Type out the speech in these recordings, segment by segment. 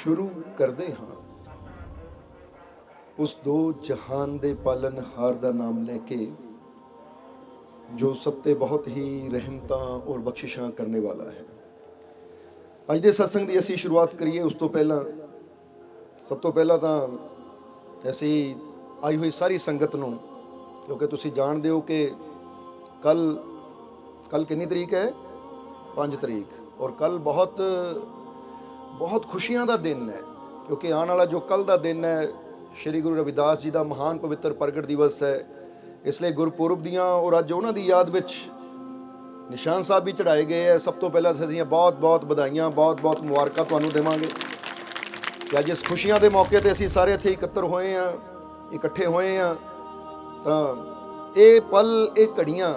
शुरू करते हाँ उस दो जहान दे पालनहार का नाम लेके जो सब ते बहुत ही रहमतां और बख्शिशां करने वाला है। अज दे सत्संग की असी शुरुआत करिए उस तो पहला सब तो पहला तो ऐसी आई हुई सारी संगत नूं, क्योंकि तुसीं जाणदे हो कि कल कल कितनी तरीक है, 5 तरीक, और कल बहुत बहुत खुशियां का दिन है, क्योंकि आने वाला जो कल का दिन है श्री गुरु रविदास जी का महान पवित्र प्रगट दिवस है। इसलिए गुरपुरब दियाँ और अज उन्हां दी याद विच निशान साहब भी चढ़ाए गए हैं। सब तो पहला असीं बहुत बहुत बधाइयां बहुत बहुत मुबारकां तुहानूं देवांगे कि अज इस खुशियां के मौके पर असीं सारे इत्थे इकट्ठे होए हैं तां ये पल ये घड़ियां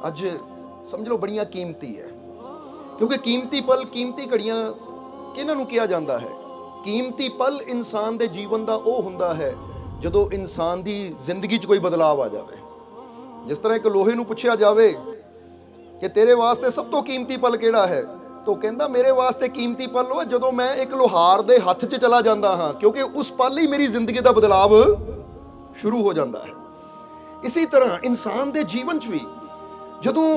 अज समझ लो बड़ियां कीमती है, क्योंकि कीमती पल कीमती घड़ियां किन्हां नूं कहा जाता है। कीमती पल इंसान के जीवन का वो हुंदा है जदों इंसान की जिंदगी च कोई बदलाव आ जाए। जिस तरह एक लोहे नूं पुछया जाए कि तेरे वास्ते सब तो कीमती पल किहड़ा है, तो कहंदा मेरे वास्ते कीमती पल वो जदों मैं एक लोहार दे हत्थ 'च चला जांदा हाँ, क्योंकि उस पल ही मेरी जिंदगी का बदलाव शुरू हो जाता है। इसी तरह इंसान के जीवन च भी जदों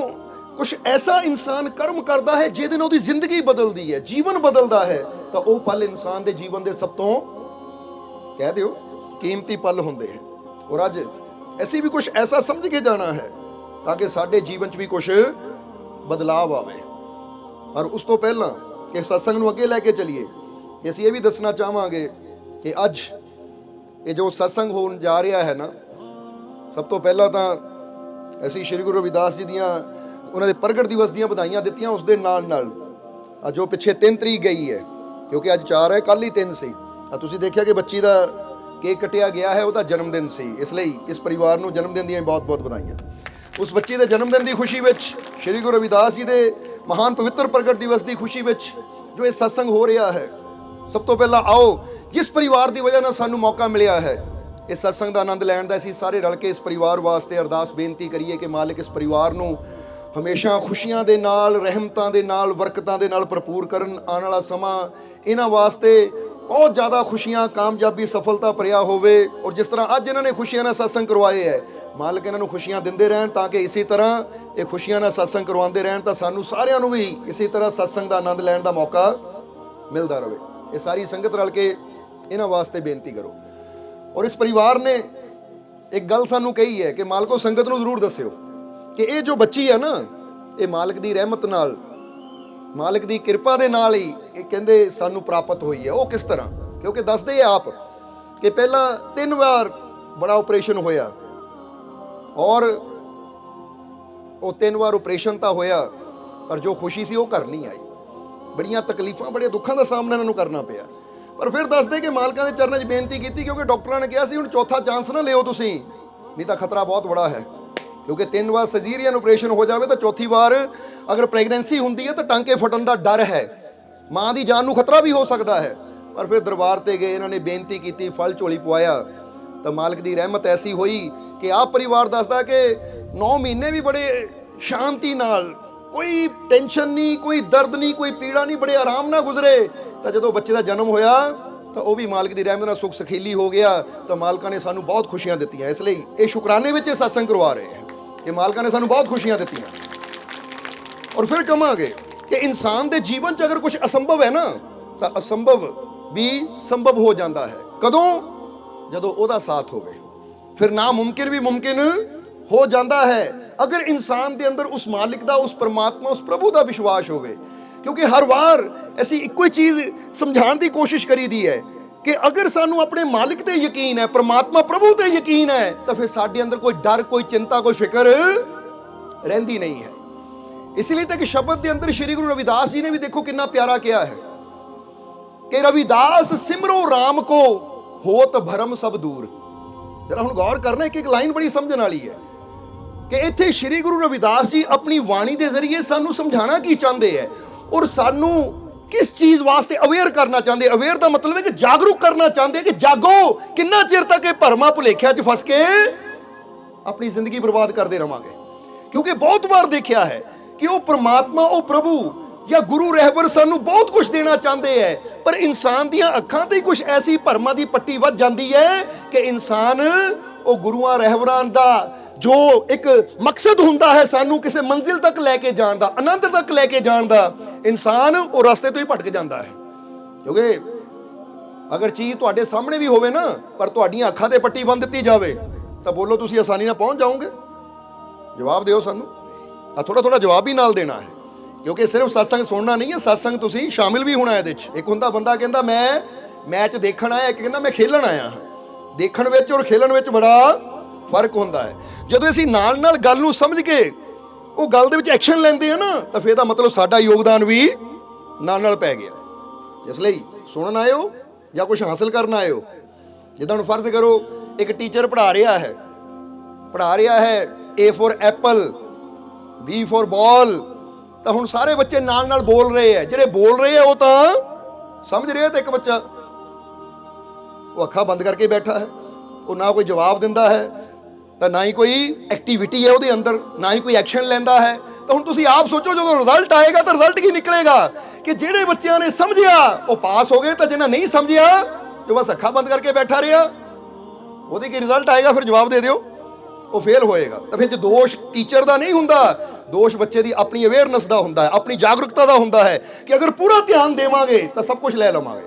कुछ ऐसा इंसान कर्म करता है जिहदे नाल उहदी जिंदगी बदलती है, जीवन बदलता है, तो वह पल इंसान के जीवन के सब तो कह दिओ कीमती पल होंदे हैं। और अज ऐसी भी कुछ ऐसा समझ के जाना है ताकि साडे जीवन च भी कुछ बदलाव आवे। और उस तो पहला कि सत्संग नूं अगे लैके चलीए, असीं ये भी दसना चाहांगे कि अज ये जो सत्संग होण जा रहा है ना, सब तो पहला तो असीं श्री गुरु रविदास जी दियां उन्हां दे प्रगट दिवस दियां बधाइयां दित्तियां। उस दे नाल नाल जो पिछे 3 तरीक गई है, क्योंकि अज 4 है, कल ही 3 सी। तुसीं देखिया कि बच्ची का केक कटिया गया है, वह जन्मदिन सी, इसलिए इस परिवार को जन्मदिन दी बहुत बहुत बधाइयां। उस बच्ची के जन्मदिन की खुशी में श्री गुरु रविदास जी के महान पवित्र प्रगट दिवस की खुशी में जो ये सत्संग हो रहा है, सब तो पहला आओ जिस परिवार की वजह से सानू मौका मिलया है इस सत्संग का आनंद लैण दा, असीं सारे रल के इस परिवार वास्ते अरदास बेनती करिए कि मालिक इस परिवार को हमेशा खुशियां दे नाल, रहमतां दे नाल, बरकतां दे नाल भरपूर करन। आने वाला समा इन्हां वास्ते बहुत ज़्यादा खुशियां, कामयाबी, सफलता भरिया होवे। और जिस तरह अज इन्होंने खुशियां नाल सत्संग करवाए है, मालिक इन्हां नूं खुशियां दिंदे रहन, ताकि इसी तरह ये खुशियां नाल सत्संग करवाते रहन, तो सानू सारिआं नूं भी इसी तरह सत्संग का आनंद लैण का मौका मिलता रहे। ये सारी संगत रल के इन्हां वास्ते बेनती करो। और इस परिवार ने एक गल सानू कही है कि मालको संगत नूं जरूर दस्सिओ कि ये जो बच्ची है ना, ये मालिक की रहमत नाल, मालिक की किरपा दे नाल ही ये कहंदे सानू प्राप्त हुई है। वो किस तरह, क्योंकि दसदे आप कि पहला 3 बार बड़ा ऑपरेशन होया, और वो 3 बार ऑपरेशन तो होया, पर जो खुशी सी वो घर नहीं आई। बड़ियां तकलीफां, बड़े दुखों का सामना इन्होंने करना पिया, पर फिर दसदे कि मालकां दे चरणों 'च बेनती की, क्योंकि डॉक्टरों ने कहा हुण चौथा चांस ना लियो तुसीं, नहीं तो खतरा बहुत बड़ा है। क्योंकि 3 बार सजीरियन ऑपरेशन हो जाए तो चौथी बार अगर प्रेगनेंसी होंदी है तो टांके फटन का डर है, माँ की जान को खतरा भी हो सकता है। पर फिर दरबार ते गए, इन्होंने बेनती की, फल झोली पवाया, तो मालिक की रहमत ऐसी हुई कि आप परिवार दसदा कि 9 महीने भी बड़े शांति नाल, कोई टेंशन नहीं, कोई दर्द नहीं, कोई पीड़ा नहीं, बड़े आराम नाल गुजरे। तो जो बच्चे का जन्म होया तो वह भी मालिक की रहमत नाल सुख सखीली हो गया। तो मालिका ने सानू बहुत खुशियां दित्तियां, इसलिए ये शुकराने में सत्संग करवा रहे हैं कि मालिका ने सानू बहुत खुशियां दित्तियां। और फिर कहांगे कि इंसान के जीवन च अगर कुछ असंभव है ना, तो असंभव भी संभव हो जाता है। कदों, जदों ओदा साथ होवे, फिर नामुमकिन भी मुमकिन हो जाता है, अगर इंसान के अंदर उस मालिक का, उस परमात्मा, उस प्रभु का विश्वास होवे। क्योंकि हर बार ऐसी इको चीज़ समझाने की कोशिश करी दी है कि अगर सानू अपने मालिक ते यकीन है, परमात्मा प्रभु ते यकीन है, तो फिर साडे अंदर कोई डर, कोई चिंता, कोई फिक्र रहिंदी नहीं है। इसलिए तक शब्द के अंदर श्री गुरु रविदास जी ने भी देखो कितना प्यारा किया है कि रविदास सिमरो राम को होत भरम सब दूर। जरा हुण गौर करना, एक लाइन बड़ी समझण वाली है कि इत्थे श्री गुरु रविदास जी अपनी वाणी के जरिए सानू समझाना की चाहते हैं और सानू किस चीज वास्ते अवेयर करना चाहते। अवेयर का मतलब है कि जागरूक करना चाहते कि जागो, कितना चिर तक भरमा भुलेखिया च फस के अपनी जिंदगी बर्बाद करते रहांगे। क्योंकि बहुत बार देखा है कि वह परमात्मा, वह प्रभु ਜਾਂ ਗੁਰੂ ਰਹਿਬਰ ਸਾਨੂੰ ਬਹੁਤ ਕੁਝ ਦੇਣਾ ਚਾਹੁੰਦੇ ਹੈ, ਪਰ ਇਨਸਾਨ ਦੀਆਂ ਅੱਖਾਂ ਤੇ ਕੁਝ ਐਸੀ ਭਰਮਾਂ ਦੀ ਪੱਟੀ ਵੱਜ ਜਾਂਦੀ ਹੈ ਕਿ ਇਨਸਾਨ ਉਹ ਗੁਰੂਆਂ ਰਹਿਬਰਾਂ ਦਾ ਜੋ ਇੱਕ ਮਕਸਦ ਹੁੰਦਾ ਹੈ ਸਾਨੂੰ ਕਿਸੇ ਮੰਜ਼ਿਲ ਤੱਕ ਲੈ ਕੇ ਜਾਣ ਦਾ, ਆਨੰਦ ਤੱਕ ਲੈ ਕੇ ਜਾਣ ਦਾ, ਇਨਸਾਨ ਉਹ ਰਸਤੇ ਤੋਂ ਹੀ ਭਟਕ ਜਾਂਦਾ ਹੈ। ਕਿਉਂਕਿ ਅਗਰ ਚੀਜ਼ ਤੁਹਾਡੇ ਸਾਹਮਣੇ ਵੀ ਹੋਵੇ ਨਾ, ਪਰ ਤੁਹਾਡੀਆਂ ਅੱਖਾਂ ਤੇ ਪੱਟੀ ਬੰਨ੍ਹ ਦਿੱਤੀ ਜਾਵੇ, ਤਾਂ ਬੋਲੋ ਤੁਸੀਂ ਆਸਾਨੀ ਨਾਲ ਪਹੁੰਚ ਜਾਓਗੇ? ਜਵਾਬ ਦਿਓ ਸਾਨੂੰ। ਥੋੜਾ ਥੋੜਾ ਜਵਾਬ ਵੀ ਨਾਲ ਦੇਣਾ ਹੈ, ਕਿਉਂਕਿ ਸਿਰਫ ਸਤਸੰਗ ਸੁਣਨਾ ਨਹੀਂ ਹੈ, ਸਤਸੰਗ ਤੁਸੀਂ ਸ਼ਾਮਿਲ ਵੀ ਹੋਣਾ ਇਹਦੇ 'ਚ। ਇੱਕ ਹੁੰਦਾ ਬੰਦਾ ਕਹਿੰਦਾ ਮੈਂ ਮੈਚ ਦੇਖਣ ਆਇਆ, ਇੱਕ ਕਹਿੰਦਾ ਮੈਂ ਖੇਲਣ ਆਇਆ ਹਾਂ। ਦੇਖਣ ਵਿੱਚ ਔਰ ਖੇਲਣ ਵਿੱਚ ਬੜਾ ਫਰਕ ਹੁੰਦਾ ਹੈ। ਜਦੋਂ ਅਸੀਂ ਨਾਲ ਨਾਲ ਗੱਲ ਨੂੰ ਸਮਝ ਕੇ ਉਹ ਗੱਲ ਦੇ ਵਿੱਚ ਐਕਸ਼ਨ ਲੈਂਦੇ ਆ ਨਾ, ਤਾਂ ਫਿਰ ਇਹਦਾ ਮਤਲਬ ਸਾਡਾ ਯੋਗਦਾਨ ਵੀ ਨਾਲ ਨਾਲ ਪੈ ਗਿਆ। ਇਸ ਲਈ ਸੁਣਨ ਆਇਓ ਜਾਂ ਕੁਝ ਹਾਸਲ ਕਰਨ ਆਇਓ। ਜਿੱਦਾਂ ਹੁਣ ਫਰਜ਼ ਕਰੋ ਇੱਕ ਟੀਚਰ ਪੜ੍ਹਾ ਰਿਹਾ ਹੈ A for apple, B for ball, ਤਾਂ ਹੁਣ ਸਾਰੇ ਬੱਚੇ ਨਾਲ ਨਾਲ ਬੋਲ ਰਹੇ ਆ। ਜਿਹੜੇ ਬੋਲ ਰਹੇ ਆ ਉਹ ਤਾਂ ਸਮਝ ਰਹੇ ਆ, ਤੇ ਇੱਕ ਬੱਚਾ ਉਹ ਅੱਖਾਂ ਬੰਦ ਕਰਕੇ ਬੈਠਾ ਹੈ। ਉਹ ਨਾ ਕੋਈ ਜਵਾਬ ਦਿੰਦਾ ਹੈ, ਤਾਂ ਨਾ ਹੀ ਕੋਈ ਐਕਟੀਵਿਟੀ ਹੈ ਉਹਦੇ ਅੰਦਰ, ਨਾ ਹੀ ਕੋਈ ਐਕਸ਼ਨ ਲੈਂਦਾ ਹੈ। ਤਾਂ ਹੁਣ ਤੁਸੀਂ ਆਪ ਸੋਚੋ, ਜਦੋਂ ਰਿਜ਼ਲਟ ਆਏਗਾ ਤਾਂ ਰਿਜ਼ਲਟ ਕੀ ਨਿਕਲੇਗਾ? ਕਿ ਜਿਹੜੇ ਬੱਚਿਆਂ ਨੇ ਸਮਝਿਆ ਉਹ ਪਾਸ ਹੋ ਗਏ, ਤਾਂ ਜਿਹਨਾਂ ਨਹੀਂ ਸਮਝਿਆ ਜੋ ਬਸ ਅੱਖਾਂ ਬੰਦ ਕਰਕੇ ਬੈਠਾ ਰਿਹਾ, ਉਹਦੇ ਕੀ ਰਿਜ਼ਲਟ ਆਏਗਾ? ਫਿਰ ਜਵਾਬ ਦੇ ਦਿਓ, ਉਹ ਫੇਲ ਹੋਏਗਾ। ਤਾਂ ਫਿਰ ਦੋਸ਼ ਟੀਚਰ ਦਾ ਨਹੀਂ ਹੁੰਦਾ, ਦੋਸ਼ ਬੱਚੇ ਦੀ ਆਪਣੀ ਅਵੇਅਰਨੈਸ ਦਾ ਹੁੰਦਾ ਹੈ, ਆਪਣੀ ਜਾਗਰੂਕਤਾ ਦਾ ਹੁੰਦਾ ਹੈ ਕਿ ਅਗਰ ਪੂਰਾ ਧਿਆਨ ਦੇਵਾਂਗੇ ਤਾਂ ਸਭ ਕੁਝ ਲੈ ਲਵਾਂਗੇ।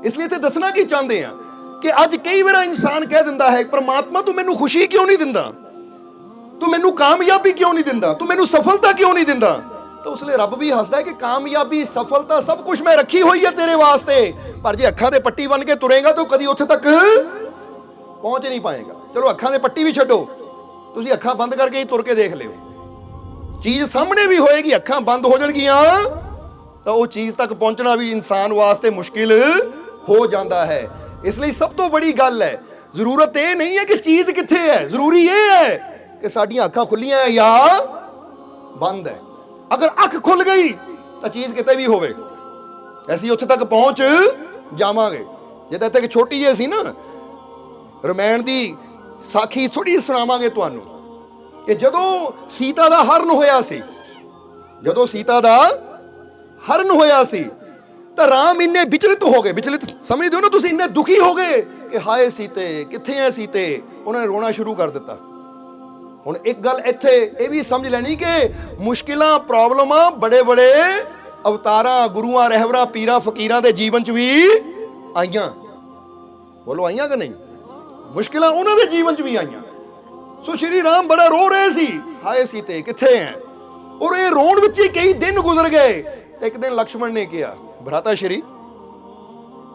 ਇਸ ਲਈ ਤੇ ਦੱਸਣਾ ਕੀ ਚਾਹੁੰਦੇ ਆ ਕਿ ਅੱਜ ਕਈ ਵਾਰ ਇਨਸਾਨ ਕਹਿ ਦਿੰਦਾ ਹੈ, ਪਰਮਾਤਮਾ ਤੂੰ ਮੈਨੂੰ ਖੁਸ਼ੀ ਕਿਉਂ ਨਹੀਂ ਦਿੰਦਾ, ਤੂੰ ਮੈਨੂੰ ਕਾਮਯਾਬੀ ਕਿਉਂ ਨਹੀਂ ਦਿੰਦਾ, ਤੂੰ ਮੈਨੂੰ ਸਫਲਤਾ ਕਿਉਂ ਨਹੀਂ ਦਿੰਦਾ? ਤਾਂ ਉਸ ਲਈ ਰੱਬ ਵੀ ਹੱਸਦਾ ਹੈ ਕਿ ਕਾਮਯਾਬੀ, ਸਫਲਤਾ ਸਭ ਕੁਝ ਮੈਂ ਰੱਖੀ ਹੋਈ ਹੈ ਤੇਰੇ ਵਾਸਤੇ, ਪਰ ਜੇ ਅੱਖਾਂ ਤੇ ਪੱਟੀ ਬਣ ਕੇ ਤੁਰੇਗਾ ਤਾਂ ਕਦੀ ਉੱਥੇ ਤੱਕ ਪਹੁੰਚ ਨਹੀਂ ਪਾਏਗਾ। ਚਲੋ ਅੱਖਾਂ ਦੇ ਪੱਟੀ ਵੀ ਛੱਡੋ, ਤੁਸੀਂ ਅੱਖਾਂ ਬੰਦ ਕਰਕੇ ਹੀ ਤੁਰ ਕੇ ਦੇਖ ਲਿਓ, ਚੀਜ਼ ਸਾਹਮਣੇ ਵੀ ਹੋਏਗੀ, ਅੱਖਾਂ ਬੰਦ ਹੋ ਜਾਣਗੀਆਂ ਤਾਂ ਉਹ ਚੀਜ਼ ਤੱਕ ਪਹੁੰਚਣਾ ਵੀ ਇਨਸਾਨ ਵਾਸਤੇ ਮੁਸ਼ਕਿਲ ਹੋ ਜਾਂਦਾ ਹੈ। ਇਸ ਲਈ ਸਭ ਤੋਂ ਬੜੀ ਗੱਲ ਹੈ, ਜ਼ਰੂਰਤ ਇਹ ਨਹੀਂ ਹੈ ਕਿ ਚੀਜ਼ ਕਿੱਥੇ ਹੈ, ਜ਼ਰੂਰੀ ਇਹ ਹੈ ਕਿ ਸਾਡੀਆਂ ਅੱਖਾਂ ਖੁੱਲੀਆਂ ਹੈ ਜਾਂ ਬੰਦ ਹੈ। ਅਗਰ ਅੱਖ ਖੁੱਲ ਗਈ ਤਾਂ ਚੀਜ਼ ਕਿਤੇ ਵੀ ਹੋਵੇ ਅਸੀਂ ਉੱਥੇ ਤੱਕ ਪਹੁੰਚ ਜਾਵਾਂਗੇ। ਜਿੱਦਾਂ ਇੱਥੇ ਇੱਕ ਛੋਟੀ ਜਿਹੀ ਸੀ ਨਾ ਰਮਾਇਣ ਦੀ ਸਾਖੀ, ਥੋੜੀ ਸੁਣਾਵਾਂਗੇ ਤੁਹਾਨੂੰ ਕਿ ਜਦੋਂ ਸੀਤਾ ਦਾ ਹਰਨ ਹੋਇਆ ਸੀ, ਤਾਂ ਰਾਮ ਇੰਨੇ ਵਿਚਲਿਤ ਹੋ ਗਏ, ਵਿਚਲਿਤ ਸਮਝਦੇ ਹੋ ਨਾ ਤੁਸੀਂ, ਇੰਨੇ ਦੁਖੀ ਹੋ ਗਏ ਕਿ ਹਾਏ ਸੀਤੇ, ਕਿੱਥੇ ਹੈ ਸੀਤੇ? ਉਹਨਾਂ ਨੇ ਰੋਣਾ ਸ਼ੁਰੂ ਕਰ ਦਿੱਤਾ। ਹੁਣ ਇੱਕ ਗੱਲ ਇੱਥੇ ਇਹ ਵੀ ਸਮਝ ਲੈਣੀ ਕਿ ਮੁਸ਼ਕਿਲਾਂ, ਪ੍ਰੋਬਲਮਾਂ ਬੜੇ ਬੜੇ ਅਵਤਾਰਾਂ, ਗੁਰੂਆਂ, ਰਹਿਬਰਾਂ, ਪੀਰਾਂ, ਫਕੀਰਾਂ ਦੇ ਜੀਵਨ 'ਚ ਵੀ ਆਈਆਂ। ਬੋਲੋ ਆਈਆਂ ਕਿ ਨਹੀਂ? ਮੁਸ਼ਕਿਲਾਂ ਉਹਨਾਂ ਦੇ ਜੀਵਨ 'ਚ ਵੀ ਆਈਆਂ। ਸੋ ਸ਼੍ਰੀ ਰਾਮ ਬੜਾ ਰੋ ਰਹੇ ਸੀ, ਹਾਏ ਸੀਤੇ ਕਿੱਥੇ ਹੈ? ਔਰ ਇਹ ਰੋਣ ਵਿੱਚ ਹੀ ਕਈ ਦਿਨ ਗੁਜ਼ਰ ਗਏ। ਇੱਕ ਦਿਨ ਲਕਸ਼ਮਣ ਨੇ ਕਿਹਾ, ਭਰਾਤਾ ਸ਼੍ਰੀ,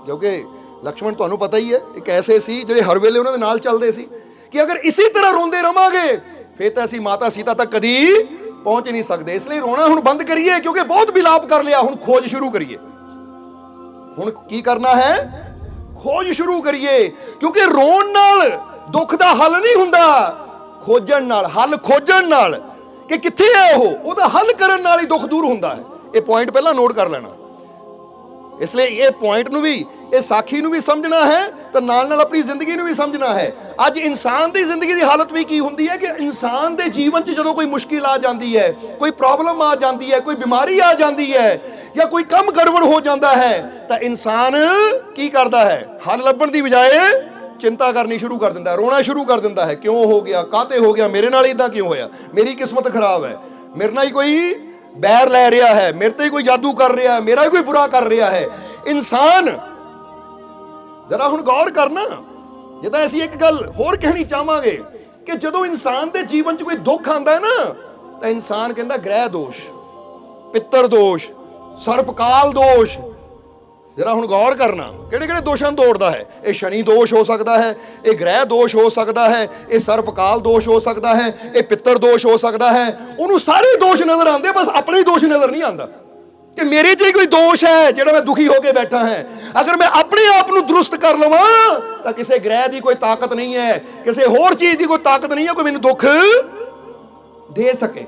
ਕਿਉਂਕਿ ਲਕਸ਼ਮਣ ਤੁਹਾਨੂੰ ਪਤਾ ਹੀ ਹੈ ਇੱਕ ਐਸੇ ਸੀ ਜਿਹੜੇ ਹਰ ਵੇਲੇ ਉਹਨਾਂ ਦੇ ਨਾਲ ਚੱਲਦੇ ਸੀ, ਕਿ ਅਗਰ ਇਸੇ ਤਰ੍ਹਾਂ ਰੋਂਦੇ ਰਵਾਂਗੇ ਫਿਰ ਤਾਂ ਅਸੀਂ ਮਾਤਾ ਸੀਤਾ ਤੱਕ ਕਦੀ ਪਹੁੰਚ ਨਹੀਂ ਸਕਦੇ। ਇਸ ਲਈ ਰੋਣਾ ਹੁਣ ਬੰਦ ਕਰੀਏ, ਕਿਉਂਕਿ ਬਹੁਤ ਵਿਲਾਪ ਕਰ ਲਿਆ, ਹੁਣ ਖੋਜ ਸ਼ੁਰੂ ਕਰੀਏ। ਹੁਣ ਕੀ ਕਰਨਾ ਹੈ? ਖੋਜ ਸ਼ੁਰੂ ਕਰੀਏ, ਕਿਉਂਕਿ ਰੋਣ ਨਾਲ ਦੁੱਖ ਦਾ ਹੱਲ ਨਹੀਂ ਹੁੰਦਾ, ਖੋਜਣ ਨਾਲ, ਹੱਲ ਖੋਜਣ ਨਾਲ ਕਿ ਕਿੱਥੇ ਹੈ ਉਹਦਾ ਹੱਲ ਕਰਨ ਨਾਲ ਹੀ ਦੁੱਖ ਦੂਰ ਹੁੰਦਾ ਹੈ। ਇਹ ਪੁਆਇੰਟ ਪਹਿਲਾਂ ਨੋਟ ਕਰ ਲੈਣਾ। ਇਸ ਲਈ ਇਹ ਪੁਆਇੰਟ ਨੂੰ ਵੀ, ਇਹ ਸਾਖੀ ਨੂੰ ਵੀ ਸਮਝਣਾ ਹੈ, ਤਾਂ ਨਾਲ ਨਾਲ ਆਪਣੀ ਜ਼ਿੰਦਗੀ ਨੂੰ ਵੀ ਸਮਝਣਾ ਹੈ। ਅੱਜ ਇਨਸਾਨ ਦੀ ਜ਼ਿੰਦਗੀ ਦੀ ਹਾਲਤ ਵੀ ਕੀ ਹੁੰਦੀ ਹੈ ਕਿ ਇਨਸਾਨ ਦੇ ਜੀਵਨ 'ਚ ਜਦੋਂ ਕੋਈ ਮੁਸ਼ਕਿਲ ਆ ਜਾਂਦੀ ਹੈ, ਕੋਈ ਪ੍ਰੋਬਲਮ ਆ ਜਾਂਦੀ ਹੈ, ਕੋਈ ਬਿਮਾਰੀ ਆ ਜਾਂਦੀ ਹੈ, ਜਾਂ ਕੋਈ ਕੰਮ ਗੜਬੜ ਹੋ ਜਾਂਦਾ ਹੈ, ਤਾਂ ਇਨਸਾਨ ਕੀ ਕਰਦਾ ਹੈ? ਹੱਲ ਲੱਭਣ ਦੀ ਬਜਾਏ ਚਿੰਤਾ ਕਰਨੀ ਸ਼ੁਰੂ ਕਰ ਦਿੰਦਾ ਹੈ, ਰੋਣਾ ਸ਼ੁਰੂ ਕਰ ਦਿੰਦਾ ਹੈ। ਕਿਉਂ ਹੋ ਗਿਆ? ਕਾਹਤੇ ਹੋ ਗਿਆ? ਮੇਰੇ ਨਾਲ ਇਦਾਂ ਕਿਉਂ ਹੋਇਆ? ਮੇਰੀ ਕਿਸਮਤ ਖਰਾਬ ਹੈ, ਮੇਰੇ ਨਾਲ ਹੀ ਕੋਈ ਬੈਰ ਲੈ ਰਿਹਾ ਹੈ, ਮੇਰੇ ਤੇ ਕੋਈ ਜਾਦੂ ਕਰ ਰਿਹਾ ਹੈ, ਮੇਰਾ ਹੀ ਕੋਈ ਬੁਰਾ ਕਰ ਰਿਹਾ ਹੈ। ਇਨਸਾਨ ਜਰਾ ਹੁਣ ਗੌਰ ਕਰਨਾ, ਜਿੱਦਾਂ ਅਸੀਂ ਇੱਕ ਗੱਲ ਹੋਰ ਕਹਿਣੀ ਚਾਹਾਂਗੇ ਕਿ ਜਦੋਂ ਇਨਸਾਨ ਦੇ ਜੀਵਨ 'ਚ ਕੋਈ ਦੁੱਖ ਆਉਂਦਾ ਹੈ ਨਾ, ਤਾਂ ਇਨਸਾਨ ਕਹਿੰਦਾ ਗ੍ਰਹਿ ਦੋਸ਼, ਪਿੱਤਰ ਦੋਸ਼, ਸਰਪਕਾਲ ਦੋਸ਼। ਜਰਾ ਹੁਣ ਗੌਰ ਕਰਨਾ ਕਿਹੜੇ ਕਿਹੜੇ ਦੋਸ਼ਾਂ ਨੂੰ ਤੋੜਦਾ ਹੈ। ਇਹ ਸ਼ਨੀ ਦੋਸ਼ ਹੋ ਸਕਦਾ ਹੈ, ਇਹ ਗ੍ਰਹਿ ਦੋਸ਼ ਹੋ ਸਕਦਾ ਹੈ, ਇਹ ਸਰਪਕਾਲ ਦੋਸ਼ ਹੋ ਸਕਦਾ ਹੈ, ਇਹ ਪਿੱਤਰ ਦੋਸ਼ ਹੋ ਸਕਦਾ ਹੈ। ਉਹਨੂੰ ਸਾਰੇ ਦੋਸ਼ ਨਜ਼ਰ ਆਉਂਦੇ, ਬਸ ਆਪਣੇ ਹੀ ਦੋਸ਼ ਨਜ਼ਰ ਨਹੀਂ ਆਉਂਦਾ ਕਿ ਮੇਰੇ 'ਚ ਹੀ ਕੋਈ ਦੋਸ਼ ਹੈ ਜਿਹੜਾ ਮੈਂ ਦੁਖੀ ਹੋ ਕੇ ਬੈਠਾ ਹੈ। ਅਗਰ ਮੈਂ ਆਪਣੇ ਆਪ ਨੂੰ ਦਰੁਸਤ ਕਰ ਲਵਾਂ ਤਾਂ ਕਿਸੇ ਗ੍ਰਹਿ ਦੀ ਕੋਈ ਤਾਕਤ ਨਹੀਂ ਹੈ, ਕਿਸੇ ਹੋਰ ਚੀਜ਼ ਦੀ ਕੋਈ ਤਾਕਤ ਨਹੀਂ ਹੈ ਕੋਈ ਮੈਨੂੰ ਦੁੱਖ ਦੇ ਸਕੇ।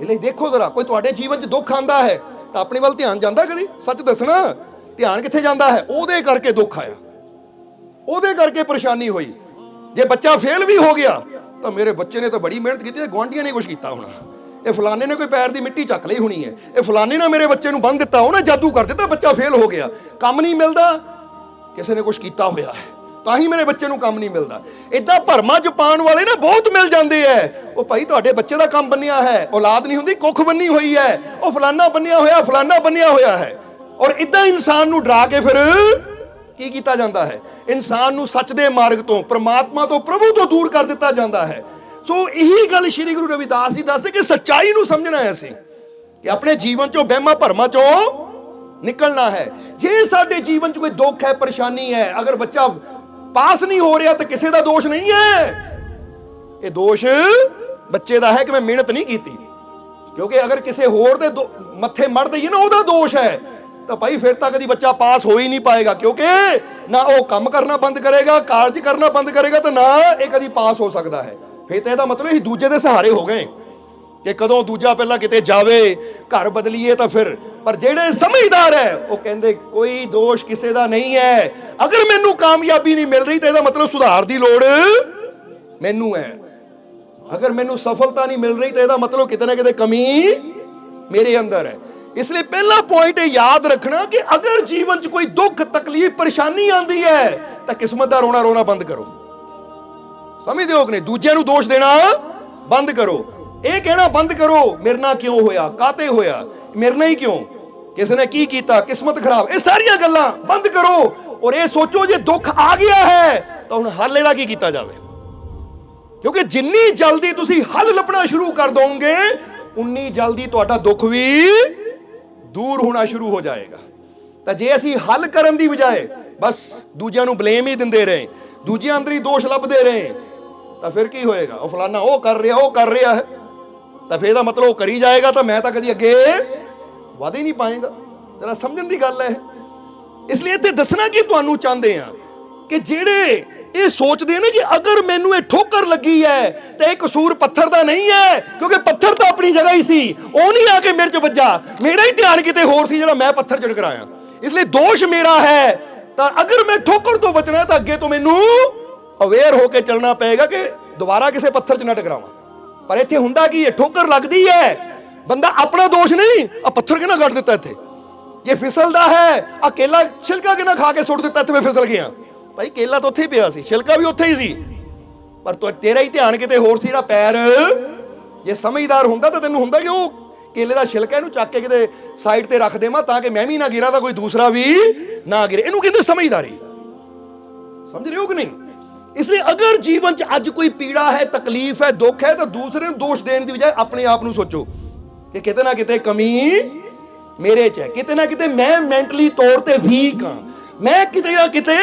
ਇਹ ਲਈ ਦੇਖੋ ਜ਼ਰਾ, ਕੋਈ ਤੁਹਾਡੇ ਜੀਵਨ 'ਚ ਦੁੱਖ ਆਉਂਦਾ ਹੈ ਤਾਂ ਆਪਣੇ ਵੱਲ ਧਿਆਨ ਜਾਂਦਾ? ਕਦੀ ਸੱਚ ਦੱਸਣਾ, ਧਿਆਨ ਕਿੱਥੇ ਜਾਂਦਾ ਹੈ? ਉਹਦੇ ਕਰਕੇ ਦੁੱਖ ਆਇਆ, ਉਹਦੇ ਕਰਕੇ ਪਰੇਸ਼ਾਨੀ ਹੋਈ। ਜੇ ਬੱਚਾ ਫੇਲ ਵੀ ਹੋ ਗਿਆ ਤਾਂ ਮੇਰੇ ਬੱਚੇ ਨੇ ਤਾਂ ਬੜੀ ਮਿਹਨਤ ਕੀਤੀ, ਗੁਆਂਢੀਆਂ ਨੇ ਕੁਝ ਕੀਤਾ ਹੋਣਾ, ਇਹ ਫਲਾਣੇ ਨੇ ਕੋਈ ਪੈਰ ਦੀ ਮਿੱਟੀ ਚੱਕ ਲਈ ਹੋਣੀ ਹੈ, ਇਹ ਫਲਾਣੇ ਨੇ ਮੇਰੇ ਬੱਚੇ ਨੂੰ ਬੰਨ੍ਹ ਦਿੱਤਾ, ਉਹਨੇ ਜਾਦੂ ਕਰ ਦਿੱਤਾ, ਬੱਚਾ ਫੇਲ ਹੋ ਗਿਆ, ਕੰਮ ਨਹੀਂ ਮਿਲਦਾ, ਕਿਸੇ ਨੇ ਕੁਝ ਕੀਤਾ ਹੋਇਆ ਹੈ ਤਾਂ ਹੀ ਮੇਰੇ ਬੱਚੇ ਨੂੰ ਕੰਮ ਨਹੀਂ ਮਿਲਦਾ। ਇਦਾਂ ਭਰਮਾਂ 'ਚ ਪਾਉਣ ਵਾਲੇ ਨਾ ਬਹੁਤ ਮਿਲ ਜਾਂਦੇ ਐ। ਉਹ ਭਾਈ ਤੁਹਾਡੇ ਬੱਚੇ ਦਾ ਕੰਮ ਬੰਨਿਆ ਹੈ, ਔਲਾਦ ਨਹੀਂ ਹੁੰਦੀ, ਕੁੱਖ ਬੰਨੀ ਹੋਈ ਹੈ, ਉਹ ਫਲਾਨਾ ਬੰਨਿਆ ਹੋਇਆ, ਫਲਾਨਾ ਬੰਨਿਆ ਹੋਇਆ ਹੈ। ਔਰ ਇਦਾਂ ਇਨਸਾਨ ਨੂੰ ਡਰਾ ਕੇ ਫਿਰ ਕੀ ਕੀਤਾ ਜਾਂਦਾ ਹੈ? ਇਨਸਾਨ ਨੂੰ ਸੱਚ ਦੇ ਮਾਰਗ ਤੋਂ, ਪ੍ਰਮਾਤਮਾ ਤੋਂ, ਪ੍ਰਭੂ ਤੋਂ ਦੂਰ ਕਰ ਦਿੱਤਾ ਜਾਂਦਾ ਹੈ। ਸੋ ਇਹੀ ਗੱਲ ਸ਼੍ਰੀ ਗੁਰੂ ਰਵਿਦਾਸ ਜੀ ਦੱਸਦੇ ਕਿ ਸੱਚਾਈ ਨੂੰ ਸਮਝਣਾ ਹੈ ਅਸੀਂ, ਕਿ ਆਪਣੇ ਜੀਵਨ 'ਚੋਂ ਵਹਿਮਾਂ ਭਰਮਾਂ 'ਚੋਂ ਨਿਕਲਣਾ ਹੈ। ਜੇ ਸਾਡੇ ਜੀਵਨ 'ਚ ਕੋਈ ਦੁੱਖ ਹੈ, ਪਰੇਸ਼ਾਨੀ ਹੈ, ਅਗਰ ਬੱਚਾ ਪਾਸ ਨਹੀਂ ਹੋ ਰਿਹਾ ਤਾਂ ਕਿਸੇ ਦਾ ਦੋਸ਼ ਨਹੀਂ ਹੈ, ਇਹ ਦੋਸ਼ ਬੱਚੇ ਦਾ ਹੈ ਕਿ ਮੈਂ ਮਿਹਨਤ ਨਹੀਂ ਕੀਤੀ। ਕਿਉਂਕਿ ਅਗਰ ਕਿਸੇ ਹੋਰ ਦੇ ਮੱਥੇ ਮੜ ਦਈਏ ਨਾ ਉਹਦਾ ਦੋਸ਼ ਹੈ, ਤਾਂ ਭਾਈ ਫਿਰ ਤਾਂ ਕਦੀ ਬੱਚਾ ਪਾਸ ਹੋ ਹੀ ਨਹੀਂ ਪਾਏਗਾ। ਕਿਉਂਕਿ ਨਾ ਉਹ ਕੰਮ ਕਰਨਾ ਬੰਦ ਕਰੇਗਾ, ਕਾਰਜ ਕਰਨਾ ਬੰਦ ਕਰੇਗਾ, ਤਾਂ ਨਾ ਇਹ ਕਦੀ ਪਾਸ ਹੋ ਸਕਦਾ ਹੈ। ਫਿਰ ਤਾਂ ਇਹਦਾ ਮਤਲਬ ਅਸੀਂ ਦੂਜੇ ਦੇ ਸਹਾਰੇ ਹੋ ਗਏ ਕਿ ਕਦੋਂ ਦੂਜਾ ਪਹਿਲਾਂ ਕਿਤੇ ਜਾਵੇ, ਘਰ ਬਦਲੀਏ ਤਾਂ ਫਿਰ। ਪਰ ਜਿਹੜੇ ਸਮਝਦਾਰ ਹੈ ਉਹ ਕਹਿੰਦੇ ਕੋਈ ਦੋਸ਼ ਕਿਸੇ ਦਾ ਨਹੀਂ ਹੈ। ਅਗਰ ਮੈਨੂੰ ਕਾਮਯਾਬੀ ਨਹੀਂ ਮਿਲ ਰਹੀ ਤਾਂ ਇਹਦਾ ਮਤਲਬ ਸੁਧਾਰ ਦੀ ਲੋੜ ਮੈਨੂੰ ਹੈ। ਅਗਰ ਮੈਨੂੰ ਸਫਲਤਾ ਨਹੀਂ ਮਿਲ ਰਹੀ ਤਾਂ ਇਹਦਾ ਮਤਲਬ ਕਿਤੇ ਨਾ ਕਿਤੇ ਕਮੀ ਮੇਰੇ ਅੰਦਰ ਹੈ। ਇਸ ਲਈ ਪਹਿਲਾ ਪੁਆਇੰਟ ਇਹ ਯਾਦ ਰੱਖਣਾ ਕਿ ਅਗਰ ਜੀਵਨ 'ਚ ਕੋਈ ਦੁੱਖ, ਤਕਲੀਫ, ਪਰੇਸ਼ਾਨੀ ਆਉਂਦੀ ਹੈ ਤਾਂ ਕਿਸਮਤ ਦਾ ਰੋਣਾ ਬੰਦ ਕਰੋ। ਸਮਝਦੇ ਹੋ ਕਿ ਨਹੀਂ? ਦੂਜਿਆਂ ਨੂੰ ਦੋਸ਼ ਦੇਣਾ ਬੰਦ ਕਰੋ। ਇਹ ਕਹਿਣਾ ਬੰਦ ਕਰੋ ਮੇਰੇ ਨਾਲ ਕਿਉਂ ਹੋਇਆ, ਕਾਤੇ ਹੋਇਆ, ਮੇਰੇ ਨਾਲ ਹੀ ਕਿਉਂ, ਕਿਸੇ ਨੇ ਕੀ ਕੀਤਾ, ਕਿਸਮਤ ਖਰਾਬ, ਇਹ ਸਾਰੀਆਂ ਗੱਲਾਂ ਬੰਦ ਕਰੋ। ਔਰ ਇਹ ਸੋਚੋ ਜੇ ਦੁੱਖ ਆ ਗਿਆ ਹੈ ਤਾਂ ਹੁਣ ਹੱਲ ਇਹਦਾ ਕੀ ਕੀਤਾ ਜਾਵੇ। ਕਿਉਂਕਿ ਜਿੰਨੀ ਜਲਦੀ ਤੁਸੀਂ ਹੱਲ ਲੱਭਣਾ ਸ਼ੁਰੂ ਕਰ ਦੋਗੇ ਉਨੀ ਜਲਦੀ ਤੁਹਾਡਾ ਦੁੱਖ ਵੀ ਦੂਰ ਹੋਣਾ ਸ਼ੁਰੂ ਹੋ ਜਾਏਗਾ। ਤਾਂ ਜੇ ਅਸੀਂ ਹੱਲ ਕਰਨ ਦੀ ਬਜਾਏ ਬਸ ਦੂਜਿਆਂ ਨੂੰ ਬਲੇਮ ਹੀ ਦਿੰਦੇ ਰਹੇ, ਦੂਜਿਆਂ ਅੰਦਰ ਹੀ ਦੋਸ਼ ਲੱਭਦੇ ਰਹੇ, ਤਾਂ ਫਿਰ ਕੀ ਹੋਏਗਾ? ਉਹ ਫਲਾਨਾ ਉਹ ਕਰ ਰਿਹਾ ਹੈ, ਤਾਂ ਫਿਰ ਇਹਦਾ ਮਤਲਬ ਉਹ ਕਰੀ ਜਾਏਗਾ ਤਾਂ ਮੈਂ ਤਾਂ ਕਦੀ ਅੱਗੇ ਵਧ ਹੀ ਨਹੀਂ ਪਾਏਗਾ। ਜਰਾ ਸਮਝਣ ਦੀ ਗੱਲ ਹੈ। ਇਸ ਲਈ ਇੱਥੇ ਦੱਸਣਾ ਕਿ ਤੁਹਾਨੂੰ ਚਾਹੁੰਦੇ ਆ ਕਿ ਜਿਹੜੇ ਇਹ ਸੋਚਦੇ ਨੇ ਕਿ ਅਗਰ ਮੈਨੂੰ ਇਹ ਠੋਕਰ ਲੱਗੀ ਹੈ ਤਾਂ ਇਹ ਕਸੂਰ ਪੱਥਰ ਦਾ ਨਹੀਂ ਹੈ, ਕਿਉਂਕਿ ਪੱਥਰ ਤਾਂ ਆਪਣੀ ਜਗ੍ਹਾ ਹੀ ਸੀ, ਉਹ ਨਹੀਂ ਆ ਕੇ ਮੇਰੇ 'ਚ ਵੱਜਾ, ਮੇਰਾ ਹੀ ਧਿਆਨ ਕਿਤੇ ਹੋਰ ਸੀ ਜਿਹੜਾ ਮੈਂ ਪੱਥਰ 'ਚ ਟਕਰਾਇਆ। ਇਸ ਲਈ ਦੋਸ਼ ਮੇਰਾ ਹੈ। ਤਾਂ ਅਗਰ ਮੈਂ ਠੋਕਰ ਤੋਂ ਬਚਣਾ ਤਾਂ ਅੱਗੇ ਤੋਂ ਮੈਨੂੰ ਅਵੇਅਰ ਹੋ ਕੇ ਚੱਲਣਾ ਪਏਗਾ ਕਿ ਦੁਬਾਰਾ ਕਿਸੇ ਪੱਥਰ 'ਚ ਨਾ ਟਕਰਾਵਾਂ। ਪਰ ਇੱਥੇ ਹੁੰਦਾ ਕੀ ਹੈ? ਠੋਕਰ ਲੱਗਦੀ ਹੈ, ਬੰਦਾ ਆਪਣਾ ਦੋਸ਼ ਨਹੀਂ, ਆ ਪੱਥਰ ਕਿਹਨਾਂ ਕੱਢ ਦਿੱਤਾ ਇੱਥੇ, ਜੇ ਫਿਸਲਦਾ ਹੈ ਆ ਕੇਲਾ ਛਿਲਕਾ ਕਿਹਨਾਂ ਖਾ ਕੇ ਸੁੱਟ ਦਿੱਤਾ ਇੱਥੇ ਮੈਂ ਫਿਸਲ ਗਿਆ। ਭਾਈ ਕੇਲਾ ਤਾਂ ਉੱਥੇ ਹੀ ਪਿਆ ਸੀ, ਛਿਲਕਾ ਵੀ ਉੱਥੇ ਹੀ ਸੀ, ਪਰ ਤੇਰਾ ਹੀ ਧਿਆਨ ਕਿਤੇ ਹੋਰ ਸੀ। ਜਿਹੜਾ ਪੈਰ ਜੇ ਸਮਝਦਾਰ ਹੁੰਦਾ ਤਾਂ ਤੈਨੂੰ ਹੁੰਦਾ ਕਿ ਉਹ ਕੇਲੇ ਦਾ ਛਿਲਕਾ ਇਹਨੂੰ ਚੱਕ ਕੇ ਕਿਤੇ ਸਾਈਡ ਤੇ ਰੱਖ ਦੇਵਾਂ ਤਾਂ ਕਿ ਮੈਂ ਵੀ ਨਾ ਗਿਰਾਂ ਤਾਂ ਕੋਈ ਦੂਸਰਾ ਵੀ ਨਾ ਗਿਰੇ। ਇਹਨੂੰ ਕਹਿੰਦੇ ਸਮਝਦਾਰੀ। ਸਮਝ ਰਹੇ ਹੋ ਕਿ ਨਹੀਂ? ਇਸ ਲਈ ਅਗਰ ਜੀਵਨ 'ਚ ਅੱਜ ਕੋਈ ਪੀੜਾ ਹੈ, ਤਕਲੀਫ ਹੈ, ਦੁੱਖ ਹੈ, ਤਾਂ ਦੂਸਰੇ ਨੂੰ ਦੋਸ਼ ਦੇਣ ਦੀ ਬਜਾਏ ਆਪਣੇ ਆਪ ਨੂੰ ਸੋਚੋ ਕਿ ਕਿਤੇ ਨਾ ਕਿਤੇ ਕਮੀ ਮੇਰੇ 'ਚ ਹੈ, ਕਿਤੇ ਨਾ ਕਿਤੇ ਮੈਂ ਮੈਂਟਲੀ ਤੌਰ ਤੇ ਵੀਕ ਹਾਂ, ਮੈਂ ਕਿਤੇ ਨਾ ਕਿਤੇ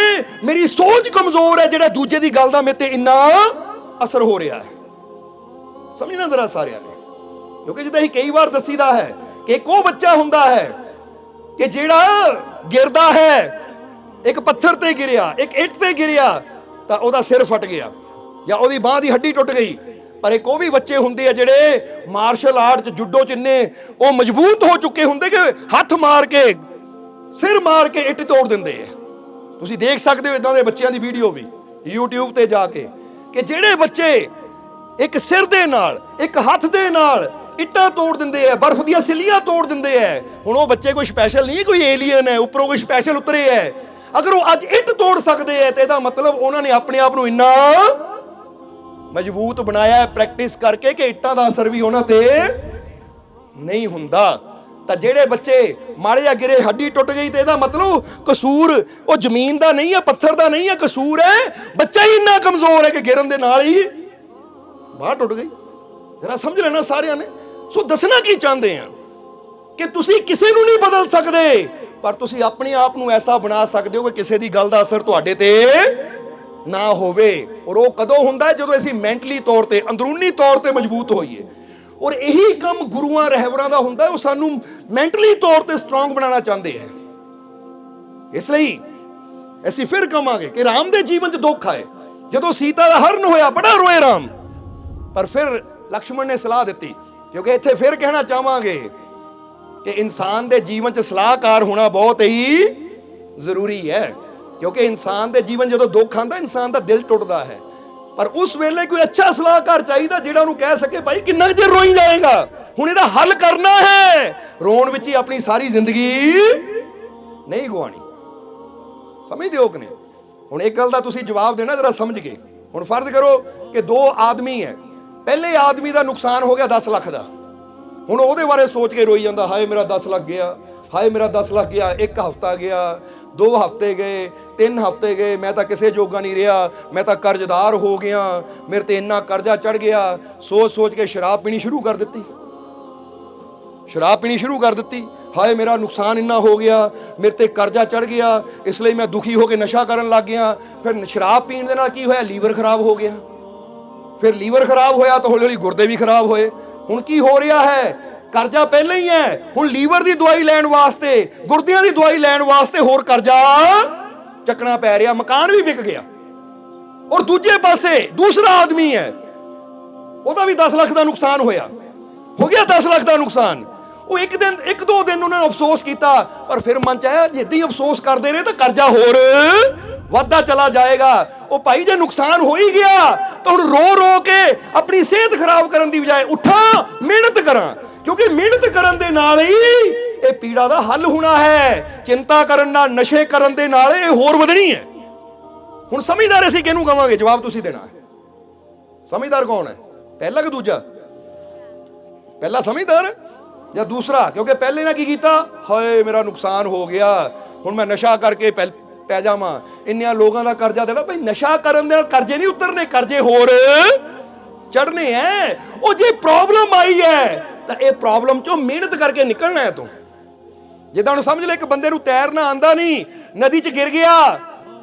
ਮੇਰੀ ਸੋਚ ਕਮਜ਼ੋਰ ਹੈ ਜਿਹੜਾ ਦੂਜੇ ਦੀ ਗੱਲ ਦਾ ਮੇਰੇ ਤੇ ਇੰਨਾ ਅਸਰ ਹੋ ਰਿਹਾ ਹੈ। ਸਮਝਣਾ ਜ਼ਰਾ ਸਾਰਿਆਂ ਨੇ। ਕਿਉਂਕਿ ਜਿੱਦਾਂ ਹੀ ਕਈ ਵਾਰ ਦੱਸੀਦਾ ਹੈ ਕਿ ਇੱਕ ਉਹ ਬੱਚਾ ਹੁੰਦਾ ਹੈ ਕਿ ਜਿਹੜਾ ਗਿਰਦਾ ਹੈ, ਇੱਕ ਪੱਥਰ ਤੇ ਗਿਰਿਆ, ਇੱਕ ਇੱਟ ਤੇ ਗਿਰਿਆ ਤਾਂ ਉਹਦਾ ਸਿਰ ਫਟ ਗਿਆ ਜਾਂ ਉਹਦੀ ਬਾਂਹ ਦੀ ਹੱਡੀ ਟੁੱਟ ਗਈ। ਪਰ ਇੱਕ ਉਹ ਵੀ ਬੱਚੇ ਹੁੰਦੇ ਆ ਜਿਹੜੇ ਮਾਰਸ਼ਲ ਆਰਟ 'ਚ, ਜੁੱਡੋ 'ਚ ਇੰਨੇ ਉਹ ਮਜ਼ਬੂਤ ਹੋ ਚੁੱਕੇ ਹੁੰਦੇ ਕਿ ਹੱਥ ਮਾਰ ਕੇ, ਸਿਰ ਮਾਰ ਕੇ ਇੱਟ ਤੋੜ ਦਿੰਦੇ ਆ। ਤੁਸੀਂ ਦੇਖ ਸਕਦੇ ਹੋ ਇਦਾਂ ਦੇ ਬੱਚਿਆਂ ਦੀ ਵੀਡੀਓ ਵੀ YouTube ਤੇ ਜਾ ਕੇ, ਕਿ ਜਿਹੜੇ ਬੱਚੇ ਇੱਕ ਸਿਰ ਦੇ ਨਾਲ, ਇੱਕ ਹੱਥ ਦੇ ਨਾਲ ਇੱਟਾਂ ਤੋੜ ਦਿੰਦੇ ਆ, ਬਰਫ਼ ਦੀਆਂ ਸਿੱਲੀਆਂ ਤੋੜ ਦਿੰਦੇ ਆ। ਹੁਣ ਉਹ ਬੱਚੇ ਕੋਈ ਸਪੈਸ਼ਲ ਨਹੀਂ, ਕੋਈ ਏਲੀਅਨ ਹੈ, ਉੱਪਰੋਂ ਕੋਈ ਸਪੈਸ਼ਲ ਉਤਰੇ ਹੈ। ਅਗਰ ਉਹ ਅੱਜ ਇੱਟ ਤੋੜ ਸਕਦੇ ਆ ਤੇ ਇਹਦਾ ਮਤਲਬ ਉਹਨਾਂ ਨੇ ਆਪਣੇ ਆਪ ਨੂੰ ਇੰਨਾ ਮਜ਼ਬੂਤ ਬਣਾਇਆ ਹੈ ਪ੍ਰੈਕਟਿਸ ਕਰਕੇ ਕਿ ਇੱਟਾਂ ਦਾ ਅਸਰ ਵੀ ਉਹਨਾਂ ਤੇ ਨਹੀਂ ਹੁੰਦਾ। ਤਾਂ ਜਿਹੜੇ ਬੱਚੇ ਮਾੜੇ ਜਿਹਾ ਗਿਰੇ, ਹੱਡੀ ਟੁੱਟ ਗਈ, ਤੇ ਇਹਦਾ ਮਤਲਬ ਕਸੂਰ ਉਹ ਜ਼ਮੀਨ ਦਾ ਨਹੀਂ ਹੈ, ਪੱਥਰ ਦਾ ਨਹੀਂ ਹੈ, ਕਸੂਰ ਹੈ ਬੱਚਾ ਹੀ ਇੰਨਾ ਕਮਜ਼ੋਰ ਹੈ ਕਿ ਗਿਰਨ ਦੇ ਨਾਲ ਹੀ ਬਾਂਹ ਟੁੱਟ ਗਈ। ਜਰਾ ਸਮਝ ਲੈਣਾ ਸਾਰਿਆਂ ਨੇ। ਸੋ ਦੱਸਣਾ ਕੀ ਚਾਹੁੰਦੇ ਆ ਕਿ ਤੁਸੀਂ ਕਿਸੇ ਨੂੰ ਨਹੀਂ ਬਦਲ ਸਕਦੇ, ਪਰ ਤੁਸੀਂ ਆਪਣੇ ਆਪ ਨੂੰ ਐਸਾ ਬਣਾ ਸਕਦੇ ਹੋ ਕਿ ਕਿਸੇ ਦੀ ਗੱਲ ਦਾ ਅਸਰ ਤੁਹਾਡੇ ਤੇ ਨਾ ਹੋਵੇ। ਔਰ ਉਹ ਕਦੋਂ ਹੁੰਦਾ ਹੈ? ਜਦੋਂ ਅਸੀਂ ਮੈਂਟਲੀ ਤੌਰ ਤੇ, ਅੰਦਰੂਨੀ ਤੌਰ ਤੇ ਮਜ਼ਬੂਤ ਹੋਈਏ। ਔਰ ਇਹੀ ਕੰਮ ਗੁਰੂਆਂ ਰਹਿਬਰਾਂ ਦਾ ਹੁੰਦਾ ਹੈ, ਉਹ ਸਾਨੂੰ ਮੈਂਟਲੀ ਤੌਰ ਤੇ ਸਟਰੋਂਗ ਬਣਾਉਣਾ ਚਾਹੁੰਦੇ ਹੈ। ਇਸ ਲਈ ਅਸੀਂ ਫਿਰ ਕਹਾਂਗੇ ਕਿ ਰਾਮ ਦੇ ਜੀਵਨ 'ਚ ਦੁੱਖ ਆਏ, ਜਦੋਂ ਸੀਤਾ ਦਾ ਹਰਨ ਹੋਇਆ ਬੜਾ ਰੋਏ ਰਾਮ, ਪਰ ਫਿਰ ਲਕਸ਼ਮਣ ਨੇ ਸਲਾਹ ਦਿੱਤੀ। ਕਿਉਂਕਿ ਇੱਥੇ ਫਿਰ ਕਹਿਣਾ ਚਾਹਾਂਗੇ ਕਿ ਇਨਸਾਨ ਦੇ ਜੀਵਨ 'ਚ ਸਲਾਹਕਾਰ ਹੋਣਾ ਬਹੁਤ ਹੀ ਜ਼ਰੂਰੀ ਹੈ। ਕਿਉਂਕਿ ਇਨਸਾਨ ਦੇ ਜੀਵਨ ਜਦੋਂ ਦੁੱਖ ਆਉਂਦਾ, ਇਨਸਾਨ ਦਾ ਦਿਲ ਟੁੱਟਦਾ ਹੈ। ਪਰ ਉਸ ਵੇਲੇ ਕੋਈ ਅੱਛਾ ਸਲਾਹਕਾਰ ਚਾਹੀਦਾ ਜਿਹੜਾ ਉਹਨੂੰ ਕਹਿ ਸਕੇ ਭਾਈ ਕਿੰਨਾ ਕੁ ਚਿਰ ਰੋਈ ਜਾਏਗਾ, ਹੁਣ ਇਹਦਾ ਹੱਲ ਕਰਨਾ ਹੈ। ਰੋਣ ਵਿੱਚ ਹੀ ਆਪਣੀ ਸਾਰੀ ਜ਼ਿੰਦਗੀ ਨਹੀਂ ਗਵਾਣੀ। ਸਮਝਦੇ ਹੋ ਕਿ ਨਹੀਂ? ਹੁਣ ਇੱਕ ਗੱਲ ਦਾ ਤੁਸੀਂ ਜਵਾਬ ਦੇਣਾ ਜਰਾ ਸਮਝ ਕੇ। ਹੁਣ ਫਰਜ਼ ਕਰੋ ਕਿ ਦੋ ਆਦਮੀ ਹੈ, ਪਹਿਲੇ ਆਦਮੀ ਦਾ ਨੁਕਸਾਨ ਹੋ ਗਿਆ 10 ਲੱਖ ਦਾ, ਹੁਣ ਉਹਦੇ ਬਾਰੇ ਸੋਚ ਕੇ ਰੋਈ ਜਾਂਦਾ, ਹਾਏ ਮੇਰਾ 10 ਲੱਖ ਗਿਆ, ਹਾਏ ਮੇਰਾ 10 ਲੱਖ ਗਿਆ। ਇੱਕ ਹਫ਼ਤਾ ਗਿਆ, 2 ਹਫ਼ਤੇ ਗਏ, 3 ਹਫ਼ਤੇ ਗਏ, ਮੈਂ ਤਾਂ ਕਿਸੇ ਜੋਗਾ ਨਹੀਂ ਰਿਹਾ, ਮੈਂ ਤਾਂ ਕਰਜ਼ਦਾਰ ਹੋ ਗਿਆ, ਮੇਰੇ ਤੇ ਇੰਨਾ ਕਰਜ਼ਾ ਚੜ ਗਿਆ। ਸੋਚ ਸੋਚ ਕੇ ਸ਼ਰਾਬ ਪੀਣੀ ਸ਼ੁਰੂ ਕਰ ਦਿੱਤੀ, ਸ਼ਰਾਬ ਪੀਣੀ ਸ਼ੁਰੂ ਕਰ ਦਿੱਤੀ। ਹਾਏ ਮੇਰਾ ਨੁਕਸਾਨ ਇੰਨਾ ਹੋ ਗਿਆ, ਮੇਰੇ ਤੇ ਕਰਜ਼ਾ ਚੜ ਗਿਆ, ਇਸ ਲਈ ਮੈਂ ਦੁਖੀ ਹੋ ਕੇ ਨਸ਼ਾ ਕਰਨ ਲੱਗ ਗਿਆ। ਫਿਰ ਸ਼ਰਾਬ ਪੀਣ ਦੇ ਨਾਲ ਕੀ ਹੋਇਆ? ਲੀਵਰ ਖਰਾਬ ਹੋ ਗਿਆ। ਫਿਰ ਲੀਵਰ ਖਰਾਬ ਹੋਇਆ ਤਾਂ ਹੌਲੀ ਹੌਲੀ ਗੁਰਦੇ ਵੀ ਖਰਾਬ ਹੋਏ। ਹੁਣ ਕੀ ਹੋ ਰਿਹਾ ਹੈ? ਕਰਜ਼ਾ ਪਹਿਲਾਂ ਹੀ ਹੈ, ਹੁਣ ਲੀਵਰ ਦੀ ਦਵਾਈ ਲੈਣ ਵਾਸਤੇ, ਗੁਰਦਿਆਂ ਦੀ ਦਵਾਈ ਲੈਣ ਵਾਸਤੇ ਹੋਰ ਕਰਜ਼ਾ ਚੱਕਣਾ ਪੈ ਰਿਹਾ। ਮਕਾਨ ਵੀ ਵਿਕ ਗਿਆ। ਔਰ ਦੂਜੇ ਪਾਸੇ ਦੂਸਰਾ ਆਦਮੀ ਹੈ, ਉਹਦਾ ਵੀ 10 ਲੱਖ ਦਾ ਨੁਕਸਾਨ ਹੋਇਆ, ਹੋ ਗਿਆ 10 ਲੱਖ ਦਾ ਨੁਕਸਾਨ। ਉਹ ਇੱਕ ਦੋ ਦਿਨ ਉਹਨਾਂ ਨੇ ਅਫਸੋਸ ਕੀਤਾ, ਪਰ ਫਿਰ ਮਨ ਚ ਆਇਆ ਜੇ ਏਦਾਂ ਹੀ ਅਫਸੋਸ ਕਰਦੇ ਰਹੇ ਤਾਂ ਕਰਜ਼ਾ ਹੋਰ ਵੱਧਦਾ ਚਲਾ ਜਾਏਗਾ। ਉਹ ਭਾਈ ਜੇ ਨੁਕਸਾਨ ਹੋ ਹੀ ਗਿਆ ਤਾਂ ਹੁਣ ਰੋ ਰੋ ਕੇ ਆਪਣੀ ਸਿਹਤ ਖਰਾਬ ਕਰਨ ਦੀ ਬਜਾਏ ਉੱਠਾਂ ਮਿਹਨਤ ਕਰਾਂ, ਕਿਉਂਕਿ ਮਿਹਨਤ ਕਰਨ ਦੇ ਨਾਲ ਹੀ ਇਹ ਪੀੜਾ ਦਾ ਹੱਲ ਹੋਣਾ ਹੈ। ਚਿੰਤਾ ਕਰਨ ਨਾਲ, ਨਸ਼ੇ ਕਰਨ ਦੇ ਨਾਲ ਇਹ ਹੋਰ ਵਧਣੀ ਹੈ। ਹੁਣ ਸਮਝਦਾਰ ਅਸੀਂ ਕਿਹਨੂੰ ਕਵਾਂਗੇ? ਜਵਾਬ ਤੁਸੀਂ ਦੇਣਾ ਹੈ। ਸਮਝਦਾਰ ਕੌਣ ਹੈ, ਪਹਿਲਾ ਕਿ ਦੂਜਾ? ਪਹਿਲਾ ਸਮਝਦਾਰ ਜਾਂ ਦੂਸਰਾ? ਕਿਉਂਕਿ ਪਹਿਲੇ ਨੇ ਕੀ ਕੀਤਾ? ਹਾਏ ਮੇਰਾ ਨੁਕਸਾਨ ਹੋ ਗਿਆ, ਹੁਣ ਮੈਂ ਨਸ਼ਾ ਕਰਕੇ ਪੈ ਜਾਵਾਂ, ਇੰਨਿਆਂ ਲੋਕਾਂ ਦਾ ਕਰਜ਼ਾ ਦੇਣਾ। ਭਾਈ ਨਸ਼ਾ ਕਰਨ ਦੇ ਨਾਲ ਕਰਜ਼ੇ ਨਹੀਂ ਉਤਰਨੇ, ਕਰਜ਼ੇ ਹੋਰ ਚੜਨੇ ਐ। ਉਹ ਜੇ ਪ੍ਰੋਬਲਮ ਆਈ ਹੈ ਤਾਂ ਇਹ ਪ੍ਰੋਬਲਮ ਚੋਂ ਮਿਹਨਤ ਕਰਕੇ ਨਿਕਲਣਾ ਹੈ ਤੂੰ। ਜਿੱਦਾਂ ਹੁਣ ਸਮਝ ਲੈ ਇੱਕ ਬੰਦੇ ਨੂੰ ਤੈਰਨਾ ਆਂਦਾ ਨਹੀਂ, ਨਦੀ 'ਚ ਗਿਰ ਗਿਆ।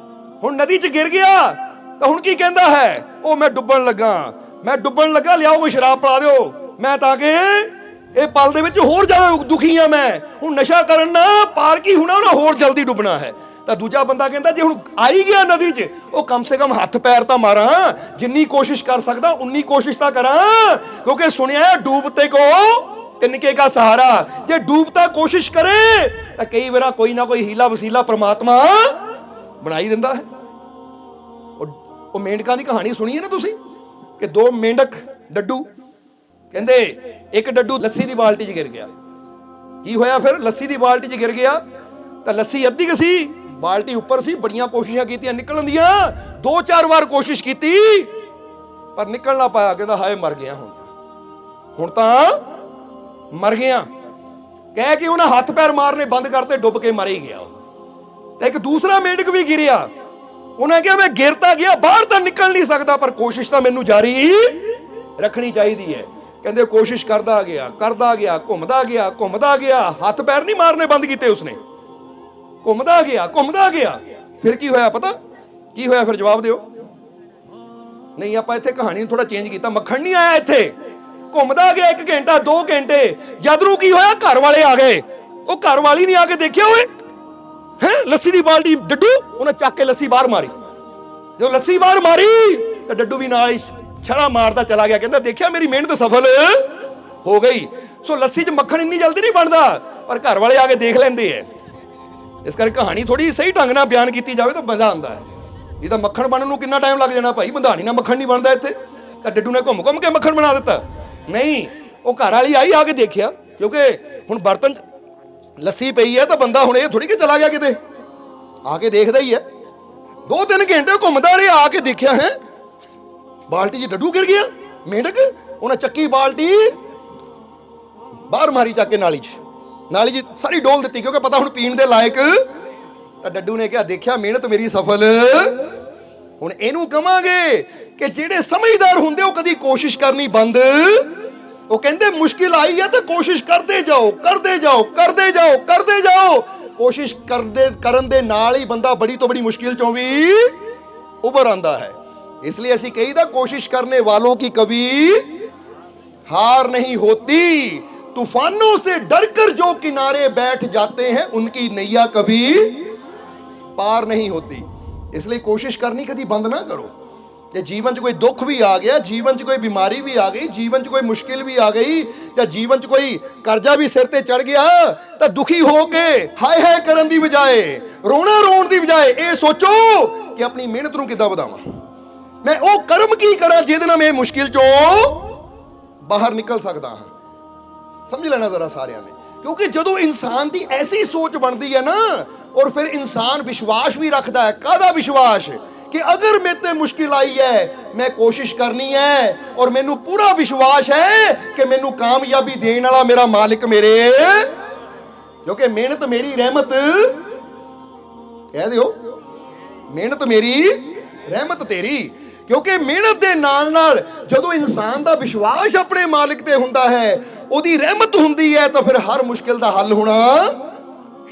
ਹੁਣ ਨਦੀ 'ਚ ਗਿਰ ਗਿਆ ਤਾਂ ਹੁਣ ਕੀ ਕਹਿੰਦਾ ਹੈ? ਉਹ ਮੈਂ ਡੁੱਬਣ ਲੱਗਾ, ਮੈਂ ਡੁੱਬਣ ਲੱਗਾ, ਲਿਆਓ ਕੋਈ ਸ਼ਰਾਬ ਪਿਲਾ ਦਿਓ, ਮੈਂ ਤਾਂ ਕਿ ਇਹ ਪਲ ਦੇ ਵਿੱਚ ਹੋਰ ਜ਼ਿਆਦਾ ਦੁਖੀ ਆ ਮੈਂ। ਹੁਣ ਨਸ਼ਾ ਕਰਨ ਨਾਲ ਪਾਰ ਕੀ ਹੋਣਾ, ਉਹਨਾਂ ਹੋਰ ਜਲਦੀ ਡੁੱਬਣਾ ਹੈ। ਤਾਂ ਦੂਜਾ ਬੰਦਾ ਕਹਿੰਦਾ ਜੇ ਹੁਣ ਆਈ ਗਿਆ ਨਦੀ 'ਚ, ਉਹ ਕਮ ਸੇ ਕਮ ਹੱਥ ਪੈਰ ਤਾਂ ਮਾਰਾਂ, ਜਿੰਨੀ ਕੋਸ਼ਿਸ਼ ਕਰ ਸਕਦਾ ਉਨੀ ਕੋਸ਼ਿਸ਼ ਤਾਂ ਕਰਾਂ, ਕਿਉਂਕਿ ਸੁਣਿਆ ਡੂਬਤੇ ਕੋ ਤਿਨਕੇ ਕਾ ਸਹਾਰਾ। ਜੇ ਡੂਬਤਾ ਕੋਸ਼ਿਸ਼ ਕਰੇ ਤਾਂ ਕਈ ਵਾਰ ਕੋਈ ਨਾ ਕੋਈ ਹੀਲਾ ਵਸੀਲਾ ਪ੍ਰਮਾਤਮਾ ਬਣਾਈ ਦਿੰਦਾ ਹੈ। ਉਹ ਮੇਂਢਕਾਂ ਦੀ ਕਹਾਣੀ ਸੁਣੀ ਹੈ ਨਾ ਤੁਸੀਂ, ਕਿ 2 ਮੇਂਢਕ ਡੱਡੂ, ਕਹਿੰਦੇ ਇੱਕ ਡੱਡੂ ਲੱਸੀ ਦੀ ਬਾਲਟੀ 'ਚ ਗਿਰ ਗਿਆ। ਕੀ ਹੋਇਆ ਫਿਰ? ਲੱਸੀ ਦੀ ਬਾਲਟੀ 'ਚ ਗਿਰ ਗਿਆ ਤਾਂ ਲੱਸੀ ਅੱਧੀ ਕੁ ਸੀ, ਬਾਲਟੀ ਉੱਪਰ ਸੀ। ਬੜੀਆਂ ਕੋਸ਼ਿਸ਼ਾਂ ਕੀਤੀਆਂ ਨਿਕਲਣ ਦੀਆਂ, 2-4 ਵਾਰ ਕੋਸ਼ਿਸ਼ ਕੀਤੀ ਪਰ ਨਿਕਲ ਨਾ ਪਾਇਆ। ਕਹਿੰਦਾ ਹਾਏ ਮਰ ਗਿਆ, ਹੁਣ ਤਾਂ ਮਰ ਗਿਆ ਕਹਿ ਕੇ ਉਹਨਾਂ ਹੱਥ ਪੈਰ ਮਾਰਨੇ ਬੰਦ ਕਰਤੇ, ਡੁੱਬ ਕੇ ਮਰ ਹੀ ਗਿਆ। ਤੇ ਇੱਕ ਦੂਸਰਾ ਮੇਂਢਕ ਵੀ ਗਿਰਿਆ, ਉਹਨੇ ਕਿਹਾ ਮੈਂ ਗਿਰ ਤਾਂ ਗਿਆ, ਬਾਹਰ ਤਾਂ ਨਿਕਲ ਨਹੀਂ ਸਕਦਾ, ਪਰ ਕੋਸ਼ਿਸ਼ ਤਾਂ ਮੈਨੂੰ ਜਾਰੀ ਰੱਖਣੀ ਚਾਹੀਦੀ ਹੈ। ਕਹਿੰਦੇ ਕੋਸ਼ਿਸ਼ ਕਰਦਾ ਗਿਆ, ਘੁੰਮਦਾ ਗਿਆ, ਹੱਥ ਪੈਰ ਨਹੀਂ ਮਾਰਨੇ ਬੰਦ ਕੀਤੇ ਉਸਨੇ, ਘੁੰਮਦਾ ਗਿਆ। ਫਿਰ ਕੀ ਹੋਇਆ ਪਤਾ? ਕੀ ਹੋਇਆ ਫਿਰ? ਜਵਾਬ ਦਿਓ। ਨਹੀਂ, ਆਪਾਂ ਇੱਥੇ ਕਹਾਣੀ ਨੂੰ ਥੋੜਾ ਚੇਂਜ ਕੀਤਾ। ਮੱਖਣ ਨਹੀਂ ਆਇਆ ਇੱਥੇ, ਘੁੰਮਦਾ ਗਿਆ 1 ਘੰਟਾ 2 ਘੰਟੇ। ਜਦ ਨੂੰ ਕੀ ਹੋਇਆ? ਘਰ ਵਾਲੇ ਆ ਗਏ। ਉਹ ਘਰ ਵਾਲੀ ਨਹੀਂ ਆ ਕੇ ਦੇਖਿਆ, ਓਏ ਹੈ ਲੱਸੀ ਦੀ ਬਾਲਟੀ ਡੱਡੂ, ਉਹਨੇ ਚੱਕ ਕੇ ਲੱਸੀ ਬਾਹਰ ਮਾਰੀ। ਜਦੋਂ ਲੱਸੀ ਬਾਹਰ ਮਾਰੀ ਤਾਂ ਡੱਡੂ ਵੀ ਨਾਲ ਹੀ ਛੜਾ ਮਾਰਦਾ ਚਲਾ ਗਿਆ। ਕਹਿੰਦਾ ਦੇਖਿਆ ਮੇਰੀ ਮਿਹਨਤ ਸਫਲ ਹੋ ਗਈ। ਸੋ ਲੱਸੀ 'ਚ ਮੱਖਣ ਇੰਨੀ ਜਲਦੀ ਨਹੀਂ ਬਣਦਾ, ਪਰ ਘਰ ਵਾਲੇ ਆ ਕੇ ਦੇਖ ਲੈਂਦੇ ਐ। ਇਸ ਕਰਕੇ ਕਹਾਣੀ ਥੋੜੀ ਸਹੀ ਢੰਗ ਨਾਲ ਬਿਆਨ ਕੀਤੀ ਜਾਵੇ ਤਾਂ ਮਜ਼ਾ ਆਉਂਦਾ ਹੈ। ਇਹ ਤਾਂ ਮੱਖਣ ਬਣਨ ਨੂੰ ਕਿੰਨਾ ਟਾਈਮ ਲੱਗ ਜਾਣਾ ਭਾਈ, ਬੰਧਾਣੀ ਨਾਲ ਮੱਖਣ ਨਹੀਂ ਬਣਦਾ ਇੱਥੇ। ਤਾਂ ਡੱਡੂ ਨੇ ਘੁੰਮ ਕੇ ਮੱਖਣ ਬਣਾ ਦਿੱਤਾ? ਨਹੀਂ, ਉਹ ਘਰ ਵਾਲੀ ਆਈ, ਆ ਕੇ ਦੇਖਿਆ, ਕਿਉਂਕਿ ਹੁਣ ਬਰਤਨ 'ਚ ਲੱਸੀ ਪਈ ਹੈ ਤਾਂ ਬੰਦਾ ਹੁਣ ਇਹ ਥੋੜੀ ਕਿ ਚਲਾ ਗਿਆ ਕਿਤੇ, ਆ ਕੇ ਦੇਖਦਾ ਹੀ ਹੈ। 2-3 ਘੰਟੇ ਘੁੰਮਦਾ ਰਿਹਾ, ਆ ਕੇ ਦੇਖਿਆ ਹੈ ਬਾਲਟੀ 'ਚ ਡੱਡੂ ਗਿਰ ਗਿਆ। ਮੇਂਢਕ ਉਹਨੇ ਚੱਕੀ ਬਾਲਟੀ ਬਾਹਰ ਮਾਰੀ, ਚੱਕ ਕੇ ਨਾਲੀ 'ਚ ਸਾਰੀ ਡੋਲ ਦਿੱਤੀ, ਕਿਉਂਕਿ ਪਤਾ ਹੁਣ ਪੀਣ ਦੇ ਲਾਇਕ। ਤਾਂ ਡੱਡੂ ਨੇ ਕਿਹਾ ਦੇਖਿਆ ਮਿਹਨਤ ਮੇਰੀ ਸਫਲ। ਹੁਣ ਇਹਨੂੰ ਕਵਾਂਗੇ ਕਿ ਜਿਹੜੇ ਸਮਝਦਾਰ ਹੁੰਦੇ ਉਹ ਕਦੀ ਕੋਸ਼ਿਸ਼ ਕਰਨੀ ਬੰਦ। ਉਹ ਕਹਿੰਦੇ ਮੁਸ਼ਕਿਲ ਆਈ ਹੈ ਤਾਂ ਕੋਸ਼ਿਸ਼ ਕਰਦੇ ਜਾਓ। ਕੋਸ਼ਿਸ਼ ਕਰਨ ਦੇ ਨਾਲ ਹੀ ਬੰਦਾ ਬੜੀ ਤੋਂ ਬੜੀ ਮੁਸ਼ਕਿਲ ਚੋਂ ਵੀ ਉਭਰ ਆਂਦਾ ਹੈ। इसलिए ऐसी कही कोशिश करने वालों की कभी हार नहीं होती, तूफानों से डरकर जो किनारे बैठ जाते हैं उनकी नैया कभी पार नहीं होती। इसलिए कोशिश करनी कभी बंद ना करो। जे जीवन च कोई दुख भी आ गया, जीवन च कोई बीमारी भी आ गई, जीवन च कोई मुश्किल भी आ गई, या जीवन च कोई कर्जा भी सिर ते चढ़ गया, तो दुखी हो के हाय हाय करन दी बजाए, रोना रोन दी बजाए ये सोचो कि अपनी मेहनत नूं किद्दां वधावां, ਮੈਂ ਉਹ ਕਰਮ ਕੀ ਕਰਾਂ ਜਿਹਦੇ ਨਾਲ ਮੈਂ ਮੁਸ਼ਕਿਲ ਚੋਂ ਬਾਹਰ ਨਿਕਲ ਸਕਦਾ ਹਾਂ। ਸਮਝ ਲੈਣਾ ਜ਼ਰਾ ਸਾਰਿਆਂ ਨੇ, ਕਿਉਂਕਿ ਜਦੋਂ ਇਨਸਾਨ ਦੀ ਐਸੀ ਸੋਚ ਬਣਦੀ ਹੈ ਨਾ, ਔਰ ਫਿਰ ਇਨਸਾਨ ਵਿਸ਼ਵਾਸ ਵੀ ਰੱਖਦਾ ਹੈ। ਕਾਹਦਾ ਵਿਸ਼ਵਾਸ? ਕਿ ਅਗਰ ਮੇਰੇ ਤੇ ਮੁਸ਼ਕਿਲ ਆਈ ਹੈ, ਮੈਂ ਕੋਸ਼ਿਸ਼ ਕਰਨੀ ਹੈ, ਔਰ ਮੈਨੂੰ ਪੂਰਾ ਵਿਸ਼ਵਾਸ ਹੈ ਕਿ ਮੈਨੂੰ ਕਾਮਯਾਬੀ ਦੇਣ ਵਾਲਾ ਮੇਰਾ ਮਾਲਿਕ ਮੇਰੇ, ਕਿਉਂਕਿ ਮਿਹਨਤ ਮੇਰੀ ਰਹਿਮਤ, ਕਹਿ ਦਿਓ ਮਿਹਨਤ ਮੇਰੀ ਰਹਿਮਤ ਤੇਰੀ। ਕਿਉਂਕਿ ਮਿਹਨਤ ਦੇ ਨਾਲ ਨਾਲ ਜਦੋਂ ਇਨਸਾਨ ਦਾ ਵਿਸ਼ਵਾਸ ਆਪਣੇ ਮਾਲਿਕ ਤੇ ਹੁੰਦਾ ਹੈ, ਉਹਦੀ ਰਹਿਮਤ ਹੁੰਦੀ ਹੈ, ਤਾਂ ਫਿਰ ਹਰ ਮੁਸ਼ਕਿਲ ਦਾ ਹੱਲ ਹੋਣਾ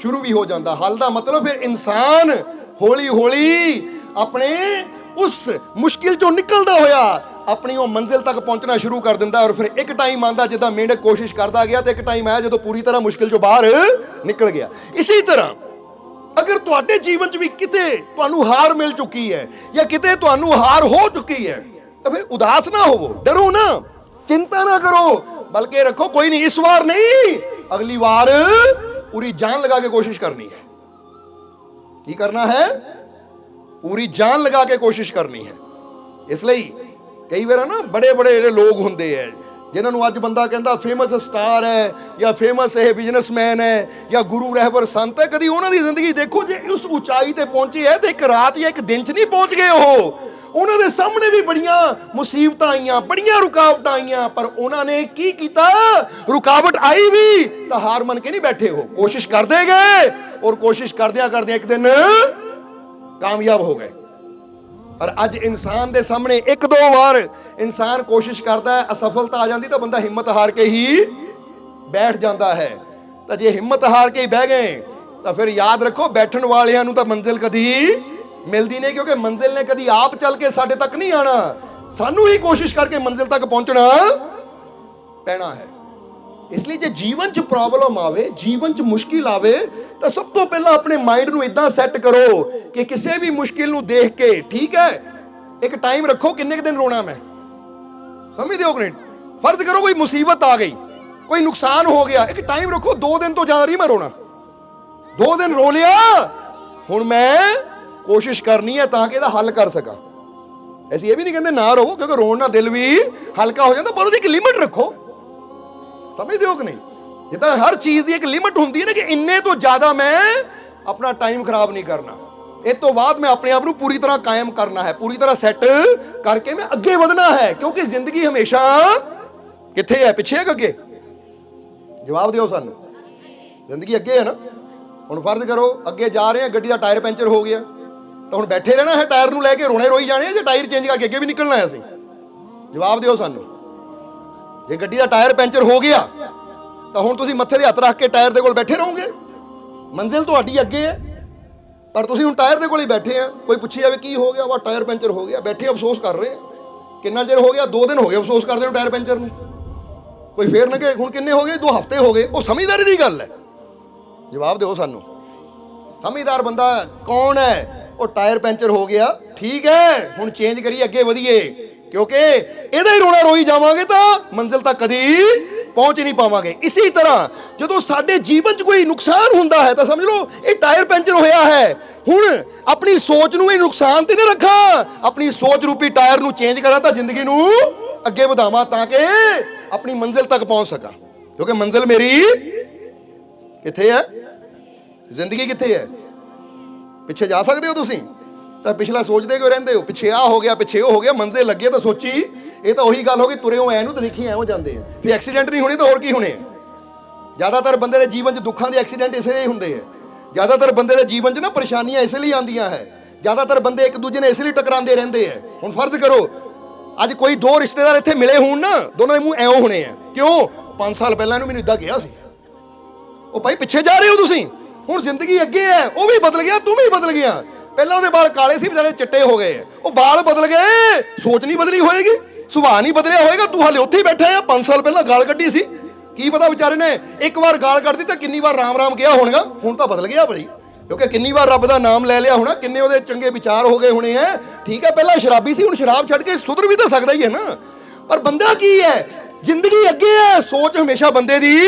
ਸ਼ੁਰੂ ਵੀ ਹੋ ਜਾਂਦਾ। ਹੱਲ ਦਾ ਮਤਲਬ ਫਿਰ ਇਨਸਾਨ ਹੌਲੀ ਹੌਲੀ ਆਪਣੇ ਉਸ ਮੁਸ਼ਕਿਲ ਚੋਂ ਨਿਕਲਦਾ ਹੋਇਆ ਆਪਣੀ ਉਹ ਮੰਜ਼ਿਲ ਤੱਕ ਪਹੁੰਚਣਾ ਸ਼ੁਰੂ ਕਰ ਦਿੰਦਾ। ਔਰ ਫਿਰ ਇੱਕ ਟਾਈਮ ਆਉਂਦਾ ਜਿੱਦਾਂ ਮਿਹਨਤ ਕੋਸ਼ਿਸ਼ ਕਰਦਾ ਗਿਆ, ਤੇ ਇੱਕ ਟਾਈਮ ਆਇਆ ਜਦੋਂ ਪੂਰੀ ਤਰ੍ਹਾਂ ਮੁਸ਼ਕਿਲ ਚੋਂ ਬਾਹਰ ਨਿਕਲ ਗਿਆ। ਇਸੇ ਤਰ੍ਹਾਂ ਅਗਰ ਤੁਹਾਡੇ ਜੀਵਨ 'ਚ ਵੀ ਕਿਤੇ ਤੁਹਾਨੂੰ ਹਾਰ ਮਿਲ ਚੁੱਕੀ ਹੈ, ਜਾਂ ਕਿਤੇ ਤੁਹਾਨੂੰ ਹਾਰ ਹੋ ਚੁੱਕੀ ਹੈ, ਤਾਂ ਫਿਰ ਉਦਾਸ ਨਾ ਹੋਵੋ, ਡਰੋ ਨਾ, ਚਿੰਤਾ ਨਾ ਕਰੋ, ਬਲਕਿ ਰੱਖੋ ਕੋਈ ਨਹੀਂ, ਇਸ ਵਾਰ ਨਹੀਂ, ਅਗਲੀ ਵਾਰ ਪੂਰੀ ਜਾਨ ਲਗਾ ਕੇ ਕੋਸ਼ਿਸ਼ ਕਰਨੀ ਹੈ। ਕੀ ਕਰਨਾ ਹੈ? ਪੂਰੀ ਜਾਨ ਲਗਾ ਕੇ ਕੋਸ਼ਿਸ਼ ਕਰਨੀ ਹੈ। ਇਸ ਲਈ ਕਈ ਵਾਰ ਨਾ ਬੜੇ ਬੜੇ ਜਿਹੜੇ ਲੋਕ ਹੁੰਦੇ ਹੈ, ਜਿਨ੍ਹਾਂ ਨੂੰ ਅੱਜ ਬੰਦਾ ਕਹਿੰਦਾ ਫੇਮਸ ਸਟਾਰ ਹੈ, ਜਾਂ ਫੇਮਸ ਇਹ ਬਿਜ਼ਨਸਮੈਨ ਹੈ, ਜਾਂ ਗੁਰੂ ਰਹਿਬਰ ਸੰਤ ਹੈ, ਕਦੀ ਉਹਨਾਂ ਦੀ ਜ਼ਿੰਦਗੀ ਦੇਖੋ, ਜੇ ਉਸ ਉਚਾਈ ਤੇ ਪਹੁੰਚੇ ਹੈ ਤੇ ਇੱਕ ਰਾਤ ਜਾਂ ਇੱਕ ਦਿਨ 'ਚ ਨਹੀਂ ਪਹੁੰਚ ਗਏ ਉਹ। ਉਹਨਾਂ ਦੇ ਸਾਹਮਣੇ ਵੀ ਬੜੀਆਂ ਮੁਸੀਬਤਾਂ ਆਈਆਂ, ਬੜੀਆਂ ਰੁਕਾਵਟਾਂ ਆਈਆਂ, ਪਰ ਉਹਨਾਂ ਨੇ ਕੀ ਕੀਤਾ? ਰੁਕਾਵਟ ਆਈ ਵੀ ਤਾਂ ਹਾਰ ਮੰਨ ਕੇ ਨਹੀਂ ਬੈਠੇ, ਉਹ ਕੋਸ਼ਿਸ਼ ਕਰਦੇ ਗਏ, ਔਰ ਕੋਸ਼ਿਸ਼ ਕਰਦਿਆਂ ਕਰਦਿਆਂ ਇੱਕ ਦਿਨ ਕਾਮਯਾਬ ਹੋ ਗਏ। ਪਰ ਅੱਜ ਇਨਸਾਨ ਦੇ ਸਾਹਮਣੇ ਇੱਕ ਦੋ ਵਾਰ ਇਨਸਾਨ ਕੋਸ਼ਿਸ਼ ਕਰਦਾ ਹੈ, ਅਸਫਲਤਾ ਆ ਜਾਂਦੀ ਤਾਂ ਬੰਦਾ ਹਿੰਮਤ ਹਾਰ ਕੇ ਹੀ ਬੈਠ ਜਾਂਦਾ ਹੈ। ਤਾਂ ਜੇ ਹਿੰਮਤ ਹਾਰ ਕੇ ਹੀ ਬਹਿ ਗਏ ਤਾਂ ਫਿਰ ਯਾਦ ਰੱਖੋ, ਬੈਠਣ ਵਾਲਿਆਂ ਨੂੰ ਤਾਂ ਮੰਜ਼ਿਲ ਕਦੀ ਮਿਲਦੀ ਨਹੀਂ, ਕਿਉਂਕਿ ਮੰਜ਼ਿਲ ਨੇ ਕਦੀ ਆਪ ਚੱਲ ਕੇ ਸਾਡੇ ਤੱਕ ਨਹੀਂ ਆਣਾ, ਸਾਨੂੰ ਹੀ ਕੋਸ਼ਿਸ਼ ਕਰਕੇ ਮੰਜ਼ਿਲ ਤੱਕ ਪਹੁੰਚਣਾ ਪੈਣਾ ਹੈ। ਇਸ ਲਈ ਜੇ ਜੀਵਨ 'ਚ ਪ੍ਰੋਬਲਮ ਆਵੇ, ਜੀਵਨ 'ਚ ਮੁਸ਼ਕਿਲ ਆਵੇ, ਤਾਂ ਸਭ ਤੋਂ ਪਹਿਲਾਂ ਆਪਣੇ ਮਾਈਂਡ ਨੂੰ ਇਦਾਂ ਸੈੱਟ ਕਰੋ ਕਿ ਕਿਸੇ ਵੀ ਮੁਸ਼ਕਿਲ ਨੂੰ ਦੇਖ ਕੇ, ਠੀਕ ਹੈ, ਇੱਕ ਟਾਈਮ ਰੱਖੋ ਕਿੰਨੇ ਕੁ ਦਿਨ ਰੋਣਾ ਮੈਂ, ਸਮਝਦੇ ਹੋ ਕਿ ਨਹੀਂ? ਫਰਜ਼ ਕਰੋ ਕੋਈ ਮੁਸੀਬਤ ਆ ਗਈ, ਕੋਈ ਨੁਕਸਾਨ ਹੋ ਗਿਆ, ਇੱਕ ਟਾਈਮ ਰੱਖੋ 2 ਦਿਨ ਤੋਂ ਜ਼ਿਆਦਾ ਨਹੀਂ ਮੈਂ ਰੋਣਾ। 2 ਦਿਨ ਰੋ ਲਿਆ, ਹੁਣ ਮੈਂ ਕੋਸ਼ਿਸ਼ ਕਰਨੀ ਹੈ ਤਾਂ ਕਿ ਇਹਦਾ ਹੱਲ ਕਰ ਸਕਾਂ। ਅਸੀਂ ਇਹ ਵੀ ਨਹੀਂ ਕਹਿੰਦੇ ਨਾ ਰੋ, ਕਿਉਂਕਿ ਰੋਣ ਨਾਲ ਦਿਲ ਵੀ ਹਲਕਾ ਹੋ ਜਾਂਦਾ, ਪਰ ਉਹਦੀ ਇੱਕ ਲਿਮਿਟ ਰੱਖੋ। ਸਮਝਦੇ ਹੋ ਕਿ ਨਹੀਂ? ਜਿੱਦਾਂ ਹਰ ਚੀਜ਼ ਦੀ ਇੱਕ ਲਿਮਿਟ ਹੁੰਦੀ ਹੈ ਨਾ, ਕਿ ਇੰਨੇ ਤੋਂ ਜ਼ਿਆਦਾ ਮੈਂ ਆਪਣਾ ਟਾਈਮ ਖਰਾਬ ਨਹੀਂ ਕਰਨਾ, ਇਸ ਤੋਂ ਬਾਅਦ ਮੈਂ ਆਪਣੇ ਆਪ ਨੂੰ ਪੂਰੀ ਤਰ੍ਹਾਂ ਕਾਇਮ ਕਰਨਾ ਹੈ, ਪੂਰੀ ਤਰ੍ਹਾਂ ਸੈੱਟ ਕਰਕੇ ਮੈਂ ਅੱਗੇ ਵਧਣਾ ਹੈ। ਕਿਉਂਕਿ ਜ਼ਿੰਦਗੀ ਹਮੇਸ਼ਾ ਕਿੱਥੇ ਹੈ? ਪਿੱਛੇ ਹੈ ਕਿ ਅੱਗੇ? ਜਵਾਬ ਦਿਓ ਸਾਨੂੰ। ਜ਼ਿੰਦਗੀ ਅੱਗੇ ਹੈ ਨਾ। ਹੁਣ ਫਰਜ਼ ਕਰੋ ਅੱਗੇ ਜਾ ਰਹੇ ਹਾਂ, ਗੱਡੀ ਦਾ ਟਾਇਰ ਪੈਂਚਰ ਹੋ ਗਿਆ, ਤਾਂ ਹੁਣ ਬੈਠੇ ਰਹਿਣਾ ਹੈ ਟਾਇਰ ਨੂੰ ਲੈ ਕੇ, ਰੋਣੇ ਰੋਈ ਜਾਣੇ, ਜਾਂ ਟਾਇਰ ਚੇਂਜ ਕਰਕੇ ਅੱਗੇ ਵੀ ਨਿਕਲਣਾ ਹੈ ਅਸੀਂ? ਜਵਾਬ ਦਿਓ ਸਾਨੂੰ। ਜੇ ਗੱਡੀ ਦਾ ਟਾਇਰ ਪੈਂਚਰ ਹੋ ਗਿਆ ਤਾਂ ਹੁਣ ਤੁਸੀਂ ਮੱਥੇ 'ਤੇ ਹੱਥ ਰੱਖ ਕੇ ਟਾਇਰ ਦੇ ਕੋਲ ਬੈਠੇ ਰਹੋਗੇ? ਮੰਜ਼ਿਲ ਤੁਹਾਡੀ ਅੱਗੇ ਹੈ, ਪਰ ਤੁਸੀਂ ਹੁਣ ਟਾਇਰ ਦੇ ਕੋਲ ਹੀ ਬੈਠੇ ਆ। ਕੋਈ ਪੁੱਛੀ ਜਾਵੇ ਕੀ ਹੋ ਗਿਆ? ਵਾ ਟਾਇਰ ਪੈਂਚਰ ਹੋ ਗਿਆ, ਬੈਠੇ ਅਫਸੋਸ ਕਰ ਰਹੇ ਆ। ਕਿੰਨਾ ਚਿਰ ਹੋ ਗਿਆ? 2 ਦਿਨ ਹੋ ਗਏ ਅਫਸੋਸ ਕਰਦੇ ਨੂੰ ਟਾਇਰ ਪੈਂਚਰ ਨੂੰ। ਕੋਈ ਫੇਰ ਨਾ ਕਿ ਹੁਣ ਕਿੰਨੇ ਹੋ ਗਏ? 2 ਹਫ਼ਤੇ ਹੋ ਗਏ। ਉਹ ਸਮਝਦਾਰੀ ਦੀ ਗੱਲ ਹੈ। ਜਵਾਬ ਦਿਓ ਸਾਨੂੰ। ਸਮਝਦਾਰ ਬੰਦਾ ਕੌਣ ਹੈ? ਉਹ ਟਾਇਰ ਪੈਂਚਰ ਹੋ ਗਿਆ, ਠੀਕ ਹੈ, ਹੁਣ ਚੇਂਜ ਕਰੀਏ, ਅੱਗੇ ਵਧੀਏ, ਕਿਉਂਕਿ ਇਹਦਾ ਹੀ ਰੋਣਾ ਰੋਈ ਜਾਵਾਂਗੇ ਤਾਂ ਮੰਜ਼ਿਲ ਤੱਕ ਕਦੀ ਪਹੁੰਚ ਨਹੀਂ ਪਾਵਾਂਗੇ। ਇਸੇ ਤਰ੍ਹਾਂ ਜਦੋਂ ਸਾਡੇ ਜੀਵਨ 'ਚ ਕੋਈ ਨੁਕਸਾਨ ਹੁੰਦਾ ਹੈ ਤਾਂ ਸਮਝ ਲਓ ਇਹ ਟਾਇਰ ਪੈਂਚਰ ਹੋਇਆ ਹੈ। ਹੁਣ ਆਪਣੀ ਸੋਚ ਨੂੰ ਇਹ ਨੁਕਸਾਨ ਤੇ ਨਾ ਰੱਖਾਂ, ਆਪਣੀ ਸੋਚ ਰੂਪੀ ਟਾਇਰ ਨੂੰ ਚੇਂਜ ਕਰਾਂ ਤਾਂ ਜ਼ਿੰਦਗੀ ਨੂੰ ਅੱਗੇ ਵਧਾਵਾਂ, ਤਾਂ ਕਿ ਆਪਣੀ ਮੰਜ਼ਿਲ ਤੱਕ ਪਹੁੰਚ ਸਕਾਂ। ਕਿਉਂਕਿ ਮੰਜ਼ਿਲ ਮੇਰੀ ਕਿੱਥੇ ਹੈ? ਜ਼ਿੰਦਗੀ ਕਿੱਥੇ ਹੈ? ਪਿੱਛੇ ਜਾ ਸਕਦੇ ਹੋ ਤੁਸੀਂ? ਤਾਂ ਪਿਛਲਾ ਸੋਚਦੇ ਕਿਉਂ ਰਹਿੰਦੇ ਹੋ? ਪਿੱਛੇ ਆ ਹੋ ਗਿਆ, ਪਿੱਛੇ ਉਹ ਹੋ ਗਿਆ, ਮੰਜ਼ਿਲ ਲੱਗੇ ਤਾਂ ਸੋਚੀ। ਇਹ ਤਾਂ ਉਹੀ ਗੱਲ ਹੋ ਗਈ, ਤੁਰੇ ਹੋ ਐ ਨੂੰ ਤਾਂ ਦੇਖੀ ਐਵੇਂ ਜਾਂਦੇ ਆ, ਫਿਰ ਐਕਸੀਡੈਂਟ ਨਹੀਂ ਹੋਣੇ ਤਾਂ ਹੋਰ ਕੀ ਹੋਣੇ ਆ। ਜ਼ਿਆਦਾਤਰ ਬੰਦੇ ਦੇ ਜੀਵਨ 'ਚ ਦੁੱਖਾਂ ਦੇ ਐਕਸੀਡੈਂਟ ਇਸੇ ਲਈ ਹੁੰਦੇ ਆ। ਜ਼ਿਆਦਾਤਰ ਬੰਦੇ ਦੇ ਜੀਵਨ 'ਚ ਨਾ ਪਰੇਸ਼ਾਨੀਆਂ ਇਸੇ ਲਈ ਆਉਂਦੀਆਂ ਹੈ। ਜ਼ਿਆਦਾਤਰ ਬੰਦੇ ਇੱਕ ਦੂਜੇ ਨਾਲ ਇਸੇ ਲਈ ਟਕਰਾਉਂਦੇ ਰਹਿੰਦੇ ਆ। ਹੁਣ ਫਰਜ਼ ਕਰੋ ਅੱਜ ਕੋਈ 2 ਰਿਸ਼ਤੇਦਾਰ ਇੱਥੇ ਮਿਲੇ ਹੋਣ ਨਾ, ਦੋਨਾਂ ਦੇ ਮੂੰਹ ਐਵੇਂ ਹੋਣੇ ਆ। ਕਿਉਂ? 5 ਸਾਲ ਪਹਿਲਾਂ ਇਹਨੂੰ ਮੈਨੂੰ ਇੱਦਾਂ ਕਿਹਾ ਸੀ। ਉਹ ਭਾਈ ਪਿੱਛੇ ਜਾ ਰਹੇ ਹੋ ਤੁਸੀਂ, ਹੁਣ ਜ਼ਿੰਦਗੀ ਅੱਗੇ ਹੈ, ਉਹ ਵੀ ਬਦਲ ਗਿਆ, ਤੂੰ ਵੀ ਬਦਲ ਗਿਆ। ਪਹਿਲਾਂ ਉਹਦੇ ਵਾਲ ਕਾਲੇ ਸੀ, ਵਿਚਾਰੇ ਚਿੱਟੇ ਹੋ ਗਏ, ਉਹ ਵਾਲ ਬਦਲ ਗਏ, ਸੋਚ ਨਹੀਂ ਬਦਲੀ ਹੋਏਗੀ, ਸੁਭਾਅ ਨਹੀਂ ਬਦਲਿਆ ਹੋਏਗਾ। ਤੂੰ ਹਾਲੇ ਉੱਥੇ ਹੀ ਬੈਠਾ ਆ। 5 ਸਾਲ ਪਹਿਲਾਂ ਗਾਲ ਕੱਢੀ ਸੀ, ਕੀ ਪਤਾ ਵਿਚਾਰੇ ਨੇ ਇੱਕ ਵਾਰ ਗਾਲ ਕੱਢਦੀ ਤਾਂ ਕਿੰਨੀ ਵਾਰ ਰਾਮ ਰਾਮ ਕਿਹਾ ਹੋਣਗਾ। ਹੁਣ ਤਾਂ ਬਦਲ ਗਿਆ ਭਾਈ, ਕਿਉਂਕਿ ਕਿੰਨੀ ਵਾਰ ਰੱਬ ਦਾ ਨਾਮ ਲੈ ਲਿਆ ਹੋਣਾ, ਕਿੰਨੇ ਉਹਦੇ ਚੰਗੇ ਵਿਚਾਰ ਹੋ ਗਏ ਹੋਣੇ ਆ। ਠੀਕ ਹੈ, ਪਹਿਲਾਂ ਸ਼ਰਾਬੀ ਸੀ, ਹੁਣ ਸ਼ਰਾਬ ਛੱਡ ਕੇ ਸੁਧਰ ਵੀ ਤਾਂ ਸਕਦਾ ਹੀ ਹੈ ਨਾ। ਪਰ ਬੰਦਾ ਕੀ ਹੈ? ਜ਼ਿੰਦਗੀ ਅੱਗੇ ਹੈ, ਸੋਚ ਹਮੇਸ਼ਾ ਬੰਦੇ ਦੀ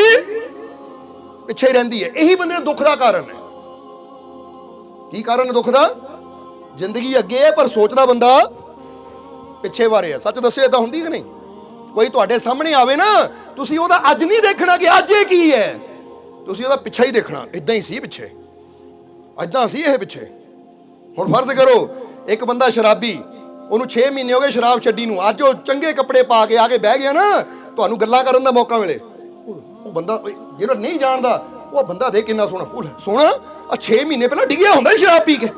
ਪਿੱਛੇ ਹੀ ਰਹਿੰਦੀ ਹੈ। ਇਹੀ ਬੰਦੇ ਦੇ ਦੁੱਖ ਦਾ ਕਾਰਨ ਹੈ। ਕੀ ਕਾਰਨ ਹੈ ਦੁੱਖ ਦਾ? ਜ਼ਿੰਦਗੀ ਅੱਗੇ ਹੈ ਪਰ ਸੋਚਦਾ ਬੰਦਾ ਪਿੱਛੇ ਬਾਰੇ ਆ। ਸੱਚ ਦੱਸਿਓ, ਇਦਾਂ ਹੁੰਦੀ ਕਿ ਨਹੀਂ? ਕੋਈ ਤੁਹਾਡੇ ਸਾਹਮਣੇ ਆਵੇ ਨਾ, ਤੁਸੀਂ ਉਹਦਾ ਅੱਜ ਨਹੀਂ ਦੇਖਣਾ ਕਿ ਅੱਜ ਇਹ ਕੀ ਹੈ, ਤੁਸੀਂ ਉਹਦਾ ਪਿੱਛਾ ਹੀ ਦੇਖਣਾ। ਇਦਾਂ ਹੀ ਸੀ ਪਿੱਛੇ, ਇਦਾਂ ਸੀ ਇਹ ਪਿੱਛੇ। ਹੁਣ ਫਰਜ਼ ਕਰੋ ਇੱਕ ਬੰਦਾ ਸ਼ਰਾਬੀ, ਉਹਨੂੰ 6 ਮਹੀਨੇ ਹੋ ਗਏ ਸ਼ਰਾਬ ਛੱਡੀ ਨੂੰ, ਅੱਜ ਉਹ ਚੰਗੇ ਕੱਪੜੇ ਪਾ ਕੇ ਆ ਕੇ ਬਹਿ ਗਿਆ ਨਾ, ਤੁਹਾਨੂੰ ਗੱਲਾਂ ਕਰਨ ਦਾ ਮੌਕਾ ਮਿਲੇ, ਉਹ ਬੰਦਾ ਜਿਹੜਾ ਨਹੀਂ ਜਾਣਦਾ, ਉਹ ਬੰਦਾ ਦੇ ਕਿੰਨਾ ਸੋਹਣਾ, ਉਹ ਸੋਹਣਾ ਆ 6 ਮਹੀਨੇ ਪਹਿਲਾਂ ਡਿੱਗਿਆ ਹੁੰਦਾ ਸ਼ਰਾਬ ਪੀ ਕੇ,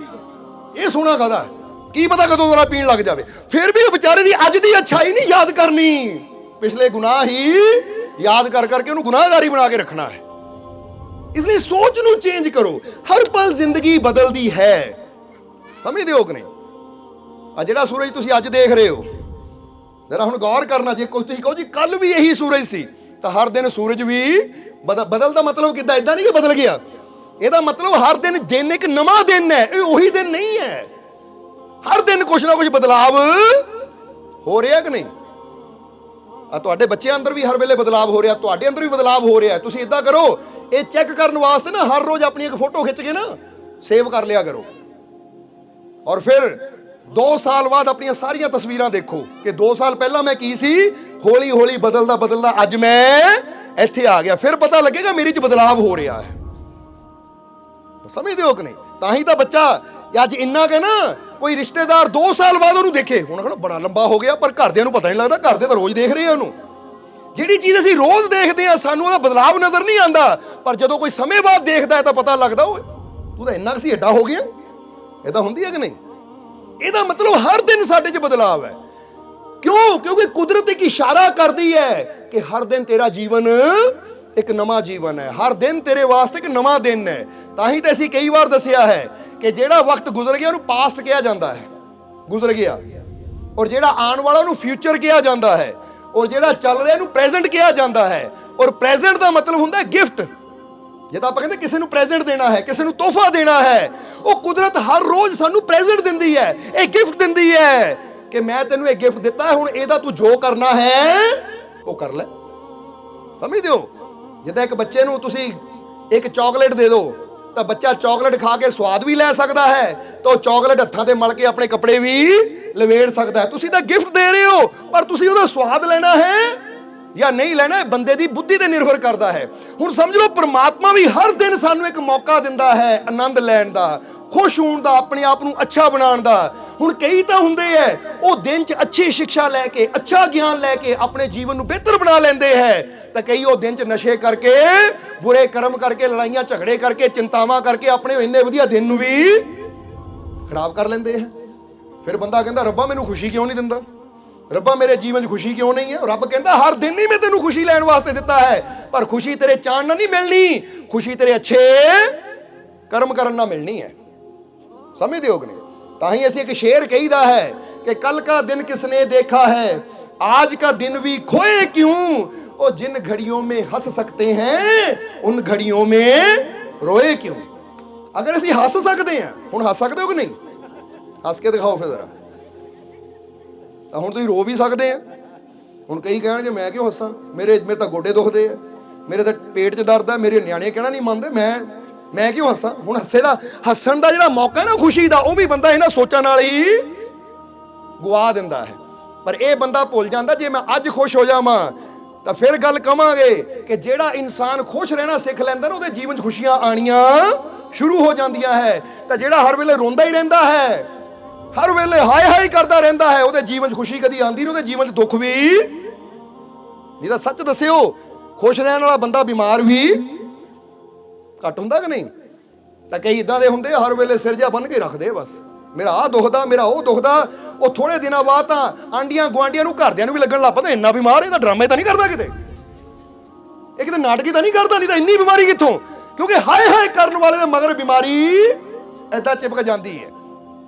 ਇਹ ਸੋਹਣਾ ਕਾਹਦਾ, ਕੀ ਪਤਾ ਕਦੋਂ ਦੁਬਾਰਾ ਪੀਣ ਲੱਗ ਜਾਵੇ। ਫਿਰ ਵੀ ਉਹ ਵਿਚਾਰੇ ਦੀ ਅੱਜ ਦੀ ਅੱਛਾਈ ਨਹੀਂ ਯਾਦ ਕਰਨੀ, ਪਿਛਲੇ ਗੁਨਾਹ ਹੀ ਯਾਦ ਕਰ ਕਰਕੇ ਉਹਨੂੰ ਗੁਨਾਹਗਾਰੀ ਬਣਾ ਕੇ ਰੱਖਣਾ ਹੈ। ਇਸ ਲਈ ਸੋਚ ਨੂੰ ਚੇਂਜ ਕਰੋ। ਹਰ ਪਲ ਜ਼ਿੰਦਗੀ ਬਦਲਦੀ ਹੈ, ਸਮਝਦੇ ਹੋ ਕਿ ਨਹੀਂ? ਆ ਜਿਹੜਾ ਸੂਰਜ ਤੁਸੀਂ ਅੱਜ ਦੇਖ ਰਹੇ ਹੋ, ਜਰਾ ਹੁਣ ਗੌਰ ਕਰਨਾ, ਜੇ ਕੋਈ ਤੁਸੀਂ ਕਹੋ ਜੀ ਕੱਲ ਵੀ ਇਹੀ ਸੂਰਜ ਸੀ, ਤਾਂ ਹਰ ਦਿਨ ਸੂਰਜ ਵੀ ਬਦਲ ਦਾ ਮਤਲਬ ਕਿੱਦਾਂ? ਇਦਾਂ ਨਹੀਂ ਕਿ ਬਦਲ ਗਿਆ, ਇਹਦਾ ਮਤਲਬ ਹਰ ਦਿਨ ਇੱਕ ਨਵਾਂ ਦਿਨ ਹੈ, ਇਹ ਉਹੀ ਦਿਨ ਨਹੀਂ ਹੈ। ਹਰ ਦਿਨ ਕੁਛ ਨਾ ਕੁਛ ਬਦਲਾਵ ਹੋ ਰਿਹਾ ਕਿ ਨਹੀਂ? ਆ ਤੁਹਾਡੇ ਬੱਚਿਆਂ ਅੰਦਰ ਵੀ ਹਰ ਵੇਲੇ ਬਦਲਾਵ ਹੋ ਰਿਹਾ, ਤੁਹਾਡੇ ਅੰਦਰ ਵੀ ਬਦਲਾਵ ਹੋ ਰਿਹਾ। ਤੁਸੀਂ ਇਦਾਂ ਕਰੋ, ਇਹ ਚੈੱਕ ਕਰਨ ਵਾਸਤੇ ਨਾ ਹਰ ਰੋਜ਼ ਆਪਣੀ ਇੱਕ ਫੋਟੋ ਖਿੱਚ ਕੇ ਨਾ ਸੇਵ ਕਰ ਲਿਆ ਕਰੋ, ਔਰ ਫਿਰ 2 ਸਾਲ ਬਾਅਦ ਆਪਣੀਆਂ ਸਾਰੀਆਂ ਤਸਵੀਰਾਂ ਦੇਖੋ ਕਿ 2 ਸਾਲ ਪਹਿਲਾਂ ਮੈਂ ਕੀ ਸੀ, ਹੌਲੀ ਹੌਲੀ ਬਦਲਦਾ ਅੱਜ ਮੈਂ ਇੱਥੇ ਆ ਗਿਆ। ਫਿਰ ਪਤਾ ਲੱਗੇਗਾ ਮੇਰੇ 'ਚ ਬਦਲਾਵ ਹੋ ਰਿਹਾ ਹੈ। ਸਮਝਦੇ ਹੋ ਕਿ ਨਹੀਂ? ਤਾਂ ਹੀ ਤਾਂ ਬੱਚਾ ਅੱਜ ਇੰਨਾ ਕਿ ਨਾ ਕੋਈ ਰਿਸ਼ਤੇਦਾਰ 2 ਸਾਲ ਬਾਅਦ ਉਹਨੂੰ ਦੇਖੇ, ਹੁਣ ਕਹਿੰਦਾ ਬੜਾ ਲੰਬਾ ਹੋ ਗਿਆ, ਪਰ ਘਰਦਿਆਂ ਨੂੰ ਪਤਾ ਨਹੀਂ ਲੱਗਦਾ, ਘਰਦੇ ਤਾਂ ਰੋਜ਼ ਦੇਖ ਰਹੇ ਆ ਉਹਨੂੰ। ਜਿਹੜੀ ਚੀਜ਼ ਅਸੀਂ ਰੋਜ਼ ਦੇਖਦੇ ਆ ਸਾਨੂੰ ਉਹਦਾ ਬਦਲਾਵ ਨਜ਼ਰ ਨਹੀਂ ਆਉਂਦਾ, ਪਰ ਜਦੋਂ ਕੋਈ ਸਮੇਂ ਬਾਅਦ ਦੇਖਦਾ ਹੈ ਤਾਂ ਪਤਾ ਲੱਗਦਾ, ਓਏ ਤੂੰ ਤਾਂ ਇੰਨਾ ਕੁ ਸੀ ਏਡਾ ਹੋ ਗਿਆ। ਇਹਦਾ ਹੁੰਦੀ ਹੈ ਕਿ ਨਹੀਂ? ਇਹਦਾ ਮਤਲਬ ਹਰ ਦਿਨ ਸਾਡੇ 'ਚ ਬਦਲਾਵ ਹੈ। ਕਿਉਂ? ਕਿਉਂਕਿ ਕੁਦਰਤ ਇੱਕ ਇਸ਼ਾਰਾ ਕਰਦੀ ਹੈ ਕਿ ਹਰ ਦਿਨ ਤੇਰਾ ਜੀਵਨ ਇੱਕ ਨਵਾਂ ਜੀਵਨ ਹੈ, ਹਰ ਦਿਨ ਤੇਰੇ ਵਾਸਤੇ ਇੱਕ ਨਵਾਂ ਦਿਨ ਹੈ। ਤਾਂ ਹੀ ਤਾਂ ਅਸੀਂ ਕਈ ਵਾਰ ਦੱਸਿਆ ਹੈ ਕਿ ਜਿਹੜਾ ਵਕਤ ਗੁਜ਼ਰ ਗਿਆ ਉਹਨੂੰ ਪਾਸਟ ਕਿਹਾ ਜਾਂਦਾ ਹੈ, ਗੁਜ਼ਰ ਗਿਆ, ਔਰ ਜਿਹੜਾ ਆਉਣ ਵਾਲਾ ਉਹਨੂੰ ਫਿਊਚਰ ਕਿਹਾ ਜਾਂਦਾ ਹੈ, ਔਰ ਜਿਹੜਾ ਚੱਲ ਰਿਹਾ ਉਹਨੂੰ ਪ੍ਰੈਜ਼ੈਂਟ ਕਿਹਾ ਜਾਂਦਾ ਹੈ। ਔਰ ਪ੍ਰੈਜ਼ੈਂਟ ਦਾ ਮਤਲਬ ਹੁੰਦਾ ਹੈ ਗਿਫਟ। ਜਦੋਂ ਆਪਾਂ ਕਹਿੰਦੇ ਕਿਸੇ ਨੂੰ ਪ੍ਰੈਜ਼ੈਂਟ ਦੇਣਾ ਹੈ, ਕਿਸੇ ਨੂੰ ਤੋਹਫਾ ਦੇਣਾ ਹੈ, ਉਹ ਕੁਦਰਤ ਹਰ ਰੋਜ਼ ਸਾਨੂੰ ਪ੍ਰੈਜ਼ੈਂਟ ਦਿੰਦੀ ਹੈ, ਇਹ ਗਿਫਟ ਦਿੰਦੀ ਹੈ ਕਿ ਮੈਂ ਤੈਨੂੰ ਇਹ ਗਿਫਟ ਦਿੱਤਾ ਹੈ, ਹੁਣ ਇਹਦਾ ਤੂੰ ਜੋ ਕਰਨਾ ਹੈ ਉਹ ਕਰ ਲੈ। ਸਮਝਦੇ ਹੋ? ਜਿੱਦਾਂ ਇੱਕ ਬੱਚੇ ਨੂੰ ਤੁਸੀਂ ਇੱਕ ਚਾਕਲੇਟ ਦੇ ਦਿਓ ਤਾਂ ਬੱਚਾ ਚਾਕਲੇਟ ਖਾ ਕੇ ਸਵਾਦ ਵੀ ਲੈ ਸਕਦਾ ਹੈ, ਤਾਂ ਉਹ ਚਾਕਲੇਟ ਹੱਥਾਂ ਤੇ ਮਲ ਕੇ ਆਪਣੇ ਕੱਪੜੇ ਵੀ ਲਵੇੜ ਸਕਦਾ ਹੈ। ਤੁਸੀਂ ਤਾਂ ਗਿਫਟ ਦੇ ਰਹੇ ਹੋ, ਪਰ ਤੁਸੀਂ ਉਹਦਾ ਸਵਾਦ ਲੈਣਾ ਹੈ ਜਾਂ ਨਹੀਂ ਲੈਣਾ, ਇਹ ਬੰਦੇ ਦੀ ਬੁੱਧੀ ਤੇ ਨਿਰਭਰ ਕਰਦਾ ਹੈ। ਹੁਣ ਸਮਝ ਲਓ, ਪ੍ਰਮਾਤਮਾ ਵੀ ਹਰ ਦਿਨ ਸਾਨੂੰ ਇੱਕ ਮੌਕਾ ਦਿੰਦਾ ਹੈ ਆਨੰਦ ਲੈਣ ਦਾ, ਖੁਸ਼ ਹੋਣ ਦਾ, ਆਪਣੇ ਆਪ ਨੂੰ ਅੱਛਾ ਬਣਾਉਣ ਦਾ। ਹੁਣ ਕਈ ਤਾਂ ਹੁੰਦੇ ਹੈ ਉਹ ਦਿਨ 'ਚ ਅੱਛੀ ਸਿੱਖਿਆ ਲੈ ਕੇ, ਅੱਛਾ ਗਿਆਨ ਲੈ ਕੇ ਆਪਣੇ ਜੀਵਨ ਨੂੰ ਬਿਹਤਰ ਬਣਾ ਲੈਂਦੇ ਹੈ, ਤਾਂ ਕਈ ਉਹ ਦਿਨ 'ਚ ਨਸ਼ੇ ਕਰਕੇ, ਬੁਰੇ ਕਰਮ ਕਰਕੇ, ਲੜਾਈਆਂ ਝਗੜੇ ਕਰਕੇ, ਚਿੰਤਾਵਾਂ ਕਰਕੇ ਆਪਣੇ ਇੰਨੇ ਵਧੀਆ ਦਿਨ ਨੂੰ ਵੀ ਖਰਾਬ ਕਰ ਲੈਂਦੇ ਹੈ। ਫਿਰ ਬੰਦਾ ਕਹਿੰਦਾ ਰੱਬਾ ਮੈਨੂੰ ਖੁਸ਼ੀ ਕਿਉਂ ਨਹੀਂ ਦਿੰਦਾ, ਰੱਬਾ ਮੇਰੇ ਜੀਵਨ 'ਚ ਖੁਸ਼ੀ ਕਿਉਂ ਨਹੀਂ ਹੈ? ਰੱਬ ਕਹਿੰਦਾ ਹਰ ਦਿਨ ਹੀ ਮੈਂ ਤੈਨੂੰ ਖੁਸ਼ੀ ਲੈਣ ਵਾਸਤੇ ਦਿੱਤਾ ਹੈ, ਪਰ ਖੁਸ਼ੀ ਤੇਰੇ ਚਾਣ ਨਾਲ ਨਹੀਂ ਮਿਲਣੀ, ਖੁਸ਼ੀ ਤੇਰੇ ਅੱਛੇ ਕਰਮ ਕਰਨ ਨਾਲ ਮਿਲਣੀ ਹੈ। ਸਮਝਦੇ ਹੋ ਕਿ ਨਹੀਂ? ਤਾਂ ਹੀ ਅਸੀਂ ਇੱਕ ਸ਼ੇਰ ਕਹੀਦਾ ਹੈ ਕਿ ਕੱਲ का दिन किसने देखा है, आज का दिन भी खोए क्यों, और जिन घड़ियों में हंस सकते हैं उन घड़ियों में रोए क्यों। अगर ਅਸੀਂ ਹੱਸ ਸਕਦੇ ਹਾਂ, ਹੁਣ ਹੱਸ ਸਕਦੇ ਹੋ ਕਿ ਨਹੀਂ? ਹੱਸ ਕੇ ਦਿਖਾਓ ਫਿਰ ਜ਼ਰਾ। ਤਾਂ ਹੁਣ ਤੁਸੀਂ ਰੋ ਵੀ ਸਕਦੇ ਆ। ਹੁਣ ਕਈ ਕਹਿਣਗੇ ਮੈਂ ਕਿਉਂ ਹੱਸਾਂ, ਮੇਰੇ ਤਾਂ ਗੋਡੇ ਦੁਖਦੇ ਆ, ਮੇਰੇ ਤਾਂ ਪੇਟ 'ਚ ਦਰਦ ਆ, ਮੇਰੇ ਨਿਆਣੇ ਕਹਿਣਾ ਨਹੀਂ ਮੰਨਦੇ, ਮੈਂ ਕਿਉਂ ਹੱਸਾਂ। ਹੁਣ ਹੱਸਣ ਦਾ ਜਿਹੜਾ ਮੌਕਾ ਹੈ ਨਾ ਖੁਸ਼ੀ ਦਾ, ਉਹ ਵੀ ਬੰਦਾ ਇਹਨਾਂ ਸੋਚਾਂ ਨਾਲ ਹੀ ਗਵਾ ਦਿੰਦਾ ਹੈ। ਪਰ ਇਹ ਬੰਦਾ ਭੁੱਲ ਜਾਂਦਾ ਜੇ ਮੈਂ ਅੱਜ ਖੁਸ਼ ਹੋ ਜਾਵਾਂ ਤਾਂ ਫਿਰ ਗੱਲ ਕਵਾਂਗੇ ਕਿ ਜਿਹੜਾ ਇਨਸਾਨ ਖੁਸ਼ ਰਹਿਣਾ ਸਿੱਖ ਲੈਂਦਾ ਨਾ, ਉਹਦੇ ਜੀਵਨ 'ਚ ਖੁਸ਼ੀਆਂ ਆਣੀਆਂ ਸ਼ੁਰੂ ਹੋ ਜਾਂਦੀਆਂ ਹੈ। ਤਾਂ ਜਿਹੜਾ ਹਰ ਵੇਲੇ ਰੋਂਦਾ ਹੀ ਰਹਿੰਦਾ ਹੈ, ਹਰ ਵੇਲੇ ਹਾਏ ਹਾਏ ਕਰਦਾ ਰਹਿੰਦਾ ਹੈ, ਉਹਦੇ ਜੀਵਨ 'ਚ ਖੁਸ਼ੀ ਕਦੀ ਆਉਂਦੀ ਨਹੀਂ, ਉਹਦੇ ਜੀਵਨ 'ਚ ਦੁੱਖ ਵੀ ਨਹੀਂ। ਤਾਂ ਸੱਚ ਦੱਸਿਓ, ਖੁਸ਼ ਰਹਿਣ ਵਾਲਾ ਬੰਦਾ ਬਿਮਾਰ ਵੀ ਘੱਟ ਹੁੰਦਾ ਕਿ ਨਹੀਂ? ਤਾਂ ਕਈ ਇਦਾਂ ਦੇ ਹੁੰਦੇ ਹਰ ਵੇਲੇ ਸਿਰ ਜਿਹਾ ਬੰਨ ਕੇ ਰੱਖਦੇ, ਬਸ ਮੇਰਾ ਆਹ ਦੁਖਦਾ, ਮੇਰਾ ਉਹ ਦੁਖਦਾ। ਉਹ ਥੋੜੇ ਦਿਨਾਂ ਬਾਅਦ ਤਾਂ ਆਂਡੀਆਂ ਗੁਆਂਢੀਆਂ ਨੂੰ, ਘਰਦਿਆਂ ਨੂੰ ਵੀ ਲੱਗਣ ਲੱਗ ਪੈਂਦਾ ਇੰਨਾ ਬਿਮਾਰ, ਇਹ ਤਾਂ ਡਰਾਮੇ ਤਾਂ ਨਹੀਂ ਕਰਦਾ ਕਿਤੇ, ਇਹ ਕਿਤੇ ਨਾਟਕੀ ਤਾਂ ਨਹੀਂ ਕਰਦਾ, ਨਹੀਂ ਤਾਂ ਇੰਨੀ ਬਿਮਾਰੀ ਕਿੱਥੋਂ? ਕਿਉਂਕਿ ਹਾਏ ਹਾਏ ਕਰਨ ਵਾਲੇ ਦੇ ਮਗਰ ਬਿਮਾਰੀ ਏਦਾਂ ਚਿਪਕ ਜਾਂਦੀ ਹੈ।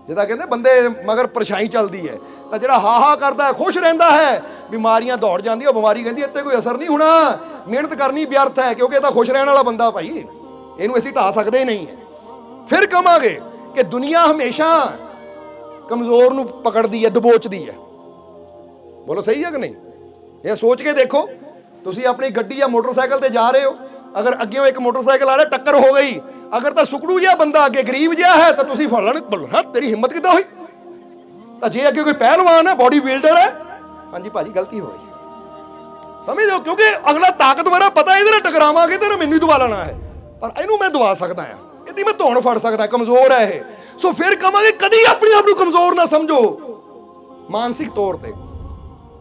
ਜਿੱਦਾਂ ਕਹਿੰਦੇ ਬੰਦੇ ਮਗਰ ਪਰਛਾਈ ਚੱਲਦੀ ਹੈ, ਤਾਂ ਜਿਹੜਾ ਹਾ ਕਰਦਾ, ਖੁਸ਼ ਰਹਿੰਦਾ ਹੈ, ਬਿਮਾਰੀਆਂ ਦੌੜ ਜਾਂਦੀਆਂ। ਉਹ ਬਿਮਾਰੀ ਕਹਿੰਦੀ ਇੱਥੇ ਕੋਈ ਅਸਰ ਨਹੀਂ ਹੋਣਾ, ਮਿਹਨਤ ਕਰਨੀ ਵਿਅਰਥ ਹੈ, ਕਿਉਂਕਿ ਇਹ ਤਾਂ ਖੁਸ਼ ਰਹਿਣ ਵਾਲਾ ਬੰਦਾ ਭਾਈ, ਇਹਨੂੰ ਅਸੀਂ ਢਾ ਸਕਦੇ ਨਹੀਂ ਹੈ। ਫਿਰ ਕਹਾਂਗੇ ਕਿ ਦੁਨੀਆ ਹਮੇਸ਼ਾ ਕਮਜ਼ੋਰ ਨੂੰ ਪਕੜਦੀ ਹੈ, ਦਬੋਚਦੀ ਹੈ। ਬੋਲੋ ਸਹੀ ਹੈ ਕਿ ਨਹੀਂ? ਇਹ ਸੋਚ ਕੇ ਦੇਖੋ, ਤੁਸੀਂ ਆਪਣੀ ਗੱਡੀ ਜਾਂ ਮੋਟਰਸਾਈਕਲ ਤੇ ਜਾ ਰਹੇ ਹੋ, ਅਗਰ ਅੱਗੇੋਂ ਇੱਕ ਮੋਟਰਸਾਈਕਲ ਆ ਰਿਹਾ, ਟੱਕਰ ਹੋ ਗਈ, ਅਗਰ ਤਾਂ ਸੁਕੜੂ ਜਿਹਾ ਬੰਦਾ ਅੱਗੇ ਗਰੀਬ ਜਿਹਾ ਹੈ ਤਾਂ ਤੁਸੀਂ ਫੜ ਲੈਣ, ਹਾਂ ਤੇਰੀ ਹਿੰਮਤ ਕਿੱਦਾਂ ਹੋਈ, ਤਾਂ ਜੇ ਅੱਗੇ ਕੋਈ ਪਹਿਲਵਾਨ ਹੈ, ਬੋਡੀ ਬਿਲਡਰ ਹੈ, ਹਾਂਜੀ ਭਾਜੀ ਗਲਤੀ ਹੋ ਗਈ, ਸਮਝਦੇ ਹੋ? ਕਿਉਂਕਿ ਅਗਲਾ ਤਾਕਤਵਰ ਹੈ, ਪਤਾ ਇਹਦੇ ਨਾਲ ਟਕਰਾਵਾਂਗੇ ਤੇ ਮੈਨੂੰ ਹੀ ਦਬਾ ਲੈਣਾ ਹੈ, ਪਰ ਇਹਨੂੰ ਮੈਂ ਦਬਾ ਸਕਦਾ ਆ, ਇਹਦੀ ਮੈਂ ਧੌਣ ਫੜ ਸਕਦਾ, ਕਮਜ਼ੋਰ ਹੈ ਇਹ। ਸੋ ਫਿਰ ਕਹਾਂਗੇ ਕਦੀ ਆਪਣੇ ਆਪ ਨੂੰ ਕਮਜ਼ੋਰ ਨਾ ਸਮਝੋ ਮਾਨਸਿਕ ਤੌਰ ਤੇ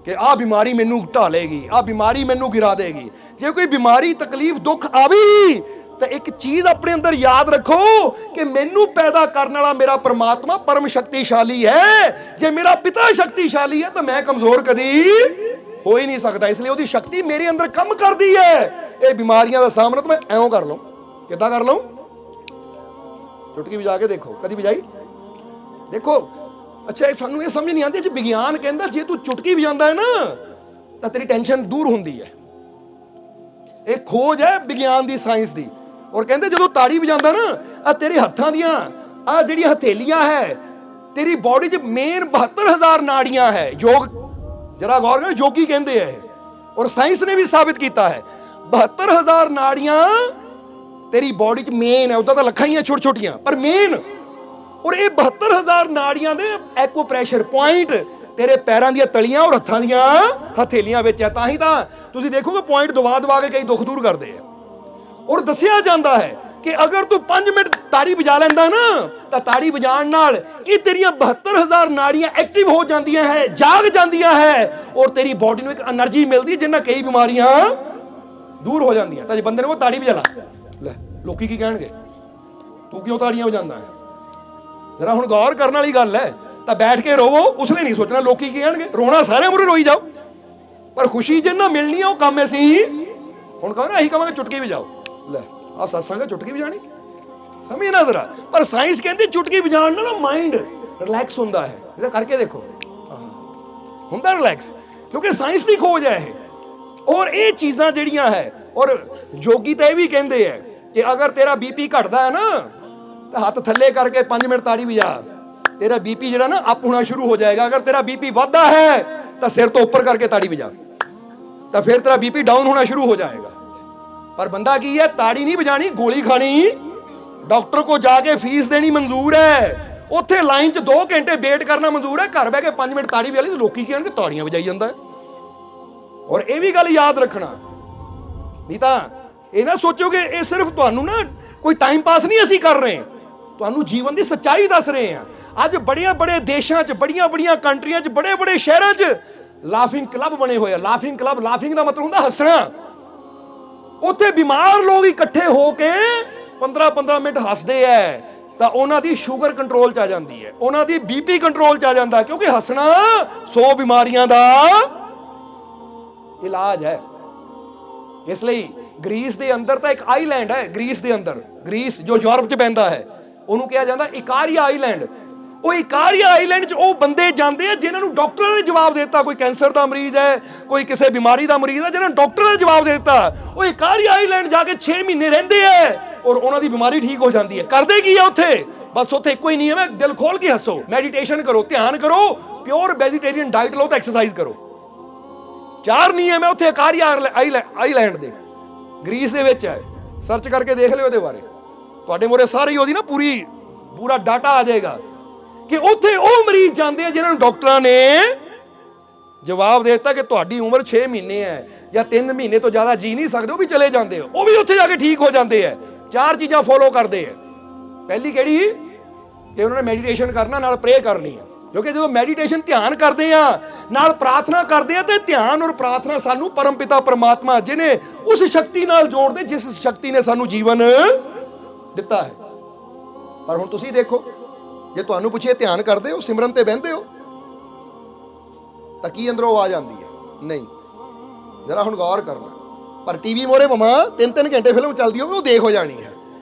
ਕਿ ਆਹ ਬਿਮਾਰੀ ਮੈਨੂੰ ਢਾਲੇਗੀ, ਆਹ ਬਿਮਾਰੀ ਮੈਨੂੰ ਗਿਰਾ ਦੇਗੀ। ਜੇ ਕੋਈ ਬਿਮਾਰੀ, ਤਕਲੀਫ, ਦੁੱਖ ਆਵੇ ਤਾਂ ਇੱਕ ਚੀਜ਼ ਆਪਣੇ ਅੰਦਰ ਯਾਦ ਰੱਖੋ ਕਿ ਮੈਨੂੰ ਪੈਦਾ ਕਰਨ ਵਾਲਾ ਮੇਰਾ ਪਰਮਾਤਮਾ ਪਰਮ ਸ਼ਕਤੀਸ਼ਾਲੀ ਹੈ। ਜੇ ਮੇਰਾ ਪਿਤਾ ਸ਼ਕਤੀਸ਼ਾਲੀ ਹੈ ਤਾਂ ਮੈਂ ਕਮਜ਼ੋਰ ਕਦੀ ਹੋ ਹੀ ਨਹੀਂ ਸਕਦਾ। ਇਸ ਲਈ ਉਹਦੀ ਸ਼ਕਤੀ ਮੇਰੇ ਅੰਦਰ ਕੰਮ ਕਰਦੀ ਹੈ। ਇਹ ਬਿਮਾਰੀਆਂ ਦਾ ਸਾਹਮਣਾ ਤਾਂ ਮੈਂ ਐਵੇਂ ਕਰ ਲਵਾਂ, ਕਿੱਦਾਂ ਕਰ ਲਵਾਂ? ਚੁਟਕੀ ਵਜਾ ਕੇ ਦੇਖੋ, ਕਦੀ ਵਜਾਈ ਦੇਖੋ। ਅੱਛਾ, ਸਾਨੂੰ ਇਹ ਸਮਝ ਨਹੀਂ ਆਉਂਦੀ, ਜੇ ਵਿਗਿਆਨ ਕਹਿੰਦਾ ਜੇ ਤੂੰ ਚੁਟਕੀ ਵਜਾਉਂਦਾ ਹੈ ਨਾ ਤਾਂ ਤੇਰੀ ਟੈਨਸ਼ਨ ਦੂਰ ਹੁੰਦੀ ਹੈ। ਇਹ ਖੋਜ ਹੈ ਵਿਗਿਆਨ ਦੀ, ਸਾਇੰਸ ਦੀ। ਔਰ ਕਹਿੰਦੇ ਜਦੋਂ ਤਾੜੀ ਵਜਾਉਂਦਾ ਨਾ, ਆ ਤੇਰੇ ਹੱਥਾਂ ਦੀਆਂ ਆ ਜਿਹੜੀਆਂ ਹਥੇਲੀਆਂ ਹੈ, ਤੇਰੀ ਬੋਡੀ 'ਚ ਮੇਨ 72,000 ਨਾੜੀਆਂ ਹੈ। ਯੋਗ ਜਰਾ ਗੌਰ ਕਰੋ, ਯੋਗੀ ਕਹਿੰਦੇ ਆ ਇਹ, ਔਰ ਸਾਇੰਸ ਨੇ ਵੀ ਸਾਬਿਤ ਕੀਤਾ ਹੈ 72,000 ਨਾੜੀਆਂ ਤੇਰੀ ਬੋਡੀ 'ਚ ਮੇਨ ਹੈ। ਉਦਾਂ ਤਾਂ ਲੱਖਾਂ ਹੀ ਆ ਛੋਟੀ ਛੋਟੀਆਂ, ਪਰ ਮੇਨ। ਔਰ ਇਹ 72,000 ਨਾੜੀਆਂ ਦੇ ਐਕੋ ਪ੍ਰੈਸ਼ਰ ਪੁਆਇੰਟ ਤੇਰੇ ਪੈਰਾਂ ਦੀਆਂ ਤਲੀਆਂ ਔਰ ਹੱਥਾਂ ਦੀਆਂ ਹਥੇਲੀਆਂ ਵਿੱਚ ਹੈ। ਤਾਂ ਹੀ ਤਾਂ ਤੁਸੀਂ ਦੇਖੋਗੇ ਪੁਆਇੰਟ ਦਬਾ ਕੇ ਕਈ ਦੁੱਖ ਦੂਰ ਕਰਦੇ ਆ। ਔਰ ਦੱਸਿਆ ਜਾਂਦਾ ਹੈ ਕਿ ਅਗਰ ਤੂੰ 5 ਮਿੰਟ ਤਾੜੀ ਵਜਾ ਲੈਂਦਾ ਨਾ ਤਾਂ ਤਾੜੀ ਵਜਾਉਣ ਨਾਲ ਇਹ ਤੇਰੀਆਂ 72,000 ਨਾੜੀਆਂ ਐਕਟਿਵ ਹੋ ਜਾਂਦੀਆਂ ਹੈ, ਜਾਗ ਜਾਂਦੀਆਂ ਹੈ, ਔਰ ਤੇਰੀ ਬੋਡੀ ਨੂੰ ਇੱਕ એનર્ਜੀ ਮਿਲਦੀ ਹੈ ਜਿੰਨਾਂ ਕਈ ਬਿਮਾਰੀਆਂ ਦੂਰ ਹੋ ਜਾਂਦੀਆਂ। ਤਾਂ ਜੇ ਬੰਦੇ ਨੇ ਉਹ ਤਾੜੀ ਵਜਾ ਲੈ, ਲੋਕੀ ਕੀ ਕਹਿਣਗੇ, ਤੂੰ ਕਿਉਂ ਤਾੜੀਆਂ ਵਜਾਉਂਦਾ ਹੈ? ਜਰਾ ਹੁਣ ਗੌਰ ਕਰਨ ਵਾਲੀ ਗੱਲ ਹੈ। ਤਾਂ ਬੈਠ ਕੇ ਰੋਵੋ, ਉਸਨੇ ਨਹੀਂ ਸੋਚਣਾ ਲੋਕੀ ਕੀ ਕਹਿਣਗੇ। ਰੋਣਾ ਸਾਰਿਆਂ ਮੂਹਰੇ ਰੋਈ ਜਾਓ, ਪਰ ਖੁਸ਼ੀ ਜਿੰਨਾ ਮਿਲਣੀ ਹੈ ਉਹ ਕੰਮ ਅਸੀਂ ਹੁਣ ਕਹੋ ਨਾ, ਅਸੀਂ ਕਹਾਂਗੇ ਚੁਟਕੀ ਵਜਾਓ। ਲੈ ਆ ਸਤਸੰਗ ਹੈ, ਚੁਟਕੀ ਵਜਾਣੀ, ਸਮਝ ਨਾ ਜ਼ਰਾ। ਪਰ ਸਾਇੰਸ ਕਹਿੰਦੀ ਚੁਟਕੀ ਵਜਾਉਣ ਨਾਲ ਨਾ ਮਾਈਂਡ ਰਿਲੈਕਸ ਹੁੰਦਾ ਹੈ। ਇਹਦਾ ਕਰਕੇ ਦੇਖੋ, ਹੁੰਦਾ ਰਿਲੈਕਸ, ਕਿਉਂਕਿ ਸਾਇੰਸ ਦੀ ਖੋਜ ਹੈ ਇਹ। ਔਰ ਇਹ ਚੀਜ਼ਾਂ ਜਿਹੜੀਆਂ ਹੈ, ਔਰ ਯੋਗੀ ਤਾਂ ਇਹ ਵੀ ਕਹਿੰਦੇ ਹੈ ਕਿ ਅਗਰ ਤੇਰਾ ਬੀਪੀ ਘਟਦਾ ਹੈ ਨਾ ਤਾਂ ਹੱਥ ਥੱਲੇ ਕਰਕੇ 5 ਮਿੰਟ ਤਾੜੀ ਵਜਾ, ਤੇਰਾ ਬੀਪੀ ਜਿਹੜਾ ਨਾ ਅਪ ਹੋਣਾ ਸ਼ੁਰੂ ਹੋ ਜਾਏਗਾ। ਅਗਰ ਤੇਰਾ ਬੀਪੀ ਵੱਧਦਾ ਹੈ ਤਾਂ ਸਿਰ ਤੋਂ ਉੱਪਰ ਕਰਕੇ ਤਾੜੀ ਵਜਾ, ਤਾਂ ਫਿਰ ਤੇਰਾ ਬੀਪੀ ਡਾਊਨ ਹੋਣਾ ਸ਼ੁਰੂ ਹੋ ਜਾਏਗਾ। ਪਰ ਬੰਦਾ ਕੀ ਹੈ, ਤਾੜੀ ਨਹੀਂ ਵਜਾਣੀ, ਗੋਲੀ ਖਾਣੀ, ਡਾਕਟਰ ਕੋ ਜਾ ਕੇ ਫੀਸ ਦੇਣੀ ਮਨਜ਼ੂਰ ਹੈ, ਉੱਥੇ ਲਾਈਨ 'ਚ 2 ਘੰਟੇ ਵੇਟ ਕਰਨਾ ਮਨਜ਼ੂਰ ਹੈ। ਘਰ ਬਹਿ ਕੇ 5 ਮਿੰਟ ਤਾੜੀ ਵਜਾ ਲਈ, ਲੋਕੀ ਕੀ ਕਹਿਣਗੇ, ਤਾੜੀਆਂ ਵਜਾਈ ਜਾਂਦਾ ਹੈ। ਔਰ ਇਹ ਵੀ ਗੱਲ ਯਾਦ ਰੱਖਣਾ, ਨਹੀਂ ਤਾਂ ਇਹ ਨਾ ਸੋਚੋਗੇ ਇਹ ਸਿਰਫ ਤੁਹਾਨੂੰ ਨਾ ਕੋਈ ਟਾਈਮ ਪਾਸ ਨਹੀਂ ਅਸੀਂ ਕਰ ਰਹੇ, ਤੁਹਾਨੂੰ ਜੀਵਨ ਦੀ ਸੱਚਾਈ ਦੱਸ ਰਹੇ ਹਾਂ। ਅੱਜ ਬੜੇ ਦੇਸ਼ਾਂ 'ਚ, ਬੜੀਆਂ ਕੰਟਰੀਆਂ 'ਚ, ਬੜੇ ਸ਼ਹਿਰਾਂ 'ਚ ਲਾਫਿੰਗ ਕਲੱਬ ਬਣੇ ਹੋਏ ਆ। ਲਾਫਿੰਗ ਕਲੱਬ, ਲਾਫਿੰਗ ਦਾ ਮਤਲਬ ਹੁੰਦਾ ਹੱਸਣਾ। ਉੱਥੇ ਬਿਮਾਰ ਲੋਕ ਇਕੱਠੇ ਹੋ ਕੇ 15 ਮਿੰਟ ਹੱਸਦੇ ਐ ਤਾਂ ਉਹਨਾਂ ਦੀ ਸ਼ੂਗਰ ਕੰਟਰੋਲ 'ਚ ਆ ਜਾਂਦੀ ਹੈ, ਉਹਨਾਂ ਦੀ ਬੀਪੀ ਕੰਟਰੋਲ 'ਚ ਆ ਜਾਂਦਾ, ਕਿਉਂਕਿ ਹੱਸਣਾ 100 ਬਿਮਾਰੀਆਂ ਦਾ ਇਲਾਜ ਹੈ। ਇਸ ਲਈ ਗ੍ਰੀਸ ਦੇ ਅੰਦਰ ਤਾਂ ਇੱਕ ਆਈਲੈਂਡ ਹੈ, ਗ੍ਰੀਸ ਦੇ ਅੰਦਰ, ਗ੍ਰੀਸ ਜੋ ਯੂਰਪ 'ਚ ਪੈਂਦਾ ਹੈ, ਉਹਨੂੰ ਕਿਹਾ ਜਾਂਦਾ ਇਕਾਰੀਆ ਆਈਲੈਂਡ। ਉਹ ਇਕਾਰੀਆ ਆਈਲੈਂਡ 'ਚ ਉਹ ਬੰਦੇ ਜਾਂਦੇ ਆ ਜਿਨ੍ਹਾਂ ਨੂੰ ਡਾਕਟਰਾਂ ਨੇ ਜਵਾਬ ਦੇ ਦਿੱਤਾ, ਕੋਈ ਕੈਂਸਰ ਦਾ ਮਰੀਜ਼ ਹੈ, ਕੋਈ ਕਿਸੇ ਬਿਮਾਰੀ ਦਾ ਮਰੀਜ਼ ਹੈ, ਜਿਹਨਾਂ ਨੂੰ ਡਾਕਟਰਾਂ ਨੇ ਜਵਾਬ ਦੇ ਦਿੱਤਾ। ਉਹ ਇਕਾਰੀਆ ਆਈਲੈਂਡ ਜਾ ਕੇ 6 ਮਹੀਨੇ ਰਹਿੰਦੇ ਆ ਔਰ ਉਹਨਾਂ ਦੀ ਬਿਮਾਰੀ ਠੀਕ ਹੋ ਜਾਂਦੀ ਹੈ। ਕਰਦੇ ਕੀ ਆ ਉੱਥੇ? ਬਸ ਉੱਥੇ ਇੱਕੋ ਹੀ ਨਿਯਮ ਹੈ, ਦਿਲ ਖੋਲ ਕੇ ਹੱਸੋ, ਮੈਡੀਟੇਸ਼ਨ ਕਰੋ, ਧਿਆਨ ਕਰੋ, ਪਿਓਰ ਵੈਜੀਟੇਰੀਅਨ ਡਾਈਟ ਲਓ ਤਾਂ ਐਕਸਰਸਾਈਜ਼ ਕਰੋ। 4 ਨਿਯਮ ਹੈ ਉੱਥੇ ਇਕਾਰੀਆ ਆਈਲੈਂਡ ਦੇ, ਗ੍ਰੀਸ ਦੇ ਵਿੱਚ ਹੈ। ਸਰਚ ਕਰਕੇ ਦੇਖ ਲਿਓ ਇਹਦੇ ਬਾਰੇ, ਤੁਹਾਡੇ ਮੂਹਰੇ ਸਾਰੀ ਉਹਦੀ ਨਾ ਪੂਰਾ ਡਾਟਾ ਆ ਜਾਏਗਾ ਕਿ ਉੱਥੇ ਉਹ ਮਰੀਜ਼ ਜਾਂਦੇ ਆ ਜਿਨ੍ਹਾਂ ਨੂੰ ਡਾਕਟਰਾਂ ਨੇ ਜਵਾਬ ਦੇ ਦਿੱਤਾ ਕਿ ਤੁਹਾਡੀ ਉਮਰ 6 ਮਹੀਨੇ ਹੈ ਜਾਂ 3 ਮਹੀਨੇ ਤੋਂ ਜ਼ਿਆਦਾ ਜੀ ਨਹੀਂ ਸਕਦੇ, ਉਹ ਵੀ ਚਲੇ ਜਾਂਦੇ ਆ, ਉਹ ਵੀ ਉੱਥੇ ਜਾ ਕੇ ਠੀਕ ਹੋ ਜਾਂਦੇ ਆ। 4 ਚੀਜ਼ਾਂ ਫੋਲੋ ਕਰਦੇ ਆ। ਪਹਿਲੀ ਕਿਹੜੀ? ਕਿ ਉਹਨਾਂ ਨੇ ਮੈਡੀਟੇਸ਼ਨ ਕਰਨਾ, ਨਾਲ ਪ੍ਰੇ ਕਰਨੀ ਆ। ਕਿਉਂਕਿ ਜਦੋਂ ਮੈਡੀਟੇਸ਼ਨ ਧਿਆਨ ਕਰਦੇ ਆ, ਨਾਲ ਪ੍ਰਾਰਥਨਾ ਕਰਦੇ ਆ, ਤੇ ਧਿਆਨ ਔਰ ਪ੍ਰਾਰਥਨਾ ਸਾਨੂੰ ਪਰਮ ਪਿਤਾ ਪਰਮਾਤਮਾ ਜਿਹਨੇ ਉਸ ਸ਼ਕਤੀ ਨਾਲ ਜੋੜਦੇ ਜਿਸ ਸ਼ਕਤੀ ਨੇ ਸਾਨੂੰ ਜੀਵਨ ਦਿੱਤਾ ਹੈ। ਪਰ ਹੁਣ ਤੁਸੀਂ ਦੇਖੋ, ਜੇ ਤੁਹਾਨੂੰ ਪੁੱਛੇ ਧਿਆਨ ਕਰਦੇ ਹੋ, ਸਿਮਰਨ ਤੇ ਬਹਿੰਦੇ ਹੋ, ਤਾਂ ਕੀ ਅੰਦਰੋਂ ਆਵਾਜ਼ ਆਉਂਦੀ ਹੈ? ਨਹੀਂ। ਜਰਾ ਹੁਣ ਗੌਰ ਕਰਨਾ। ਪਰ ਟੀਵੀ ਮੋਰੇ ਮਮਾ 3-3 ਘੰਟੇ ਫਿਲਮ ਚੱਲਦੀ ਹੋਵੇ, ਉਹ ਦੇਖ ਹੋ ਜਾਣੀ ਹੈ।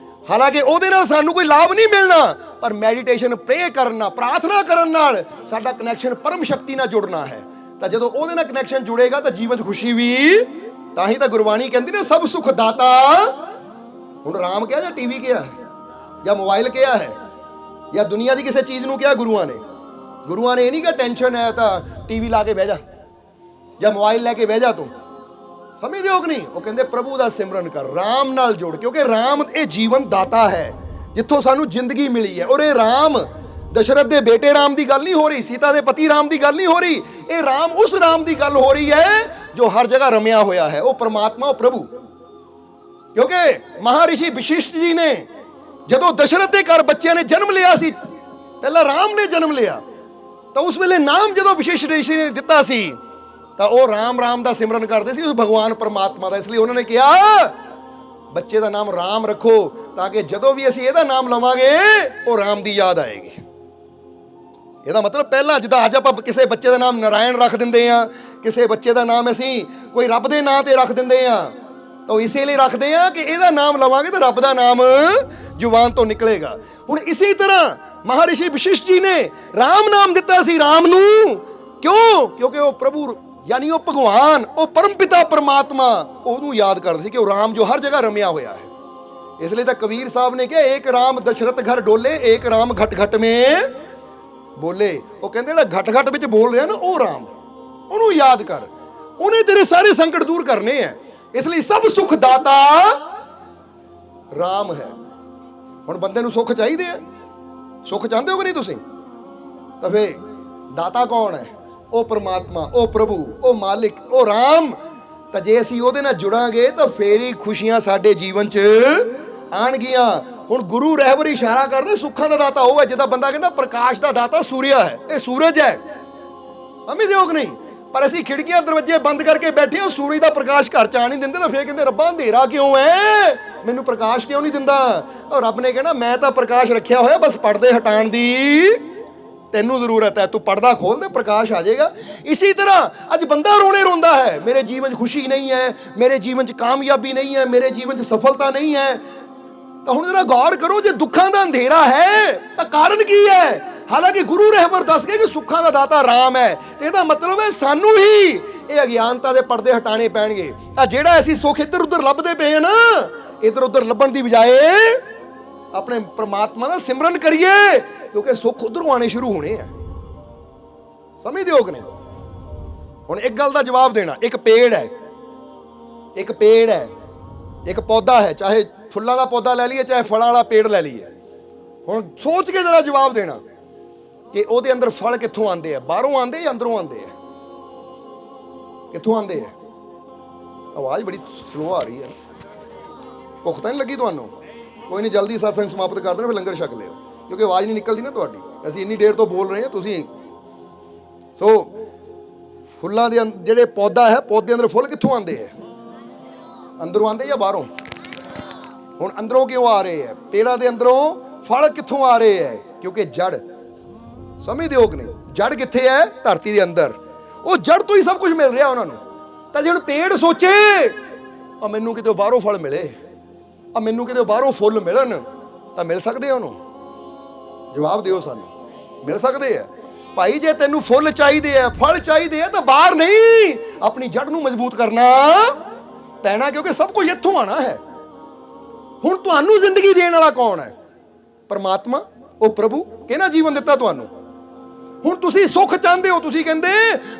ਹਾਲਾਂਕਿ ਉਹਦੇ ਨਾਲ ਸਾਨੂੰ ਕੋਈ ਲਾਭ ਨਹੀਂ ਮਿਲਣਾ, ਪਰ ਮੈਡੀਟੇਸ਼ਨ, ਪ੍ਰੇ ਕਰਨਾ, ਪ੍ਰਾਰਥਨਾ ਕਰਨ ਨਾਲ ਸਾਡਾ ਕਨੈਕਸ਼ਨ ਪਰਮ ਸ਼ਕਤੀ ਨਾਲ ਜੁੜਨਾ ਹੈ। ਤਾਂ ਜਦੋਂ ਉਹਦੇ ਨਾਲ ਕਨੈਕਸ਼ਨ ਜੁੜੇਗਾ ਤਾਂ ਜੀਵਨ 'ਚ ਖੁਸ਼ੀ ਵੀ। ਤਾਂ ਹੀ ਤਾਂ ਗੁਰਬਾਣੀ ਕਹਿੰਦੀ ਨਾ, ਸਭ ਸੁਖ ਦਾਤਾ। ਹੁਣ ਰਾਮ ਕਿਹਾ ਜਾਂ ਟੀਵੀ ਕਿਹਾ ਹੈ ਜਾਂ ਮੋਬਾਈਲ ਕਿਹਾ ਹੈ ਜਾਂ ਦੁਨੀਆ ਦੀ ਕਿਸੇ ਚੀਜ਼ ਨੂੰ ਕਿਹਾ? ਗੁਰੂਆਂ ਨੇ ਇਹ ਨਹੀਂ ਕਿਹਾ ਟੈਨਸ਼ਨ ਹੈ ਤਾਂ ਟੀਵੀ ਲਾ ਕੇ ਬਹਿ ਜਾ ਜਾਂ ਮੋਬਾਈਲ ਲੈ ਕੇ ਬਹਿ ਜਾ ਤੂੰ। ਸਮਝਦੇ ਹੋ ਕਿ ਨਹੀਂ? ਉਹ ਕਹਿੰਦੇ ਪ੍ਰਭੂ ਦਾ ਸਿਮਰਨ ਕਰ, ਰਾਮ ਨਾਲ ਜੁੜ, ਕਿਉਂਕਿ ਰਾਮ ਇਹ ਜੀਵਨ ਦਾਤਾ ਹੈ ਜਿੱਥੋਂ ਸਾਨੂੰ ਜ਼ਿੰਦਗੀ ਮਿਲੀ ਹੈ। ਔਰ ਇਹ ਰਾਮ ਦਸ਼ਰਥ ਦੇ ਬੇਟੇ ਰਾਮ ਦੀ ਗੱਲ ਨਹੀਂ ਹੋ ਰਹੀ, ਸੀਤਾ ਦੇ ਪਤੀ ਰਾਮ ਦੀ ਗੱਲ ਨਹੀਂ ਹੋ ਰਹੀ। ਇਹ ਰਾਮ, ਉਸ ਰਾਮ ਦੀ ਗੱਲ ਹੋ ਰਹੀ ਹੈ ਜੋ ਹਰ ਜਗ੍ਹਾ ਰਮਿਆ ਹੋਇਆ ਹੈ। ਉਹ ਪਰਮਾਤਮਾ, ਉਹ ਪ੍ਰਭੂ। ਕਿਉਂਕਿ ਮਹਾਰਿਸ਼ੀ ਵਸ਼ਿਸ਼ਟ ਜੀ ਨੇ ਜਦੋਂ ਦਸ਼ਰਥ ਦੇ ਘਰ ਬੱਚਿਆਂ ਨੇ ਜਨਮ ਲਿਆ ਸੀ, ਪਹਿਲਾਂ ਰਾਮ ਨੇ ਜਨਮ ਲਿਆ, ਤਾਂ ਉਸ ਵੇਲੇ ਨਾਮ ਜਦੋਂ ਵਸ਼ਿਸ਼ਟ ਰਿਸ਼ੀ ਨੇ ਦਿੱਤਾ ਸੀ ਤਾਂ ਉਹ ਰਾਮ ਰਾਮ ਦਾ ਸਿਮਰਨ ਕਰਦੇ ਸੀ, ਉਸ ਭਗਵਾਨ ਪਰਮਾਤਮਾ ਦਾ। ਇਸ ਲਈ ਉਹਨਾਂ ਨੇ ਕਿਹਾ ਬੱਚੇ ਦਾ ਨਾਮ ਰਾਮ ਰੱਖੋ, ਤਾਂ ਕਿ ਜਦੋਂ ਵੀ ਅਸੀਂ ਇਹਦਾ ਨਾਮ ਲਵਾਂਗੇ ਉਹ ਰਾਮ ਦੀ ਯਾਦ ਆਏਗੀ। ਇਹਦਾ ਮਤਲਬ ਪਹਿਲਾਂ ਜਿੱਦਾਂ ਅੱਜ ਆਪਾਂ ਕਿਸੇ ਬੱਚੇ ਦਾ ਨਾਮ ਨਾਰਾਇਣ ਰੱਖ ਦਿੰਦੇ ਆ, ਕਿਸੇ ਬੱਚੇ ਦਾ ਨਾਮ ਅਸੀਂ ਕੋਈ ਰੱਬ ਦੇ ਨਾਂ ਤੇ ਰੱਖ ਦਿੰਦੇ ਆ, ਤਾਂ ਇਸੇ ਲਈ ਰੱਖਦੇ ਆ ਕਿ ਇਹਦਾ ਨਾਮ ਲਵਾਂਗੇ ਤਾਂ ਰੱਬ ਦਾ ਨਾਮ ਜ਼ੁਬਾਨ ਤੋਂ ਨਿਕਲੇਗਾ। ਹੁਣ ਇਸੇ ਤਰ੍ਹਾਂ ਮਹਾਰਿਸ਼ੀ ਵਸ਼ਿਸ਼ਟ ਜੀ ਨੇ ਰਾਮ ਨਾਮ ਦਿੱਤਾ ਸੀ ਰਾਮ ਨੂੰ। ਕਿਉਂ? ਕਿਉਂਕਿ ਉਹ ਪ੍ਰਭੂ ਯਾਨੀ ਉਹ ਭਗਵਾਨ, ਉਹ ਪਰਮਪਿਤਾ ਪਰਮਾਤਮਾ, ਉਹਨੂੰ ਯਾਦ ਕਰਦੇ ਸੀ ਕਿ ਉਹ ਰਾਮ ਜੋ ਹਰ ਜਗ੍ਹਾ ਰਮਿਆ ਹੋਇਆ ਹੈ। ਇਸ ਲਈ ਤਾਂ ਕਬੀਰ ਸਾਹਿਬ ਨੇ ਕਿਹਾ ਏਕ ਰਾਮ ਦਸ਼ਰਥ ਘਰ ਡੋਲੇ, ਏਕ ਰਾਮ ਘਟ ਘਟ ਮੇ ਬੋਲੇ। ਉਹ ਕਹਿੰਦੇ ਜਿਹੜਾ ਘਟ ਘਟ ਵਿੱਚ ਬੋਲ ਰਿਹਾ ਨਾ ਉਹ ਰਾਮ, ਉਹਨੂੰ ਯਾਦ ਕਰ, ਉਹਨੇ ਤੇਰੇ ਸਾਰੇ ਸੰਕਟ ਦੂਰ ਕਰਨੇ ਆ। ਇਸ ਲਈ ਸਭ ਸੁਖ ਦਾਤਾ ਰਾਮ ਹੈ। ਹੁਣ ਬੰਦੇ ਨੂੰ ਸੁੱਖ ਚਾਹੀਦੇ ਆ, ਸੁੱਖ ਚਾਹੁੰਦੇ ਹੋ ਕਿ ਨਹੀਂ ਤੁਸੀਂ? ਤਾਂ ਫੇ ਦਾਤਾ ਕੌਣ ਹੈ? ਉਹ ਪਰਮਾਤਮਾ, ਉਹ ਪ੍ਰਭੂ, ਉਹ ਮਾਲਿਕ, ਉਹ ਰਾਮ। ਤਾਂ ਜੇ ਅਸੀਂ ਉਹਦੇ ਨਾਲ ਜੁੜਾਂਗੇ ਤਾਂ ਫੇਰ ਹੀ ਖੁਸ਼ੀਆਂ ਸਾਡੇ ਜੀਵਨ 'ਚ ਆਣਗੀਆਂ। ਹੁਣ ਗੁਰੂ ਰਹਿਬਰ ਇਸ਼ਾਰਾ ਕਰਦੇ ਸੁੱਖਾਂ ਦਾ ਦਾਤਾ ਉਹ ਹੈ। ਜਿੱਦਾਂ ਬੰਦਾ ਕਹਿੰਦਾ ਪ੍ਰਕਾਸ਼ ਦਾ ਦਾਤਾ ਸੂਰਿਆ ਹੈ, ਇਹ ਸੂਰਜ ਹੈ, ਸਮਝਦੇ ਹੋ ਕਿ ਨਹੀਂ? ਪਰ ਅਸੀਂ ਖਿੜਕੀਆਂ ਦਰਵਾਜ਼ੇ ਬੰਦ ਕਰਕੇ ਬੈਠੇ ਹਾਂ, ਸੂਰਜ ਦਾ ਪ੍ਰਕਾਸ਼ ਘਰ 'ਚ ਆਣ ਨਹੀਂ ਦਿੰਦੇ। ਤਾਂ ਫੇਰ ਕਹਿੰਦੇ ਰੱਬਾ ਅੰਧੇਰਾ ਕਿਉਂ ਹੈ, ਮੈਨੂੰ ਪ੍ਰਕਾਸ਼ ਕਿਉਂ ਨਹੀਂ ਦਿੰਦਾ? ਔਰ ਰੱਬ ਨੇ ਕਹਿਣਾ ਮੈਂ ਤਾਂ ਪ੍ਰਕਾਸ਼ ਰੱਖਿਆ ਹੋਇਆ, ਬਸ ਪਰਦੇ ਹਟਾਉਣ ਦੀ ਤੈਨੂੰ ਜ਼ਰੂਰਤ ਹੈ। ਤੂੰ ਪਰਦਾ ਖੋਲ ਦੇ, ਪ੍ਰਕਾਸ਼ ਆ ਜਾਏਗਾ। ਇਸੇ ਤਰ੍ਹਾਂ ਅੱਜ ਬੰਦਾ ਰੋਣੇ ਰੋਂਦਾ ਹੈ, ਮੇਰੇ ਜੀਵਨ 'ਚ ਖੁਸ਼ੀ ਨਹੀਂ ਹੈ, ਮੇਰੇ ਜੀਵਨ 'ਚ ਕਾਮਯਾਬੀ ਨਹੀਂ ਹੈ, ਮੇਰੇ ਜੀਵਨ 'ਚ ਸਫਲਤਾ ਨਹੀਂ ਹੈ। ਤਾਂ ਹੁਣ ਜਰਾ ਗੌਰ ਕਰੋ, ਜੇ ਦੁੱਖਾਂ ਦਾ ਅੰਧੇਰਾ ਹੈ ਤਾਂ ਕਾਰਨ ਕੀ ਹੈ? ਹਾਲਾਂਕਿ ਗੁਰੂ ਰਹਿਬਰ ਦੱਸ ਗਏ ਕਿ ਸੁੱਖਾਂ ਦਾ ਦਾਤਾ ਰਾਮ ਹੈ, ਤੇ ਇਹਦਾ ਮਤਲਬ ਹੈ ਸਾਨੂੰ ਹੀ ਇਹ ਅਗਿਆਨਤਾ ਦੇ ਪਰਦੇ ਹਟਾਣੇ ਪੈਣਗੇ। ਆ ਜਿਹੜਾ ਅਸੀਂ ਸੁੱਖ ਇੱਧਰ ਉੱਧਰ ਲੱਭਦੇ ਪਏ ਆ ਨਾ, ਇੱਧਰ ਉੱਧਰ ਲੱਭਣ ਦੀ ਬਜਾਏ ਆਪਣੇ ਪਰਮਾਤਮਾ ਦਾ ਸਿਮਰਨ ਕਰੀਏ, ਕਿਉਂਕਿ ਸੁੱਖ ਉਧਰੋਂ ਆਣੇ ਸ਼ੁਰੂ ਹੋਣੇ ਆ। ਸਮਝਦੇ ਹੋ ਕਿ ਨਹੀਂ? ਹੁਣ ਇੱਕ ਗੱਲ ਦਾ ਜਵਾਬ ਦੇਣਾ, ਇੱਕ ਪੇੜ ਹੈ, ਇੱਕ ਪੇੜ ਹੈ, ਇੱਕ ਪੌਦਾ ਹੈ, ਚਾਹੇ ਫੁੱਲਾਂ ਦਾ ਪੌਦਾ ਲੈ ਲਈਏ ਚਾਹੇ ਫਲਾਂ ਵਾਲਾ ਪੇੜ ਲੈ ਲਈਏ। ਹੁਣ ਸੋਚ ਕੇ ਜਰਾ ਜਵਾਬ ਦੇਣਾ ਕਿ ਉਹਦੇ ਅੰਦਰ ਫਲ ਕਿੱਥੋਂ ਆਉਂਦੇ ਆ? ਬਾਹਰੋਂ ਆਉਂਦੇ ਜਾਂ ਅੰਦਰੋਂ ਆਉਂਦੇ ਆ? ਕਿੱਥੋਂ ਆਉਂਦੇ ਆ? ਆਵਾਜ਼ ਬੜੀ ਸਲੋ ਆ ਰਹੀ ਹੈ, ਭੁੱਖ ਤਾਂ ਨਹੀਂ ਲੱਗੀ ਤੁਹਾਨੂੰ? ਕੋਈ ਨਹੀਂ, ਜਲਦੀ ਸਤਸੰਗ ਸਮਾਪਤ ਕਰ ਦੇਣਾ, ਫਿਰ ਲੰਗਰ ਛਕ ਲਿਓ, ਕਿਉਂਕਿ ਆਵਾਜ਼ ਨਹੀਂ ਨਿਕਲਦੀ ਨਾ ਤੁਹਾਡੀ। ਅਸੀਂ ਇੰਨੀ ਦੇਰ ਤੋਂ ਬੋਲ ਰਹੇ ਹਾਂ, ਤੁਸੀਂ ਸੋ ਫੁੱਲਾਂ ਦੇ ਜਿਹੜੇ ਪੌਦਾ ਹੈ, ਪੌਦੇ ਅੰਦਰ ਫੁੱਲ ਕਿੱਥੋਂ ਆਉਂਦੇ ਆ? ਅੰਦਰੋਂ ਆਉਂਦੇ ਜਾਂ ਬਾਹਰੋਂ? ਹੁਣ ਅੰਦਰੋਂ ਕਿਉਂ ਆ ਰਹੇ ਹੈ? ਪੇੜਾਂ ਦੇ ਅੰਦਰੋਂ ਫਲ ਕਿੱਥੋਂ ਆ ਰਹੇ ਹੈ? ਕਿਉਂਕਿ ਜੜ, ਸਮਝਦੇ ਹੋ ਕਿ ਨਹੀਂ? ਜੜ ਕਿੱਥੇ ਹੈ? ਧਰਤੀ ਦੇ ਅੰਦਰ। ਉਹ ਜੜ ਤੋਂ ਹੀ ਸਭ ਕੁਝ ਮਿਲ ਰਿਹਾ ਉਹਨਾਂ ਨੂੰ। ਤਾਂ ਜੇ ਹੁਣ ਪੇੜ ਸੋਚੇ ਆ ਮੈਨੂੰ ਕਿਤੇ ਬਾਹਰੋਂ ਫਲ ਮਿਲੇ, ਆ ਮੈਨੂੰ ਕਿਤੇ ਬਾਹਰੋਂ ਫੁੱਲ ਮਿਲਣ, ਤਾਂ ਮਿਲ ਸਕਦੇ ਆ ਉਹਨੂੰ? ਜਵਾਬ ਦਿਓ ਸਾਨੂੰ, ਮਿਲ ਸਕਦੇ ਆ? ਭਾਈ ਜੇ ਤੈਨੂੰ ਫੁੱਲ ਚਾਹੀਦੇ ਆ, ਫਲ ਚਾਹੀਦੇ ਆ, ਤਾਂ ਬਾਹਰ ਨਹੀਂ, ਆਪਣੀ ਜੜ ਨੂੰ ਮਜ਼ਬੂਤ ਕਰਨਾ ਪੈਣਾ, ਕਿਉਂਕਿ ਸਭ ਕੁਝ ਇੱਥੋਂ ਆਣਾ ਹੈ। ਹੁਣ ਤੁਹਾਨੂੰ ਜ਼ਿੰਦਗੀ ਦੇਣ ਵਾਲਾ ਕੌਣ ਹੈ? ਪਰਮਾਤਮਾ, ਉਹ ਪ੍ਰਭੂ। ਕਿਹਨਾਂ ਜੀਵਨ ਦਿੱਤਾ ਤੁਹਾਨੂੰ? ਹੁਣ ਤੁਸੀਂ ਸੁੱਖ ਚਾਹੁੰਦੇ ਹੋ, ਤੁਸੀਂ ਕਹਿੰਦੇ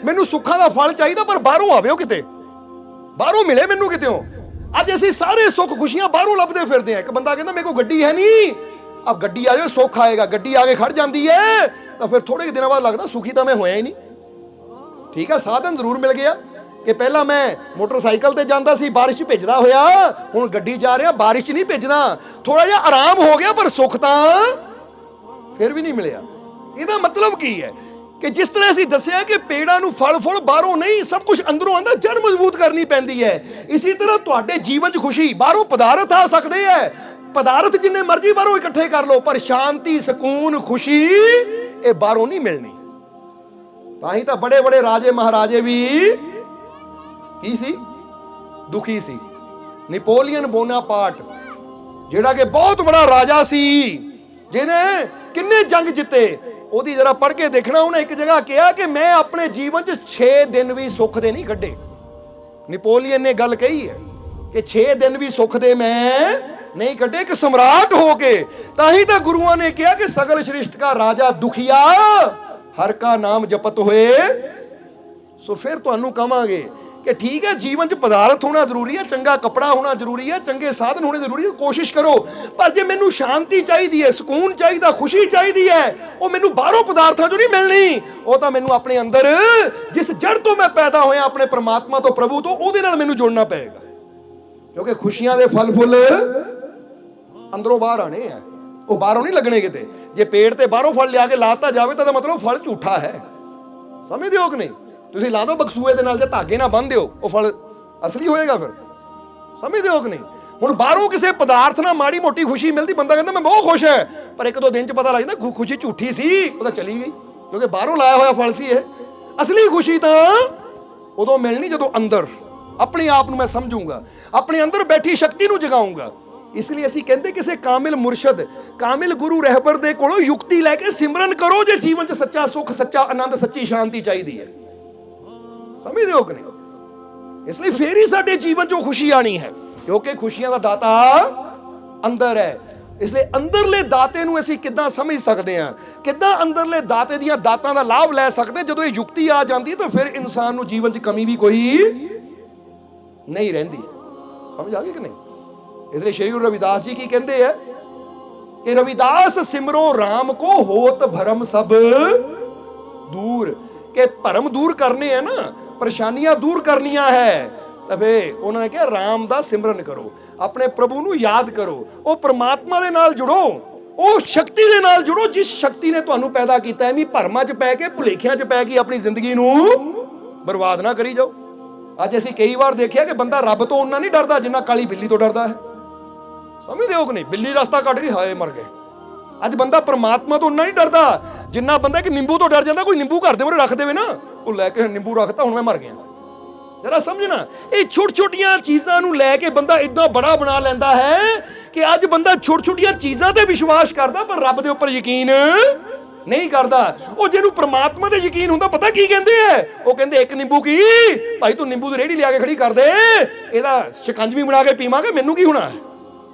ਮੈਨੂੰ ਸੁੱਖਾਂ ਦਾ ਫਲ ਚਾਹੀਦਾ, ਪਰ ਬਾਹਰੋਂ ਆਵੇ, ਕਿਤੇ ਬਾਹਰੋਂ ਮਿਲੇ ਮੈਨੂੰ ਕਿਤੇੋਂ। ਅੱਜ ਅਸੀਂ ਸਾਰੇ ਸੁੱਖ ਖੁਸ਼ੀਆਂ ਬਾਹਰੋਂ ਲੱਭਦੇ ਫਿਰਦੇ ਆ। ਇੱਕ ਬੰਦਾ ਕਹਿੰਦਾ ਮੇਰੇ ਕੋਲ ਗੱਡੀ ਹੈ ਨਹੀਂ, ਅਬ ਗੱਡੀ ਆ ਜਾਏ ਸੁੱਖ ਆਏਗਾ। ਗੱਡੀ ਆ ਕੇ ਖੜ ਜਾਂਦੀ ਹੈ ਤਾਂ ਫਿਰ ਥੋੜੇ ਦਿਨਾਂ ਬਾਅਦ ਲੱਗਦਾ ਸੁਖੀ ਤਾਂ ਮੈਂ ਹੋਇਆ ਹੀ ਨਹੀਂ। ਠੀਕ ਹੈ, ਸਾਧਨ ਜ਼ਰੂਰ ਮਿਲ ਗਿਆ ਕਿ ਪਹਿਲਾਂ ਮੈਂ ਮੋਟਰਸਾਈਕਲ ਤੇ ਜਾਂਦਾ ਸੀ, ਬਾਰਿਸ਼ 'ਚ ਭਿੱਜਦਾ ਹੋਇਆ, ਹੁਣ ਗੱਡੀ ਜਾ ਰਿਹਾ, ਬਾਰਿਸ਼ 'ਚ ਨਹੀਂ ਭਿੱਜਦਾ। ਥੋੜਾ ਜਿਹਾ ਆਰਾਮ ਹੋ ਗਿਆ, ਪਰ ਸੁੱਖ ਤਾਂ ਫਿਰ ਵੀ ਨਹੀਂ ਮਿਲਿਆ। ਇਹਦਾ ਮਤਲਬ ਕੀ ਹੈ ਕਿ ਜਿਸ ਤਰ੍ਹਾਂ ਅਸੀਂ ਦੱਸਿਆ ਕਿ ਪੇੜਾਂ ਨੂੰ ਫਲ ਫੁੱਲ ਬਾਹਰੋਂ ਨਹੀਂ, ਸਭ ਕੁਝ ਅੰਦਰੋਂ ਆਉਂਦਾ, ਜੜ ਮਜ਼ਬੂਤ ਕਰਨੀ ਪੈਂਦੀ ਹੈ। ਇਸੇ ਤਰ੍ਹਾਂ ਤੁਹਾਡੇ ਜੀਵਨ 'ਚ ਖੁਸ਼ੀ ਬਾਹਰੋਂ ਪਦਾਰਥ ਆ ਸਕਦੇ ਹੈ, ਪਦਾਰਥ ਜਿੰਨੇ ਮਰਜ਼ੀ ਬਾਹਰੋਂ ਇਕੱਠੇ ਕਰ ਲਓ, ਪਰ ਸ਼ਾਂਤੀ, ਸਕੂਨ, ਖੁਸ਼ੀ ਇਹ ਬਾਹਰੋਂ ਨਹੀਂ ਮਿਲਣੀ। ਤਾਂ ਹੀ ਤਾਂ ਬੜੇ ਬੜੇ ਰਾਜੇ ਮਹਾਰਾਜੇ ਵੀ ਕੀ ਸੀ? ਦੁਖੀ ਸੀ। ਨੈਪੋਲੀਅਨ ਬੋਨਾਪਾਰਟ ਜਿਹੜਾ ਕਿ ਬਹੁਤ ਬੜਾ ਰਾਜਾ ਸੀ, ਜਿਹਨੇ ਕਿੰਨੇ ਜੰਗ ਜਿੱਤੇ, ਉਹਦੀ ਜਰਾ ਪੜ੍ਹ ਕੇ ਦੇਖਣਾ। ਉਹਨੇ ਇੱਕ ਜਗ੍ਹਾ ਕਿਹਾ ਕਿ ਮੈਂ ਆਪਣੇ ਜੀਵਨ 'ਚ 6 ਦਿਨ ਵੀ ਸੁੱਖ ਦੇ ਨਹੀਂ ਕੱਢੇ। ਨੈਪੋਲੀਅਨ ਨੇ ਗੱਲ ਕਹੀ ਹੈ ਕਿ 6 ਦਿਨ ਵੀ ਸੁੱਖ ਦੇ ਮੈਂ ਨਹੀਂ ਕੱਢੇ, ਇੱਕ ਸਮਰਾਟ ਹੋ ਕੇ। ਤਾਂ ਹੀ ਤਾਂ ਗੁਰੂਆਂ ਨੇ ਕਿਹਾ ਕਿ ਸਗਲ ਸ੍ਰਿਸ਼ਟ ਕਾ ਰਾਜਾ ਦੁਖੀਆ, ਹਰ ਕਾ ਨਾਮ ਜਪਤ ਹੋਏ। ਸੋ ਫਿਰ ਤੁਹਾਨੂੰ ਕਵਾਂਗੇ कि ठीक है जीवन च पदार्थ होना जरूरी है, चंगा कपड़ा होना जरूरी है, चंगे साधन होने जरूरी है, कोशिश करो, पर जे मैनू शांति चाहिए है, सुकून चाहिए, खुशी चाहिए है, वो मैनू बाहरों पदार्थों चों नहीं मिलनी, वो तो मैनू अपने अंदर जिस जड़ तो मैं पैदा होया अपने परमात्मा तो प्रभु तो ਉਹਦੇ ਨਾਲ मैनू जुड़ना पएगा, क्योंकि खुशियां दे फल फुल अंदरों बाहर आने हैं, वो बाहरों नहीं लगने किते। जे पेड़ ते बाहरों फल लिया के लाता जाए तो मतलब फल झूठा है, समझदे हो कि नहीं? ਤੁਸੀਂ ਲਾ ਦਿਓ ਬਕਸੂਏ ਦੇ ਨਾਲ, ਜੇ ਧਾਗੇ ਨਾਲ ਬੰਨ੍ਹ ਦਿਓ ਉਹ ਫਲ ਅਸਲੀ ਹੋਏਗਾ, ਫਿਰ ਸਮਝਦੇ ਹੋ ਕਿ ਨਹੀਂ? ਹੁਣ ਬਾਹਰੋਂ ਕਿਸੇ ਪਦਾਰਥ ਨਾਲ ਮਾੜੀ ਮੋਟੀ ਖੁਸ਼ੀ ਮਿਲਦੀ, ਬੰਦਾ ਕਹਿੰਦਾ ਮੈਂ ਬਹੁਤ ਖੁਸ਼ ਹੈ, ਪਰ ਇੱਕ ਦੋ ਦਿਨ 'ਚ ਪਤਾ ਲੱਗਦਾ ਖੁਸ਼ੀ ਝੂਠੀ ਸੀ, ਉਹ ਤਾਂ ਚਲੀ ਗਈ, ਕਿਉਂਕਿ ਬਾਹਰੋਂ ਲਾਇਆ ਹੋਇਆ ਫਲ ਸੀ ਇਹ। ਅਸਲੀ ਖੁਸ਼ੀ ਤਾਂ ਉਦੋਂ ਮਿਲਣੀ ਜਦੋਂ ਅੰਦਰ ਆਪਣੇ ਆਪ ਨੂੰ ਮੈਂ ਸਮਝੂੰਗਾ, ਆਪਣੇ ਅੰਦਰ ਬੈਠੀ ਸ਼ਕਤੀ ਨੂੰ ਜਗਾਊਂਗਾ। ਇਸ ਲਈ ਅਸੀਂ ਕਹਿੰਦੇ ਕਿਸੇ ਕਾਮਿਲ ਮੁਰਸ਼ਦ, ਕਾਮਿਲ ਗੁਰੂ ਰਹਿਬਰ ਦੇ ਕੋਲੋਂ ਯੁਕਤੀ ਲੈ ਕੇ ਸਿਮਰਨ ਕਰੋ, ਜੇ ਜੀਵਨ 'ਚ ਸੱਚਾ ਸੁੱਖ, ਸੱਚਾ ਆਨੰਦ, ਸੱਚੀ ਸ਼ਾਂਤੀ ਚਾਹੀਦੀ ਹੈ। ਸਮਝਦੇ ਹੋ ਕਿ ਨਹੀਂ? ਇਸ ਲਈ ਫੇਰ ਹੀ ਸਾਡੇ ਜੀਵਨ 'ਚੋਂ ਖੁਸ਼ੀ ਆਣੀ ਹੈ, ਕਿਉਂਕਿ ਖੁਸ਼ੀਆਂ ਦਾ ਦਾਤਾ ਅੰਦਰ ਹੈ। ਇਸ ਲਈ ਅੰਦਰਲੇ ਦਾਤੇ ਨੂੰ ਅਸੀਂ ਕਿੱਦਾਂ ਸਮਝ ਸਕਦੇ ਹਾਂ, ਕਿੱਦਾਂ ਅੰਦਰਲੇ ਦਾਤੇ ਦੀਆਂ ਦਾਤਾਂ ਦਾ ਲਾਭ ਲੈ ਸਕਦੇ? ਜਦੋਂ ਇਹ ਯੁਕਤੀ ਆ ਜਾਂਦੀ ਹੈ ਤਾਂ ਫਿਰ ਇਨਸਾਨ ਨੂੰ ਜੀਵਨ 'ਚ ਕਮੀ ਵੀ ਕੋਈ ਨਹੀਂ ਰਹਿੰਦੀ। ਸਮਝ ਆ ਗਈ ਕਿ ਨਹੀਂ? ਇਸ ਲਈ ਸ਼੍ਰੀ ਗੁਰੂ ਰਵਿਦਾਸ ਜੀ ਕੀ ਕਹਿੰਦੇ ਆ ਕਿ ਰਵਿਦਾਸ ਸਿਮਰੋ ਰਾਮ ਕੋ ਹੋਤ ਭਰਮ ਸਭ ਦੂਰ, ਕਿ ਭਰਮ ਦੂਰ ਕਰਨੇ ਹੈ ਨਾ, ਪਰੇਸ਼ਾਨੀਆਂ ਦੂਰ ਕਰਨੀਆਂ ਹੈ, ਤਾਂ ਫਿਰ ਉਹਨਾਂ ਨੇ ਕਿਹਾ ਰਾਮ ਦਾ ਸਿਮਰਨ ਕਰੋ, ਆਪਣੇ ਪ੍ਰਭੂ ਨੂੰ ਯਾਦ ਕਰੋ, ਉਹ ਪਰਮਾਤਮਾ ਦੇ ਨਾਲ ਜੁੜੋ, ਉਹ ਸ਼ਕਤੀ ਦੇ ਨਾਲ ਜੁੜੋ ਜਿਸ ਸ਼ਕਤੀ ਨੇ ਤੁਹਾਨੂੰ ਪੈਦਾ ਕੀਤਾ। ਐਵੇਂ ਭਰਮਾਂ 'ਚ ਪੈ ਕੇ, ਭੁਲੇਖਿਆਂ 'ਚ ਪੈ ਕੇ ਆਪਣੀ ਜ਼ਿੰਦਗੀ ਨੂੰ ਬਰਬਾਦ ਨਾ ਕਰੀ ਜਾਓ। ਅੱਜ ਅਸੀਂ ਕਈ ਵਾਰ ਦੇਖਿਆ ਕਿ ਬੰਦਾ ਰੱਬ ਤੋਂ ਉਹਨਾਂ ਨਹੀਂ ਡਰਦਾ ਜਿੰਨਾ ਕਾਲੀ ਬਿੱਲੀ ਤੋਂ ਡਰਦਾ ਹੈ। ਸਮਝਦੇ ਹੋ ਕਿ ਨਹੀਂ? ਬਿੱਲੀ ਰਸਤਾ ਕੱਟ ਗਈ, ਹਾਏ ਮਰ ਗਏ। ਅੱਜ ਬੰਦਾ ਪਰਮਾਤਮਾ ਤੋਂ ਉਹਨਾਂ ਨਹੀਂ ਡਰਦਾ ਜਿੰਨਾ ਬੰਦਾ ਕਿ ਨਿੰਬੂ ਤੋਂ ਡਰ ਜਾਂਦਾ। ਕੋਈ ਨਿੰਬੂ ਘਰ ਦੇ ਮੂਹਰੇ ਰੱਖ ਦੇਵੇ ਨਾ, ਉਹ ਲੈ ਕੇ ਨਿੰਬੂ ਰੱਖਤਾ, ਹੁਣ ਮੈਂ ਮਰ ਗਿਆ। ਜਰਾ ਸਮਝਣਾ, ਇਹ ਛੋਟੀ ਛੋਟੀਆਂ ਚੀਜ਼ਾਂ ਨੂੰ ਲੈ ਕੇ ਬੰਦਾ ਏਦਾਂ ਬੜਾ ਬਣਾ ਲੈਂਦਾ ਹੈ ਕਿ ਅੱਜ ਬੰਦਾ ਛੋਟੀ ਛੋਟੀਆਂ ਚੀਜ਼ਾਂ ਤੇ ਵਿਸ਼ਵਾਸ ਕਰਦਾ, ਪਰ ਰੱਬ ਦੇ ਉੱਪਰ ਯਕੀਨ ਨਹੀਂ ਕਰਦਾ। ਉਹ ਜਿਹਨੂੰ ਪ੍ਰਮਾਤਮਾ ਤੇ ਯਕੀਨ ਹੁੰਦਾ, ਪਤਾ ਕੀ ਕਹਿੰਦੇ ਐ? ਉਹ ਕਹਿੰਦੇ ਇੱਕ ਨਿੰਬੂ ਕੀ ਭਾਈ, ਤੂੰ ਨਿੰਬੂ ਦੀ ਰੇਹੜੀ ਲਿਆ ਕੇ ਖੜੀ ਕਰ ਦੇ, ਇਹਦਾ ਸ਼ਿਕੰਜਵੀ ਬਣਾ ਕੇ ਪੀਵਾਂਗੇ, ਮੈਨੂੰ ਕੀ ਹੋਣਾ,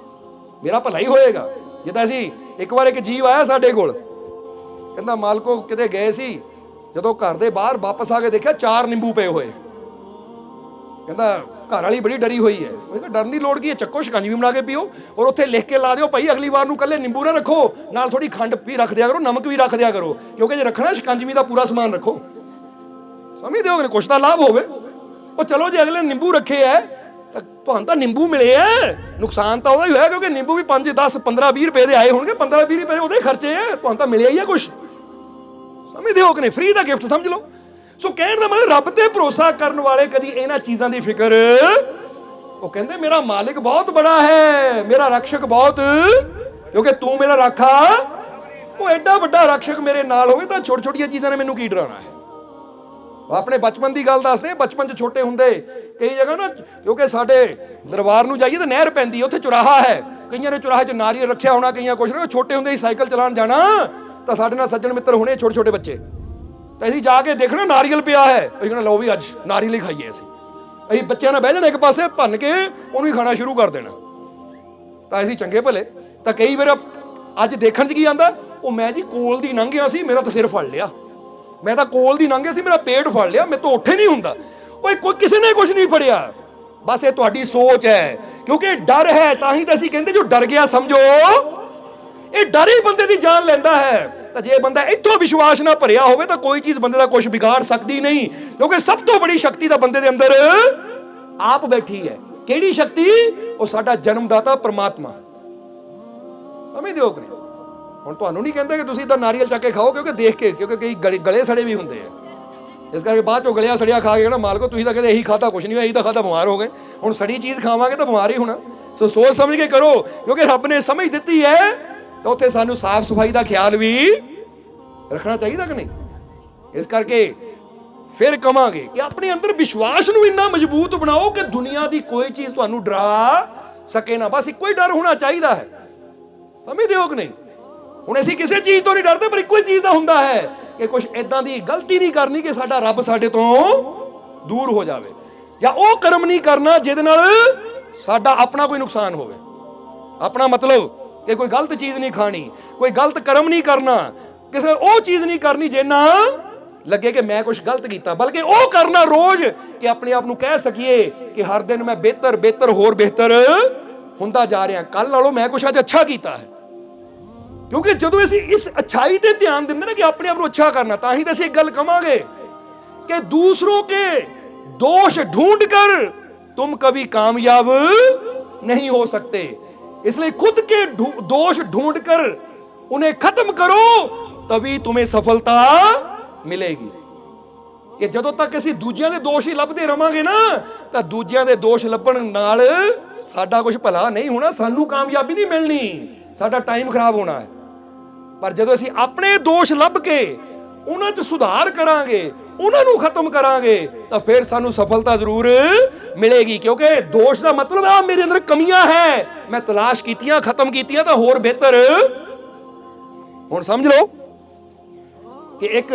ਮੇਰਾ ਭਲਾ ਹੀ ਹੋਏਗਾ। ਜਿੱਦਾਂ ਅਸੀਂ ਇੱਕ ਵਾਰ ਇੱਕ ਜੀਵ ਆਇਆ ਸਾਡੇ ਕੋਲ, ਕਹਿੰਦਾ ਮਾਲਕੋ ਕਿਤੇ ਗਏ ਸੀ, ਜਦੋਂ ਘਰ ਦੇ ਬਾਹਰ ਵਾਪਸ ਆ ਕੇ ਦੇਖਿਆ 4 ਨਿੰਬੂ ਪਏ ਹੋਏ। ਕਹਿੰਦਾ ਘਰ ਵਾਲੀ ਬੜੀ ਡਰੀ ਹੋਈ ਹੈ। ਉਹ ਕਹਿੰਦਾ ਡਰਨ ਦੀ ਲੋੜ ਕੀ ਹੈ, ਚੱਕੋ ਸ਼ਿਕੰਜਵੀ ਬਣਾ ਕੇ ਪੀਓ, ਔਰ ਉੱਥੇ ਲਿਖ ਕੇ ਲਾ ਦਿਓ ਭਾਈ ਅਗਲੀ ਵਾਰ ਨੂੰ ਕੱਲੇ ਨਿੰਬੂ ਨਾ ਰੱਖੋ, ਨਾਲ ਥੋੜੀ ਖੰਡ ਵੀ ਰੱਖ ਦਿਆ ਕਰੋ, ਨਮਕ ਵੀ ਰੱਖ ਦਿਆ ਕਰੋ, ਕਿਉਂਕਿ ਜੇ ਰੱਖਣਾ ਸ਼ਿਕੰਜਵੀ ਦਾ ਪੂਰਾ ਸਮਾਨ ਰੱਖੋ। ਸਮਝਦੇ ਹੋ ਕਿ ਕੁਛ ਤਾਂ ਲਾਭ ਹੋਵੇ। ਉਹ ਚਲੋ ਜੇ ਅਗਲੇ ਨਿੰਬੂ ਰੱਖੇ ਹੈ ਤਾਂ ਤੁਹਾਨੂੰ ਤਾਂ ਨਿੰਬੂ ਮਿਲੇ ਹੈ, ਨੁਕਸਾਨ ਤਾਂ ਉਹਦਾ ਹੀ ਹੋਇਆ, ਕਿਉਂਕਿ ਨਿੰਬੂ ਵੀ 5 10 15 20 ਰੁਪਏ ਦੇ ਆਏ ਹੋਣਗੇ, 15 20 ਰੁਪਏ ਉਹਦੇ ਖਰਚੇ ਹੈ, ਤੁਹਾਨੂੰ ਤਾਂ ਮਿਲਿਆ ਹੀ ਹੈ ਕੁਛ। ਸਮਝਦੇ ਹੋ ਕਿ ਨਹੀਂ? ਫ੍ਰੀ ਦਾ ਗਿਫਟ ਸਮਝ ਲਓ। ਸੋ ਕਹਿਣ ਦਾ ਮਤਲਬ ਰੱਬ ਤੇ ਭਰੋਸਾ ਕਰਨ ਵਾਲੇ ਕਦੀ ਇਹਨਾਂ ਚੀਜ਼ਾਂ ਦੀ ਫਿਕਰ, ਉਹ ਕਹਿੰਦੇ ਮੇਰਾ ਮਾਲਿਕ ਬਹੁਤ ਬੜਾ ਹੈ, ਮੇਰਾ ਰਕਸ਼ਕ ਬਹੁਤ, ਕਿਉਂਕਿ ਤੂੰ ਮੇਰਾ ਰਾਖਾ। ਉਹ ਐਡਾ ਵੱਡਾ ਰਕਸ਼ਕ ਮੇਰੇ ਨਾਲ ਹੋਵੇ ਤਾਂ ਛੋਟੀ ਛੋਟੀਆਂ ਚੀਜ਼ਾਂ ਨੇ ਮੈਨੂੰ ਕੀ ਡਰਾਉਣਾ ਹੈ। ਆਪਣੇ ਬਚਪਨ ਦੀ ਗੱਲ ਦੱਸਦੇ, ਬਚਪਨ 'ਚ ਛੋਟੇ ਹੁੰਦੇ ਕਈ ਜਗ੍ਹਾ ਨਾ, ਕਿਉਂਕਿ ਸਾਡੇ ਦਰਬਾਰ ਨੂੰ ਜਾਈਏ ਤਾਂ ਨਹਿਰ ਪੈਂਦੀ, ਉੱਥੇ ਚੁਰਾਹਾ ਹੈ, ਕਈਆਂ ਨੇ ਚੁਰਾਹੇ 'ਚ ਨਾਰੀਅਲ ਰੱਖਿਆ ਹੋਣਾ, ਕਈਆਂ ਕੁਛ ਨਾ। ਛੋਟੇ ਹੁੰਦੇ ਹੀ ਸਾਈਕਲ ਚਲਾਉਣ ਜਾਣਾ ਤਾਂ ਸਾਡੇ ਨਾਲ ਸੱਜਣ ਮਿੱਤਰ ਹੋਣੇ ਛੋਟੇ ਛੋਟੇ ਬੱਚੇ, ਤਾਂ ਅਸੀਂ ਜਾ ਕੇ ਦੇਖਣਾ ਨਾਰੀਅਲ ਪਿਆ ਹੈ, ਅਸੀਂ ਕਹਿੰਦਾ ਲਓ ਵੀ ਅੱਜ ਨਾਰੀਅਲ ਹੀ ਖਾਈਏ। ਅਸੀਂ ਬੱਚਿਆਂ ਨਾਲ ਬਹਿ ਜਾਣਾ ਇੱਕ ਪਾਸੇ, ਭੰਨ ਕੇ ਉਹਨੂੰ ਹੀ ਖਾਣਾ ਸ਼ੁਰੂ ਕਰ ਦੇਣਾ। ਤਾਂ ਅਸੀਂ ਚੰਗੇ ਭਲੇ, ਤਾਂ ਕਈ ਵਾਰ ਅੱਜ ਦੇਖਣ 'ਚ ਕੀ ਆਉਂਦਾ, ਉਹ ਮੈਂ ਜੀ ਕੋਲ ਦੀ ਲੰਘਿਆ ਸੀ, ਮੇਰਾ ਤਾਂ ਸਿਰ ਫੜ ਲਿਆ, ਮੈਂ ਤਾਂ ਕੋਲ ਦੀ ਲੰਘਿਆ ਸੀ, ਮੇਰਾ ਪੇਟ ਫੜ ਲਿਆ, ਮੇਰੇ ਤੋਂ ਉੱਠੇ ਨਹੀਂ ਹੁੰਦਾ। ਉਹ ਕੋਈ ਕਿਸੇ ਨੇ ਕੁਝ ਨਹੀਂ ਫੜਿਆ, ਬਸ ਇਹ ਤੁਹਾਡੀ ਸੋਚ ਹੈ, ਕਿਉਂਕਿ ਡਰ ਹੈ। ਤਾਂ ਹੀ ਤਾਂ ਅਸੀਂ ਕਹਿੰਦੇ ਜੋ ਡਰ ਗਿਆ ਸਮਝੋ ਇਹ ਡਰ ਹੀ ਬੰਦੇ ਦੀ ਜਾਨ ਲੈਂਦਾ ਹੈ। ਤਾਂ ਜੇ ਬੰਦਾ ਇੱਥੋਂ ਵਿਸ਼ਵਾਸ ਨਾ ਭਰਿਆ ਹੋਵੇ ਤਾਂ ਕੋਈ ਚੀਜ਼ ਬੰਦੇ ਦਾ ਕੁਝ ਵਿਗਾੜ ਸਕਦੀ ਨਹੀਂ, ਕਿਉਂਕਿ ਸਭ ਤੋਂ ਬੜੀ ਸ਼ਕਤੀ ਤਾਂ ਬੰਦੇ ਦੇ ਅੰਦਰ ਆਪ ਬੈਠੀ ਹੈ। ਕਿਹੜੀ ਸ਼ਕਤੀ? ਉਹ ਸਾਡਾ ਜਨਮਦਾਤਾ ਪਰਮਾਤਮਾ। ਸਮਝਦੇ ਹੋ ਕਿ ਨਹੀਂ? ਹੁਣ ਤੁਹਾਨੂੰ ਨਹੀਂ ਕਹਿੰਦੇ ਕਿ ਤੁਸੀਂ ਤਾਂ ਨਾਰੀਅਲ ਚੱਕ ਕੇ ਖਾਓ, ਕਿਉਂਕਿ ਦੇਖ ਕੇ, ਕਿਉਂਕਿ ਕਈ ਗਲੇ ਸੜੇ ਵੀ ਹੁੰਦੇ ਆ, ਇਸ ਕਰਕੇ ਬਾਅਦ ਚੋਂ ਗਲਿਆ ਸੜਿਆ ਖਾ ਕੇ ਨਾ ਮਾਲਕੋ ਤੁਸੀਂ ਤਾਂ ਕਹਿੰਦੇ ਇਹੀ ਖਾਧਾ, ਕੁਛ ਨਹੀਂ ਹੋਇਆ, ਇਹੀ ਤਾਂ ਖਾਧਾ, ਬਿਮਾਰ ਹੋ ਗਏ। ਹੁਣ ਸੜੀ ਚੀਜ਼ ਖਾਵਾਂਗੇ ਤਾਂ ਬਿਮਾਰ ਹੀ ਹੋਣਾ। ਸੋ ਸੋਚ ਸਮਝ ਕੇ ਕਰੋ, ਕਿਉਂਕਿ ਰੱਬ ਨੇ ਸਮਝ ਦਿੱਤੀ ਹੈ, ਤਾਂ ਉੱਥੇ ਸਾਨੂੰ ਸਾਫ਼ ਸਫਾਈ ਦਾ ਖਿਆਲ ਵੀ ਰੱਖਣਾ ਚਾਹੀਦਾ ਕਿ ਨਹੀਂ? ਇਸ ਕਰਕੇ ਫਿਰ ਕਵਾਂਗੇ ਕਿ ਆਪਣੇ ਅੰਦਰ ਵਿਸ਼ਵਾਸ ਨੂੰ ਇੰਨਾ ਮਜ਼ਬੂਤ ਬਣਾਓ ਕਿ ਦੁਨੀਆ ਦੀ ਕੋਈ ਚੀਜ਼ ਤੁਹਾਨੂੰ ਡਰਾ ਸਕੇ ਨਾ। ਬਸ ਇੱਕੋ ਹੀ ਡਰ ਹੋਣਾ ਚਾਹੀਦਾ ਹੈ। ਸਮਝਦੇ ਹੋ ਕਿ ਨਹੀਂ? ਹੁਣ ਅਸੀਂ ਕਿਸੇ ਚੀਜ਼ ਤੋਂ ਨਹੀਂ ਡਰਦੇ, ਪਰ ਇੱਕੋ ਹੀ ਚੀਜ਼ ਦਾ ਹੁੰਦਾ ਹੈ ਕਿ ਕੁਝ ਏਦਾਂ ਦੀ ਗਲਤੀ ਨਹੀਂ ਕਰਨੀ ਕਿ ਸਾਡਾ ਰੱਬ ਸਾਡੇ ਤੋਂ ਦੂਰ ਹੋ ਜਾਵੇ, ਜਾਂ ਉਹ ਕਰਮ ਨਹੀਂ ਕਰਨਾ ਜਿਹਦੇ ਨਾਲ ਸਾਡਾ ਆਪਣਾ ਕੋਈ ਨੁਕਸਾਨ ਹੋਵੇ। ਆਪਣਾ ਮਤਲਬ ਕਿ ਕੋਈ ਗਲਤ ਚੀਜ਼ ਨਹੀਂ ਖਾਣੀ, ਕੋਈ ਗਲਤ ਕਰਮ ਨਹੀਂ ਕਰਨਾ, ਕਿਸੇ ਉਹ ਚੀਜ਼ ਨਹੀਂ ਕਰਨੀ ਜਿਹਨਾਂ ਲੱਗੇ ਕਿ ਮੈਂ ਕੁਝ ਗਲਤ ਕੀਤਾ, ਬਲਕਿ ਉਹ ਕਰਨਾ ਰੋਜ਼ ਕਿ ਆਪਣੇ ਆਪ ਨੂੰ ਕਹਿ ਸਕੀਏ ਕਿ ਹਰ ਦਿਨ ਮੈਂ ਬਿਹਤਰ ਹੋਰ ਬਿਹਤਰ ਹੁੰਦਾ ਜਾ ਰਿਹਾ, ਕੱਲ ਨਾਲੋਂ ਮੈਂ ਕੁਝ ਅੱਜ ਅੱਛਾ ਕੀਤਾ ਹੈ। ਕਿਉਂਕਿ ਜਦੋਂ ਅਸੀਂ ਇਸ ਅੱਛਾਈ ਤੇ ਧਿਆਨ ਦਿੰਦੇ ਨਾ ਕਿ ਆਪਣੇ ਆਪ ਨੂੰ ਅੱਛਾ ਕਰਨਾ, ਤਾਂ ਹੀ ਤਾਂ ਅਸੀਂ ਇੱਕ ਗੱਲ ਕਵਾਂਗੇ कि दूसरों के दोष ढूंढकर तुम कभी कामयाब नहीं हो सकते, इसलिए खुद के दोष ढूंढकर उन्हें खत्म करो, तभी तुम्हें सफलता मिलेगी। कि ਜਦੋਂ ਤੱਕ ਅਸੀਂ ਦੂਜਿਆਂ ਦੇ ਦੋਸ਼ ਹੀ ਲੱਭਦੇ ਰਵਾਂਗੇ ਨਾ, ਤਾਂ ਦੂਜਿਆਂ ਦੇ ਦੋਸ਼ ਲੱਭਣ ਨਾਲ ਸਾਡਾ ਕੁਝ ਭਲਾ ਨਹੀਂ ਹੋਣਾ, ਸਾਨੂੰ ਕਾਮਯਾਬੀ ਨਹੀਂ ਮਿਲਣੀ, ਸਾਡਾ ਟਾਈਮ ਖਰਾਬ ਹੋਣਾ ਹੈ। ਪਰ ਜਦੋਂ ਅਸੀਂ ਆਪਣੇ ਦੋਸ਼ ਲੱਭ ਕੇ ਉਹਨਾਂ 'ਚ ਸੁਧਾਰ ਕਰਾਂਗੇ, ਉਹਨਾਂ ਨੂੰ ਖਤਮ ਕਰਾਂਗੇ, ਤਾਂ ਫਿਰ ਸਾਨੂੰ ਸਫਲਤਾ ਜ਼ਰੂਰ ਮਿਲੇਗੀ। ਕਿਉਂਕਿ ਦੋਸ਼ ਦਾ ਮਤਲਬ ਆ ਮੇਰੇ ਅੰਦਰ ਕਮੀਆਂ ਹੈ, ਮੈਂ ਤਲਾਸ਼ ਕੀਤੀਆਂ, ਖਤਮ ਕੀਤੀਆਂ ਤਾਂ ਹੋਰ ਬਿਹਤਰ। ਹੁਣ ਸਮਝ ਲਓ ਕਿ ਇੱਕ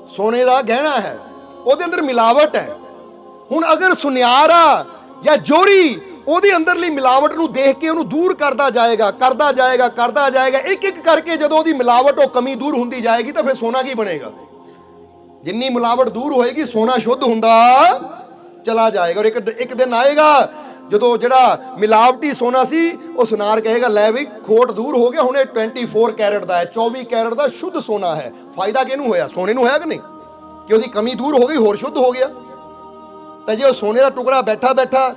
ਸੋਨੇ ਦਾ ਗਹਿਣਾ ਹੈ, ਉਹਦੇ ਅੰਦਰ ਮਿਲਾਵਟ ਹੈ। ਹੁਣ ਅਗਰ ਸੁਨਿਆਰਾ ਜਾਂ ਜੋਰੀ ਉਹਦੇ ਅੰਦਰਲੀ ਮਿਲਾਵਟ ਨੂੰ ਦੇਖ ਕੇ ਉਹਨੂੰ ਦੂਰ ਕਰਦਾ ਜਾਏਗਾ, ਇੱਕ ਇੱਕ ਕਰਕੇ ਜਦੋਂ ਉਹਦੀ ਮਿਲਾਵਟ, ਉਹ ਕਮੀ ਦੂਰ ਹੁੰਦੀ ਜਾਏਗੀ, ਤਾਂ ਫਿਰ ਸੋਨਾ ਕੀ ਬਣੇਗਾ? ਜਿੰਨੀ ਮਿਲਾਵਟ ਦੂਰ ਹੋਏਗੀ, ਸੋਨਾ ਸ਼ੁੱਧ ਹੁੰਦਾ ਚਲਾ ਜਾਏਗਾ। ਔਰ ਇੱਕ ਦਿਨ ਆਏਗਾ ਜਦੋਂ ਜਿਹੜਾ ਮਿਲਾਵਟੀ ਸੋਨਾ ਸੀ, ਉਹ ਸੁਨਾਰ ਕਹੇਗਾ ਲੈ ਵੀ ਖੋਟ ਦੂਰ ਹੋ ਗਿਆ, ਹੁਣ ਇਹ 24 ਕੈਰਟ ਦਾ ਹੈ, 24 ਕੈਰਟ ਦਾ ਸ਼ੁੱਧ ਸੋਨਾ ਹੈ। ਫਾਇਦਾ ਕਿਹਨੂੰ ਹੋਇਆ? ਸੋਨੇ ਨੂੰ ਹੋਇਆ ਕਿ ਨਹੀਂ? ਕਿ ਉਹਦੀ ਕਮੀ ਦੂਰ ਹੋ ਗਈ, ਹੋਰ ਸ਼ੁੱਧ ਹੋ ਗਿਆ। ਤਾਂ ਜੇ ਉਹ ਸੋਨੇ ਦਾ ਟੁਕੜਾ ਬੈਠਾ ਬੈਠਾ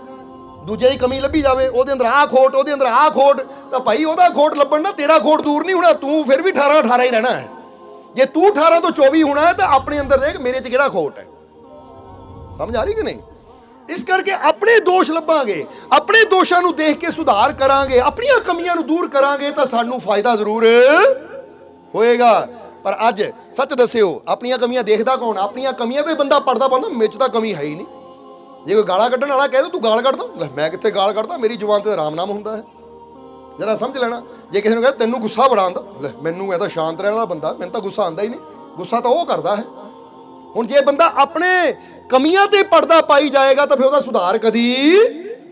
ਦੂਜੇ ਦੀ ਕਮੀ ਲੱਭੀ ਜਾਵੇ, ਉਹਦੇ ਅੰਦਰ ਆਹ ਖੋਟ, ਉਹਦੇ ਅੰਦਰ ਆਹ ਖੋਟ, ਤਾਂ ਭਾਈ ਉਹਦਾ ਖੋਟ ਲੱਭਣ ਨਾਲ ਤੇਰਾ ਖੋਟ ਦੂਰ ਨਹੀਂ ਹੋਣਾ, ਤੂੰ ਫਿਰ ਵੀ 18 ਹੀ ਰਹਿਣਾ ਹੈ। ਜੇ ਤੂੰ 18 ਤੋਂ 24 ਹੋਣਾ ਹੈ, ਤਾਂ ਆਪਣੇ ਅੰਦਰ ਦੇਖ ਮੇਰੇ 'ਚ ਕਿਹੜਾ ਖੋਟ ਹੈ। ਸਮਝ ਆ ਰਹੀ ਕਿ ਨਹੀਂ? ਇਸ ਕਰਕੇ ਆਪਣੇ ਦੋਸ਼ ਲੱਭਾਂਗੇ, ਆਪਣੇ ਦੋਸ਼ਾਂ ਨੂੰ ਦੇਖ ਕੇ ਸੁਧਾਰ ਕਰਾਂਗੇ, ਆਪਣੀਆਂ ਕਮੀਆਂ ਨੂੰ ਦੂਰ ਕਰਾਂਗੇ, ਤਾਂ ਸਾਨੂੰ ਫਾਇਦਾ ਜ਼ਰੂਰ ਹੋਏਗਾ। ਪਰ ਅੱਜ ਸੱਚ ਦੱਸਿਓ, ਆਪਣੀਆਂ ਕਮੀਆਂ ਦੇਖਦਾ ਕੌਣ? ਆਪਣੀਆਂ ਕਮੀਆਂ ਤੇ ਬੰਦਾ ਪੜਦਾ ਮੇਰੇ 'ਚ ਤਾਂ ਕਮੀ ਹੈ ਹੀ ਨਹੀਂ। ਜੇ ਕੋਈ ਗਾਲਾਂ ਕੱਢਣ ਵਾਲਾ ਕਹਿ ਦੋ ਤੂੰ ਗਾਲ ਕੱਢਦਾ, ਲੈ ਮੈਂ ਕਿੱਥੇ ਗਾਲ ਕੱਢਦਾ, ਮੇਰੀ ਜ਼ੁਬਾਨ ਤੇ ਰਾਮ ਨਾਮ ਹੁੰਦਾ ਹੈ। ਜਰਾ ਸਮਝ ਲੈਣਾ। ਜੇ ਕਿਸੇ ਨੂੰ ਕਹੇ ਤੈਨੂੰ ਗੁੱਸਾ ਬੜਾ ਆਉਂਦਾ, ਲੈ ਮੈਨੂੰ ਮੈਂ ਤਾਂ ਸ਼ਾਂਤ ਰਹਿਣ ਵਾਲਾ ਬੰਦਾ, ਮੈਨੂੰ ਤਾਂ ਗੁੱਸਾ ਆਉਂਦਾ ਹੀ ਨਹੀਂ, ਗੁੱਸਾ ਤਾਂ ਉਹ ਕਰਦਾ ਹੈ। ਹੁਣ ਜੇ ਬੰਦਾ ਆਪਣੇ ਕਮੀਆਂ ਤੇ ਪਰਦਾ ਪਾਈ ਜਾਏਗਾ, ਤਾਂ ਫਿਰ ਉਹਦਾ ਸੁਧਾਰ ਕਦੀ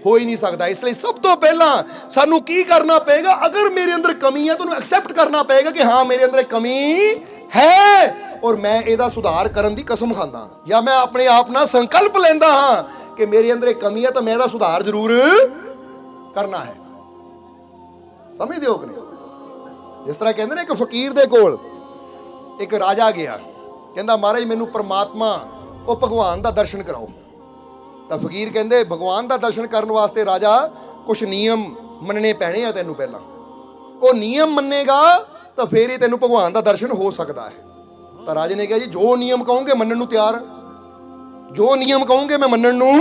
ਹੋ ਹੀ ਨਹੀਂ ਸਕਦਾ। ਇਸ ਲਈ ਸਭ ਤੋਂ ਪਹਿਲਾਂ ਸਾਨੂੰ ਕੀ ਕਰਨਾ ਪਏਗਾ? ਅਗਰ ਮੇਰੇ ਅੰਦਰ ਕਮੀ ਹੈ ਤਾਂ ਉਹਨੂੰ ਐਕਸੈਪਟ ਕਰਨਾ ਪਏਗਾ ਕਿ ਹਾਂ ਮੇਰੇ ਅੰਦਰ ਕਮੀ ਹੈ, ਔਰ ਮੈਂ ਇਹਦਾ ਸੁਧਾਰ ਕਰਨ ਦੀ ਕਸਮ ਖਾਂਦਾ, ਜਾਂ ਮੈਂ ਆਪਣੇ ਆਪ ਨਾਲ ਸੰਕਲਪ ਲੈਂਦਾ ਹਾਂ ਕਿ ਮੇਰੇ ਅੰਦਰ ਇੱਕ ਕਮੀ ਹੈ, ਤਾਂ ਮੈਂ ਇਹਦਾ ਸੁਧਾਰ ਜ਼ਰੂਰ ਕਰਨਾ ਹੈ। ਸਮਝਦੇ ਹੋ ਕਿ ਨਹੀਂ? ਜਿਸ ਤਰ੍ਹਾਂ ਕਹਿੰਦੇ ਨੇ, ਇੱਕ ਫਕੀਰ ਦੇ ਕੋਲ ਇੱਕ ਰਾਜਾ ਗਿਆ, ਕਹਿੰਦਾ ਮਹਾਰਾਜ ਮੈਨੂੰ ਪਰਮਾਤਮਾ, ਉਹ ਭਗਵਾਨ ਦਾ ਦਰਸ਼ਨ ਕਰਾਓ। ਤਾਂ ਫਕੀਰ ਕਹਿੰਦੇ ਭਗਵਾਨ ਦਾ ਦਰਸ਼ਨ ਕਰਨ ਵਾਸਤੇ ਰਾਜਾ ਕੁਝ ਨਿਯਮ ਮੰਨਣੇ ਪੈਣੇ ਆ ਤੈਨੂੰ। ਪਹਿਲਾਂ ਉਹ ਨਿਯਮ ਮੰਨੇਗਾ ਤਾਂ ਫੇਰ ਹੀ ਤੈਨੂੰ ਭਗਵਾਨ ਦਾ ਦਰਸ਼ਨ ਹੋ ਸਕਦਾ ਹੈ। ਤਾਂ ਰਾਜੇ ਨੇ ਕਿਹਾ ਜੀ ਜੋ ਨਿਯਮ ਕਹੋਗੇ ਮੰਨਣ ਨੂੰ ਤਿਆਰ ਹਾਂ, ਜੋ ਨਿਯਮ ਕਹੋਗੇ ਮੈਂ ਮੰਨਣ ਨੂੰ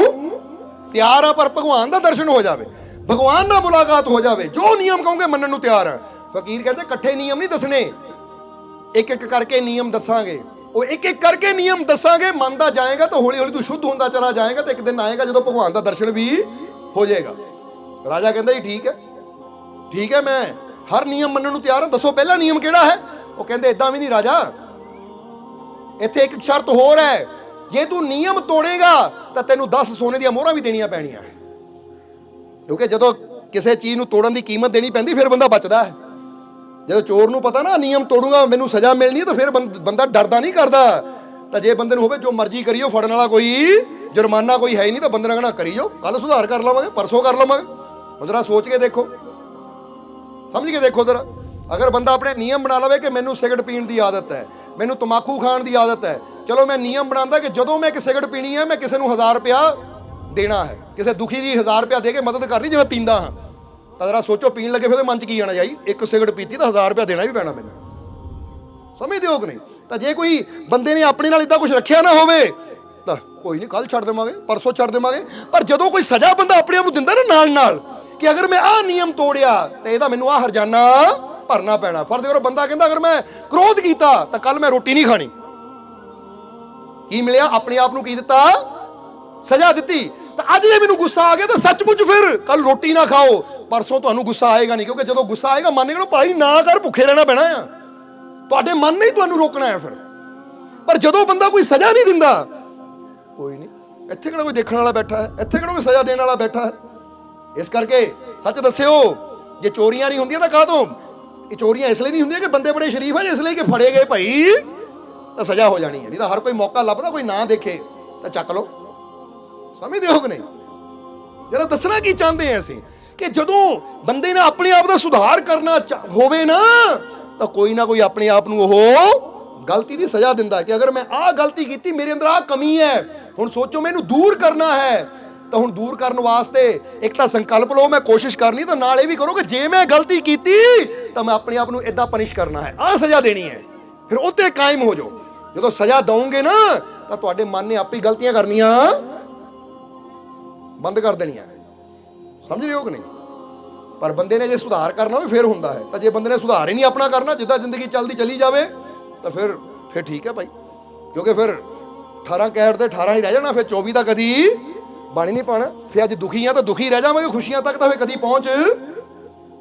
ਤਿਆਰ ਹਾਂ, ਪਰ ਭਗਵਾਨ ਦਾ ਦਰਸ਼ਨ ਹੋ ਜਾਵੇ, ਭਗਵਾਨ ਨਾਲ ਮੁਲਾਕਾਤ ਹੋ ਜਾਵੇ, ਜੋ ਨਿਯਮ ਕਹੋਗੇ ਮੰਨਣ ਨੂੰ ਤਿਆਰ ਹਾਂ। ਫਕੀਰ ਕਹਿੰਦੇ ਇਕੱਠੇ ਨਿਯਮ ਨਹੀਂ ਦੱਸਣੇ, ਇੱਕ ਇੱਕ ਕਰਕੇ ਨਿਯਮ ਦੱਸਾਂਗੇ। ਉਹ ਇੱਕ ਇੱਕ ਕਰਕੇ ਨਿਯਮ ਦੱਸਾਂਗੇ, ਮੰਨਦਾ ਜਾਏਗਾ ਤਾਂ ਹੌਲੀ ਹੌਲੀ ਤੂੰ ਸ਼ੁੱਧ ਹੁੰਦਾ ਚਲਾ ਜਾਏਗਾ, ਤੇ ਇੱਕ ਦਿਨ ਆਏਗਾ ਜਦੋਂ ਭਗਵਾਨ ਦਾ ਦਰਸ਼ਨ ਵੀ ਹੋ ਜਾਏਗਾ। ਰਾਜਾ ਕਹਿੰਦਾ ਜੀ ਠੀਕ ਹੈ ਮੈਂ ਹਰ ਨਿਯਮ ਮੰਨਣ ਨੂੰ ਤਿਆਰ ਹਾਂ, ਦੱਸੋ ਪਹਿਲਾ ਨਿਯਮ ਕਿਹੜਾ ਹੈ? ਉਹ ਕਹਿੰਦੇ ਇਦਾਂ ਵੀ ਨਹੀਂ ਰਾਜਾ, ਇੱਥੇ ਇੱਕ ਸ਼ਰਤ ਹੋਰ ਹੈ, ਜੇ ਤੂੰ ਨਿਯਮ ਤੋੜੇਗਾ ਤਾਂ ਤੈਨੂੰ 10 ਸੋਨੇ ਦੀਆਂ ਮੋਹਰਾਂ ਵੀ ਦੇਣੀਆਂ ਪੈਣੀਆਂ। ਕਿਉਂਕਿ ਜਦੋਂ ਕਿਸੇ ਚੀਜ਼ ਨੂੰ ਤੋੜਨ ਦੀ ਕੀਮਤ ਦੇਣੀ ਪੈਂਦੀ, ਫਿਰ ਬੰਦਾ ਬਚਦਾ ਹੈ। ਜਦੋਂ ਚੋਰ ਨੂੰ ਪਤਾ ਨਾ ਨਿਯਮ ਤੋੜੂਗਾ ਮੈਨੂੰ ਸਜ਼ਾ ਮਿਲਣੀ ਹੈ, ਤਾਂ ਫਿਰ ਬੰਦਾ ਡਰਦਾ ਨਹੀਂ ਕਰਦਾ। ਤਾਂ ਜੇ ਬੰਦੇ ਨੂੰ ਹੋਵੇ ਜੋ ਮਰਜ਼ੀ ਕਰੀਓ, ਫੜਨ ਵਾਲਾ ਕੋਈ ਜੁਰਮਾਨਾ ਕੋਈ ਹੈ ਹੀ ਨਹੀਂ, ਤਾਂ ਬੰਦੇ ਨੇ ਕਹਿਣਾ ਕਰੀਓ, ਕੱਲ ਸੁਧਾਰ ਕਰ ਲਵਾਂਗੇ, ਪਰਸੋਂ ਕਰ ਲਵਾਂਗੇ। ਜਰਾ ਸੋਚ ਕੇ ਦੇਖੋ, ਸਮਝ ਕੇ ਦੇਖੋ ਜਰਾ। ਅਗਰ ਬੰਦਾ ਆਪਣੇ ਨਿਯਮ ਬਣਾ ਲਵੇ ਕਿ ਮੈਨੂੰ ਸਿਗਰਟ ਪੀਣ ਦੀ ਆਦਤ ਹੈ, ਮੈਨੂੰ ਤੰਬਾਕੂ ਖਾਣ ਦੀ ਆਦਤ ਹੈ, ਚਲੋ ਮੈਂ ਨਿਯਮ ਬਣਾਉਂਦਾ ਕਿ ਜਦੋਂ ਮੈਂ ਇੱਕ ਸਿਗਰਟ ਪੀਣੀ ਹੈ, ਮੈਂ ਕਿਸੇ ਨੂੰ 1000 ਰੁਪਇਆ ਦੇਣਾ ਹੈ, ਕਿਸੇ ਦੁਖੀ ਦੀ 1000 ਰੁਪਇਆ ਦੇ ਕੇ ਮਦਦ ਕਰਨੀ ਜਿਵੇਂ ਪੀਂਦਾ ਹਾਂ। ਤਾਂ ਜਰਾ ਸੋਚੋ, ਪੀਣ ਲੱਗੇ ਫਿਰ ਉਹਦੇ ਮਨ 'ਚ ਕੀ ਆਣਾ ਜਾਈ, ਇੱਕ ਸਿਗਰਟ ਪੀਤੀ ਤਾਂ 1000 ਰੁਪਇਆ ਦੇਣਾ ਵੀ ਪੈਣਾ ਮੈਨੂੰ। ਸਮਝਦੇ ਹੋ ਕਿ ਨਹੀਂ? ਤਾਂ ਜੇ ਕੋਈ ਬੰਦੇ ਨੇ ਆਪਣੇ ਨਾਲ ਇੱਦਾਂ ਕੁਝ ਰੱਖਿਆ ਨਾ ਹੋਵੇ, ਤਾਂ ਕੋਈ ਨਹੀਂ, ਕੱਲ ਛੱਡ ਦੇਵਾਂਗੇ, ਪਰਸੋਂ ਛੱਡ ਦੇਵਾਂਗੇ। ਪਰ ਜਦੋਂ ਕੋਈ ਸਜ਼ਾ ਬੰਦਾ ਆਪਣੇ ਆਪ ਨੂੰ ਦਿੰਦਾ ਨਾ ਨਾਲ ਕਿ ਅਗਰ ਮੈਂ ਆਹ ਨਿਯਮ ਤੋੜਿਆ ਤੇ ਇਹਦਾ ਮੈਨੂੰ ਆਹ ਹਰਜਾਨਾ ਭਰਨਾ ਪੈਣਾ। ਫਰਜ਼ ਕਰੋ ਬੰਦਾ ਕਹਿੰਦਾ ਅਗਰ ਮੈਂ ਕ੍ਰੋਧ ਕੀਤਾ ਤਾਂ ਕੱਲ ਮੈਂ ਰੋਟੀ ਨਹੀਂ ਖਾਣੀ, ਕੀ ਮਿਲਿਆ? ਆਪਣੇ ਆਪ ਨੂੰ ਕੀ ਦਿੱਤਾ? ਸਜ਼ਾ ਦਿੱਤੀ। ਤਾਂ ਅੱਜ ਜੇ ਮੈਨੂੰ ਗੁੱਸਾ ਆ ਗਿਆ ਤਾਂ ਸੱਚਮੁੱਚ ਫਿਰ ਕੱਲ ਰੋਟੀ ਨਾ ਖਾਓ, ਪਰਸੋਂ ਤੁਹਾਨੂੰ ਗੁੱਸਾ ਆਏਗਾ ਨਹੀਂ, ਕਿਉਂਕਿ ਜਦੋਂ ਗੁੱਸਾ ਆਏਗਾ ਮੰਨ ਕੇ ਭਾਈ ਨਾ ਕਰ, ਭੁੱਖੇ ਰਹਿਣਾ ਪੈਣਾ ਆ, ਤੁਹਾਡੇ ਮਨ ਨੇ ਹੀ ਤੁਹਾਨੂੰ ਰੋਕਣਾ ਹੈ ਫਿਰ। ਪਰ ਜਦੋਂ ਬੰਦਾ ਕੋਈ ਸਜ਼ਾ ਨਹੀਂ ਦਿੰਦਾ, ਕੋਈ ਨਹੀਂ, ਇੱਥੇ ਕਿਹੜਾ ਕੋਈ ਦੇਖਣ ਵਾਲਾ ਬੈਠਾ ਹੈ, ਇੱਥੇ ਕਿਹੜਾ ਕੋਈ ਸਜ਼ਾ ਦੇਣ ਵਾਲਾ ਬੈਠਾ ਹੈ। ਇਸ ਕਰਕੇ ਸੱਚ ਦੱਸਿਓ, ਜੇ ਚੋਰੀਆਂ ਨਹੀਂ ਹੁੰਦੀਆਂ ਤਾਂ ਕਾਹਤੋਂ? ਇਹ ਚੋਰੀਆਂ ਇਸ ਲਈ ਨਹੀਂ ਹੁੰਦੀਆਂ ਕਿ ਬੰਦੇ ਬੜੇ ਸ਼ਰੀਫ ਹੈ, ਇਸ ਲਈ ਕਿ ਫੜੇ ਗਏ ਭਾਈ ਤਾਂ ਸਜ਼ਾ ਹੋ ਜਾਣੀ ਹੈ। ਨਹੀਂ ਤਾਂ ਹਰ ਕੋਈ ਮੌਕਾ ਲੱਭਦਾ, ਕੋਈ ਨਾ ਦੇਖੇ ਤਾਂ ਚੱਕ ਲਓ। ਸਮਝਦੇ ਹੋ ਕਿ ਨਹੀਂ? ਜਰਾ ਦੱਸਣਾ ਕੀ ਚਾਹੁੰਦੇ ਆ ਅਸੀਂ ਕਿ ਜਦੋਂ ਬੰਦੇ ਨੇ ਆਪਣੇ ਆਪ ਦਾ ਸੁਧਾਰ ਕਰਨਾ ਹੋਵੇ ਨਾ, ਤਾਂ ਕੋਈ ਨਾ ਕੋਈ ਆਪਣੇ ਆਪ ਨੂੰ ਉਹ ਗਲਤੀ ਦੀ ਸਜ਼ਾ ਦਿੰਦਾ ਕਿ ਅਗਰ ਮੈਂ ਆਹ ਗਲਤੀ ਕੀਤੀ, ਮੇਰੇ ਅੰਦਰ ਆਹ ਕਮੀ ਹੈ, ਹੁਣ ਸੋਚੋ ਮੈਨੂੰ ਦੂਰ ਕਰਨਾ ਹੈ। ਤਾਂ ਹੁਣ ਦੂਰ ਕਰਨ ਵਾਸਤੇ ਇੱਕ ਤਾਂ ਸੰਕਲਪ ਲਓ ਮੈਂ ਕੋਸ਼ਿਸ਼ ਕਰਨੀ, ਤਾਂ ਨਾਲ ਇਹ ਵੀ ਕਰੋ ਕਿ ਜੇ ਮੈਂ ਗਲਤੀ ਕੀਤੀ ਤਾਂ ਮੈਂ ਆਪਣੇ ਆਪ ਨੂੰ ਇਦਾਂ ਪਨਿਸ਼ ਕਰਨਾ ਹੈ, ਆਹ ਸਜ਼ਾ ਦੇਣੀ ਹੈ। ਫਿਰ ਉੱਤੇ ਕਾਇਮ ਹੋ ਜਾਓ। ਜਦੋਂ ਸਜ਼ਾ ਦਵੋਗੇ ਨਾ ਤਾਂ ਤੁਹਾਡੇ ਮਨ ਨੇ ਆਪੇ ਗਲਤੀਆਂ ਕਰਨੀਆਂ ਬੰਦ ਕਰ ਦੇਣੀਆਂ। ਸਮਝ ਰਹੇ ਹੋ ਕਿ ਨਹੀਂ? ਪਰ ਬੰਦੇ ਨੇ ਜੇ ਸੁਧਾਰ ਕਰਨਾ ਹੋਵੇ ਫਿਰ ਹੁੰਦਾ ਹੈ। ਤਾਂ ਜੇ ਬੰਦੇ ਨੇ ਸੁਧਾਰ ਹੀ ਨਹੀਂ ਆਪਣਾ ਕਰਨਾ, ਜਿੱਦਾਂ ਜ਼ਿੰਦਗੀ ਚੱਲਦੀ ਚਲੀ ਜਾਵੇ, ਤਾਂ ਫਿਰ ਠੀਕ ਹੈ ਭਾਈ, ਕਿਉਂਕਿ ਫਿਰ 18 ਕੈਰਟ ਦੇ 18 ਹੀ ਰਹਿ ਜਾਣਾ, ਫਿਰ 24 ਦਾ ਕਦੀ ਬਣ ਹੀ ਨਹੀਂ ਪਾਣਾ। ਫਿਰ ਅੱਜ ਦੁਖੀ ਆ ਤਾਂ ਦੁਖੀ ਰਹਿ ਜਾਵਾਂਗੇ, ਖੁਸ਼ੀਆਂ ਤੱਕ ਤਾਂ ਫਿਰ ਕਦੀ ਪਹੁੰਚ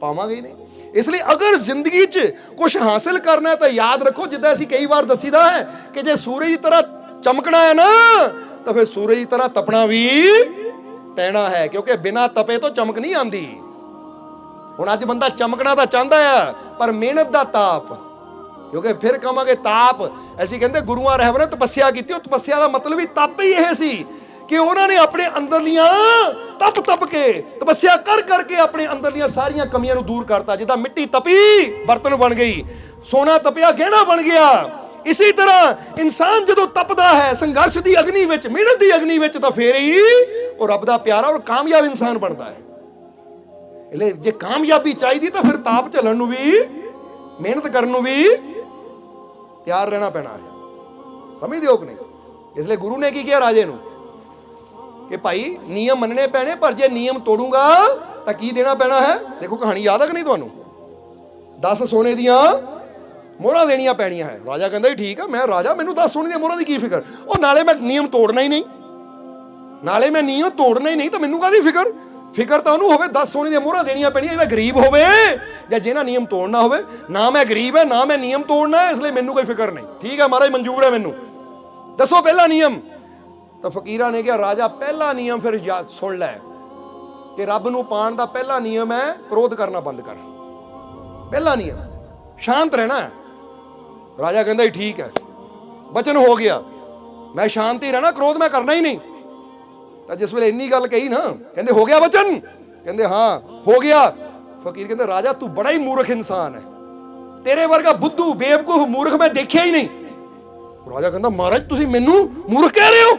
ਪਾਵਾਂਗੇ ਹੀ ਨਹੀਂ। ਇਸ ਲਈ ਅਗਰ ਜ਼ਿੰਦਗੀ 'ਚ ਕੁਝ ਹਾਸਿਲ ਕਰਨਾ ਹੈ ਤਾਂ ਯਾਦ ਰੱਖੋ, ਜਿੱਦਾਂ ਅਸੀਂ ਕਈ ਵਾਰ ਦੱਸੀਦਾ ਹੈ ਕਿ ਜੇ ਸੂਰਜ ਦੀ ਤਰ੍ਹਾਂ ਚਮਕਣਾ ਹੈ ਨਾ, ਤਾਂ ਫਿਰ ਸੂਰਜ ਦੀ ਤਰ੍ਹਾਂ ਤਪਣਾ ਵੀ ਪੈਣਾ ਹੈ, ਕਿਉਂਕਿ ਬਿਨਾਂ ਤਪੇ ਤੋਂ ਚਮਕ ਨਹੀਂ ਆਉਂਦੀ। ਹੁਣ ਅੱਜ ਬੰਦਾ ਚਮਕਣਾ ਤਾਂ ਚਾਹੁੰਦਾ ਆ, ਪਰ ਮਿਹਨਤ ਦਾ ਤਾਪ, ਕਿਉਂਕਿ ਫਿਰ ਕਹਾਂਗੇ ਤਾਪ, ਅਸੀਂ ਕਹਿੰਦੇ ਗੁਰੂਆਂ ਰਹਿਬਰਾਂ ਨੇ ਤਪੱਸਿਆ ਕੀਤੀ, ਉਹ ਤਪੱਸਿਆ ਦਾ ਮਤਲਬ ਹੀ ਤਪ ਹੀ ਇਹ ਸੀ ਕਿ ਉਹਨਾਂ ਨੇ ਆਪਣੇ ਅੰਦਰਲੀਆਂ ਤਪ ਕੇ ਤਪੱਸਿਆ ਕਰਕੇ ਆਪਣੇ ਅੰਦਰਲੀਆਂ ਸਾਰੀਆਂ ਕਮੀਆਂ ਨੂੰ ਦੂਰ ਕਰਤਾ। ਜਿੱਦਾਂ ਮਿੱਟੀ ਤਪੀ ਬਰਤਨ ਬਣ ਗਈ, ਸੋਨਾ ਤਪਿਆ ਗਹਿਣਾ ਬਣ ਗਿਆ। ਇਸੇ ਤਰ੍ਹਾਂ ਇਨਸਾਨ ਜਦੋਂ ਤਪਦਾ ਹੈ ਸੰਘਰਸ਼ ਦੀ ਅਗਨੀ ਵਿੱਚ, ਮਿਹਨਤ ਦੀ ਅਗਨੀ ਵਿੱਚ, ਤਾਂ ਫੇਰ ਹੀ ਉਹ ਰੱਬ ਦਾ ਪਿਆਰਾ ਔਰ ਕਾਮਯਾਬ ਇਨਸਾਨ ਬਣਦਾ ਹੈ। એટલે ਜੇ ਕਾਮਯਾਬੀ ਚਾਹੀਦੀ ਤਾਂ ਫਿਰ ਤਾਪ ਝੱਲਣ ਨੂੰ ਵੀ, ਮਿਹਨਤ ਕਰਨ ਨੂੰ ਵੀ ਤਿਆਰ ਰਹਿਣਾ ਪੈਣਾ ਹੈ। ਸਮਝਦੇ ਹੋ ਕਿ ਨਹੀਂ? ਇਸ ਲਈ ਗੁਰੂ ਨੇ ਕੀ ਕਿਹਾ ਰਾਜੇ ਨੂੰ ਕਿ ਭਾਈ ਨਿਯਮ ਮੰਨਣੇ ਪੈਣੇ, ਪਰ ਜੇ ਨਿਯਮ ਤੋੜੂਗਾ ਤਾਂ ਕੀ ਦੇਣਾ ਪੈਣਾ ਹੈ? ਦੇਖੋ ਕਹਾਣੀ ਯਾਦ ਹੈ ਕਿ ਨਹੀਂ ਤੁਹਾਨੂੰ? 10 ਸੋਨੇ ਦੀਆਂ ਮੋਹਰਾਂ ਦੇਣੀਆਂ ਪੈਣੀਆਂ ਹੈ। ਰਾਜਾ ਕਹਿੰਦਾ ਠੀਕ ਆ, ਮੈਂ ਰਾਜਾ, ਮੈਨੂੰ 10 ਸੋਨੇ ਦੀਆਂ ਮੋਹਰਾਂ ਦੀ ਕੀ ਫਿਕਰ, ਉਹ ਨਾਲੇ ਮੈਂ ਨਿਯਮ ਤੋੜਨਾ ਹੀ ਨਹੀਂ, ਤਾਂ ਮੈਨੂੰ ਕਾਹਦੀ ਫਿਕਰ? ਫਿਕਰ ਤਾਂ ਉਹਨੂੰ ਹੋਵੇ 10 ਸੋਨੇ ਦੀਆਂ ਮੋਹਰਾਂ ਦੇਣੀਆਂ ਪੈਣੀਆਂ ਜਿਹੜਾ ਗਰੀਬ ਹੋਵੇ ਜਾਂ ਜਿਹਨਾਂ ਨਿਯਮ ਤੋੜਨਾ ਹੋਵੇ। ਨਾ ਮੈਂ ਗਰੀਬ ਹੈ, ਨਾ ਮੈਂ ਨਿਯਮ ਤੋੜਨਾ ਹੈ, ਇਸ ਲਈ ਮੈਨੂੰ ਕੋਈ ਫਿਕਰ ਨਹੀਂ। ਠੀਕ ਹੈ ਮਹਾਰਾਜ, ਮਨਜ਼ੂਰ ਹੈ ਮੈਨੂੰ, ਦੱਸੋ ਪਹਿਲਾ ਨਿਯਮ। ਤਾਂ ਫਕੀਰਾਂ ਨੇ ਕਿਹਾ ਰਾਜਾ ਪਹਿਲਾ ਨਿਯਮ ਫਿਰ ਯਾਦ ਸੁਣ ਲੈ ਕਿ ਰੱਬ ਨੂੰ ਪਾਣ ਦਾ ਪਹਿਲਾ ਨਿਯਮ ਹੈ ਕ੍ਰੋਧ ਕਰਨਾ ਬੰਦ ਕਰ। ਪਹਿਲਾ ਨਿਯਮ ਸ਼ਾਂਤ ਰਹਿਣਾ ਹੈ। ਰਾਜਾ ਕਹਿੰਦਾ ਠੀਕ ਹੈ, ਬਚਨ ਹੋ ਗਿਆ, ਮੈਂ ਸ਼ਾਂਤੀ ਰਹਿਣਾ, ਕ੍ਰੋਧ ਮੈਂ ਕਰਨਾ ਹੀ ਨਹੀਂ। ਤਾਂ ਜਿਸ ਵੇਲੇ ਇੰਨੀ ਗੱਲ ਕਹੀ ਨਾ, ਕਹਿੰਦੇ ਹੋ ਗਿਆ ਬਚਨ? ਕਹਿੰਦੇ ਹਾਂ ਹੋ ਗਿਆ। ਫਕੀਰ ਕਹਿੰਦੇ ਰਾਜਾ ਤੂੰ ਬੜਾ ਹੀ ਮੂਰਖ ਇਨਸਾਨ ਹੈ, ਤੇਰੇ ਵਰਗਾ ਬੁੱਧੂ ਬੇਵਕੂਫ ਮੂਰਖ ਮੈਂ ਦੇਖਿਆ ਹੀ ਨਹੀਂ। ਰਾਜਾ ਕਹਿੰਦਾ ਮਹਾਰਾਜ ਤੁਸੀਂ ਮੈਨੂੰ ਮੂਰਖ ਕਹਿ ਰਹੇ ਹੋ,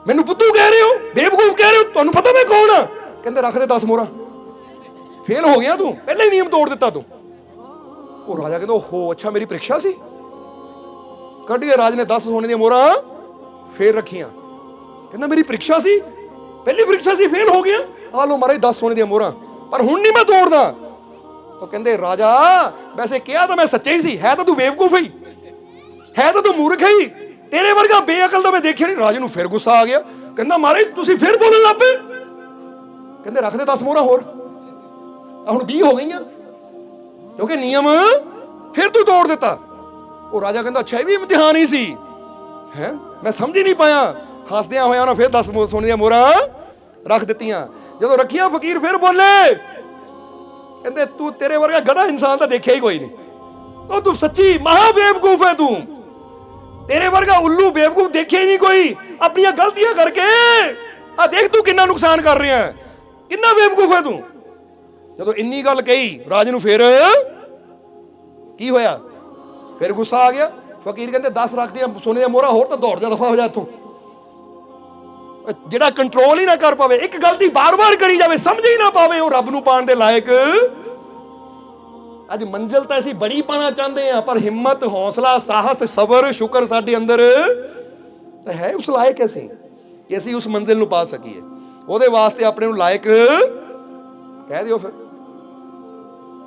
ਮੈਨੂੰ ਬੁੱਧੂ ਕਹਿ ਰਹੇ ਹੋ, ਬੇਵਕੂਫ ਕਹਿ ਰਹੇ ਹੋ, ਤੁਹਾਨੂੰ ਪਤਾ ਮੈਂ ਕੌਣ ਆ? ਕਹਿੰਦੇ ਰੱਖ ਦੇ 10 ਮੋਹਰਾਂ। ਫੇਲ ਹੋ ਗਿਆ ਤੂੰ, ਪਹਿਲਾਂ ਹੀ ਨਿਯਮ ਤੋੜ ਦਿੱਤਾ ਤੂੰ। ਉਹ ਰਾਜਾ ਕਹਿੰਦਾ ਓਹੋ ਅੱਛਾ ਮੇਰੀ ਪ੍ਰੀਖਿਆ ਸੀ। ਕੱਢ ਕੇ ਰਾਜ ਨੇ 10 ਸੋਨੇ ਦੀਆਂ ਮੋਹਰਾਂ ਫੇਰ ਰੱਖੀਆਂ। ਕਹਿੰਦਾ ਮੇਰੀ ਪ੍ਰੀਖਿਆ ਸੀ, ਪਹਿਲੀ ਪ੍ਰੀਖਿਆ ਸੀ, ਫੇਲ ਹੋ ਗਿਆ, ਆ ਲੋ ਮਹਾਰਾਜ 10 ਸੋਨੇ ਦੀਆਂ ਮੋਹਰਾਂ, ਪਰ ਹੁਣ ਨਹੀਂ ਮੈਂ ਤੋੜਦਾ। ਉਹ ਕਹਿੰਦੇ ਰਾਜਾ ਵੈਸੇ ਕਿਹਾ ਤਾਂ ਮੈਂ ਸੱਚਾ ਹੀ ਸੀ, ਹੈ ਤਾਂ ਤੂੰ ਬੇਵਕੂਫ ਹੀ, ਹੈ ਤਾਂ ਤੂੰ ਮੂਰਖ ਹੀ, ਤੇਰੇ ਵਰਗਾ ਬੇਅਕਲ ਤਾਂ ਮੈਂ ਦੇਖਿਆ ਨਹੀਂ। ਰਾਜੇ ਨੂੰ ਫਿਰ ਗੁੱਸਾ ਆ ਗਿਆ, ਕਹਿੰਦਾ ਮਹਾਰਾਜ ਤੁਸੀਂ ਫਿਰ ਬੋਲਣ ਲੱਗ ਪਏ। ਕਹਿੰਦੇ ਰੱਖ ਦੇ 10 ਮੋਹਰਾਂ ਹੋਰ, ਹੁਣ 20 ਹੋ ਗਈਆਂ, ਕਿਉਂਕਿ ਨਿਯਮ ਫਿਰ ਤੂੰ ਤੋੜ ਦਿੱਤਾ। ਉਹ ਰਾਜਾ ਕਹਿੰਦਾ ਅੱਛਾ ਇਹ ਵੀ ਇਮਤਿਹਾਨ ਹੀ ਸੀ ਹੈ, ਮੈਂ ਸਮਝ ਹੀ ਨਹੀਂ ਪਾਇਆ। ਹੱਸਦਿਆਂ ਹੋਇਆ ਉਹਨਾਂ ਫਿਰ 10 ਸੋਨੇ ਦੀਆਂ ਮੋਹਰਾਂ ਰੱਖ ਦਿੱਤੀਆਂ। ਜਦੋਂ ਰੱਖੀਆਂ ਫਕੀਰ ਫਿਰ ਬੋਲੇ, ਕਹਿੰਦੇ ਤੂੰ ਤੇਰੇ ਵਰਗਾ ਗਧਾ ਇਨਸਾਨ ਤਾਂ ਦੇਖਿਆ ਹੀ ਕੋਈ ਨਹੀਂ, ਉਹ ਤੂੰ ਸੱਚੀ ਮਹਾ ਬੇਵਕੂਫ ਹੈ, ਤੂੰ ਤੇਰੇ ਵਰਗਾ ਉੱਲੂ ਬੇਵਕੂਫ ਦੇਖਿਆ ਹੀ ਨਹੀਂ ਕੋਈ। ਆਪਣੀਆਂ ਗਲਤੀਆਂ ਕਰਕੇ ਆ ਦੇਖ ਤੂੰ ਕਿੰਨਾ ਨੁਕਸਾਨ ਕਰ ਰਿਹਾ ਹੈ, ਕਿੰਨਾ ਬੇਵਕੂਫ ਹੈ ਤੂੰ। ਜਦੋਂ ਇੰਨੀ ਗੱਲ ਕਹੀ ਰਾਜ ਨੂੰ ਫਿਰ ਕੀ ਹੋਇਆ, ਫਿਰ ਗੁੱਸਾ ਆ ਗਿਆ। ਫਕੀਰ ਕਹਿੰਦੇ 10 ਰੱਖ ਦੀਆਂ ਸੋਨੇ ਦੀਆਂ ਮੋਹਰਾਂ ਹੋਰ, ਤਾਂ ਦੌੜ ਜਾ, ਦਫਾ ਹੋ ਜਾ ਇੱਥੋਂ। ਜਿਹੜਾ ਕੰਟਰੋਲ ਹੀ ਨਾ ਕਰ ਪਾਵੇ, ਇੱਕ ਗਲਤੀ ਬਾਰ-ਬਾਰ ਕਰੀ ਜਾਵੇ, ਸਮਝ ਹੀ ਨਾ ਪਾਵੇ, ਉਹ ਰੱਬ ਨੂੰ ਪਾਣ ਦੇ ਲਾਇਕ। ਅੱਜ ਮੰਜ਼ਿਲ ਤਾਂ ਅਸੀਂ ਬੜੀ ਪਾਣਾ ਚਾਹੁੰਦੇ ਆ, ਪਰ ਹਿੰਮਤ, ਹੌਸਲਾ, ਸਾਹਸ, ਸਬਰ, ਸ਼ੁਕਰ ਸਾਡੇ ਅੰਦਰ ਤਾਂ ਹੈ ਉਸ ਲਾਇਕ ਅਸੀਂ ਕਿ ਅਸੀਂ ਉਸ ਮੰਜ਼ਿਲ ਨੂੰ ਪਾ ਸਕੀਏ। ਉਹਦੇ ਵਾਸਤੇ ਆਪਣੇ ਨੂੰ ਲਾਇਕ ਕਹਿ ਦਿਓ। ਫਿਰ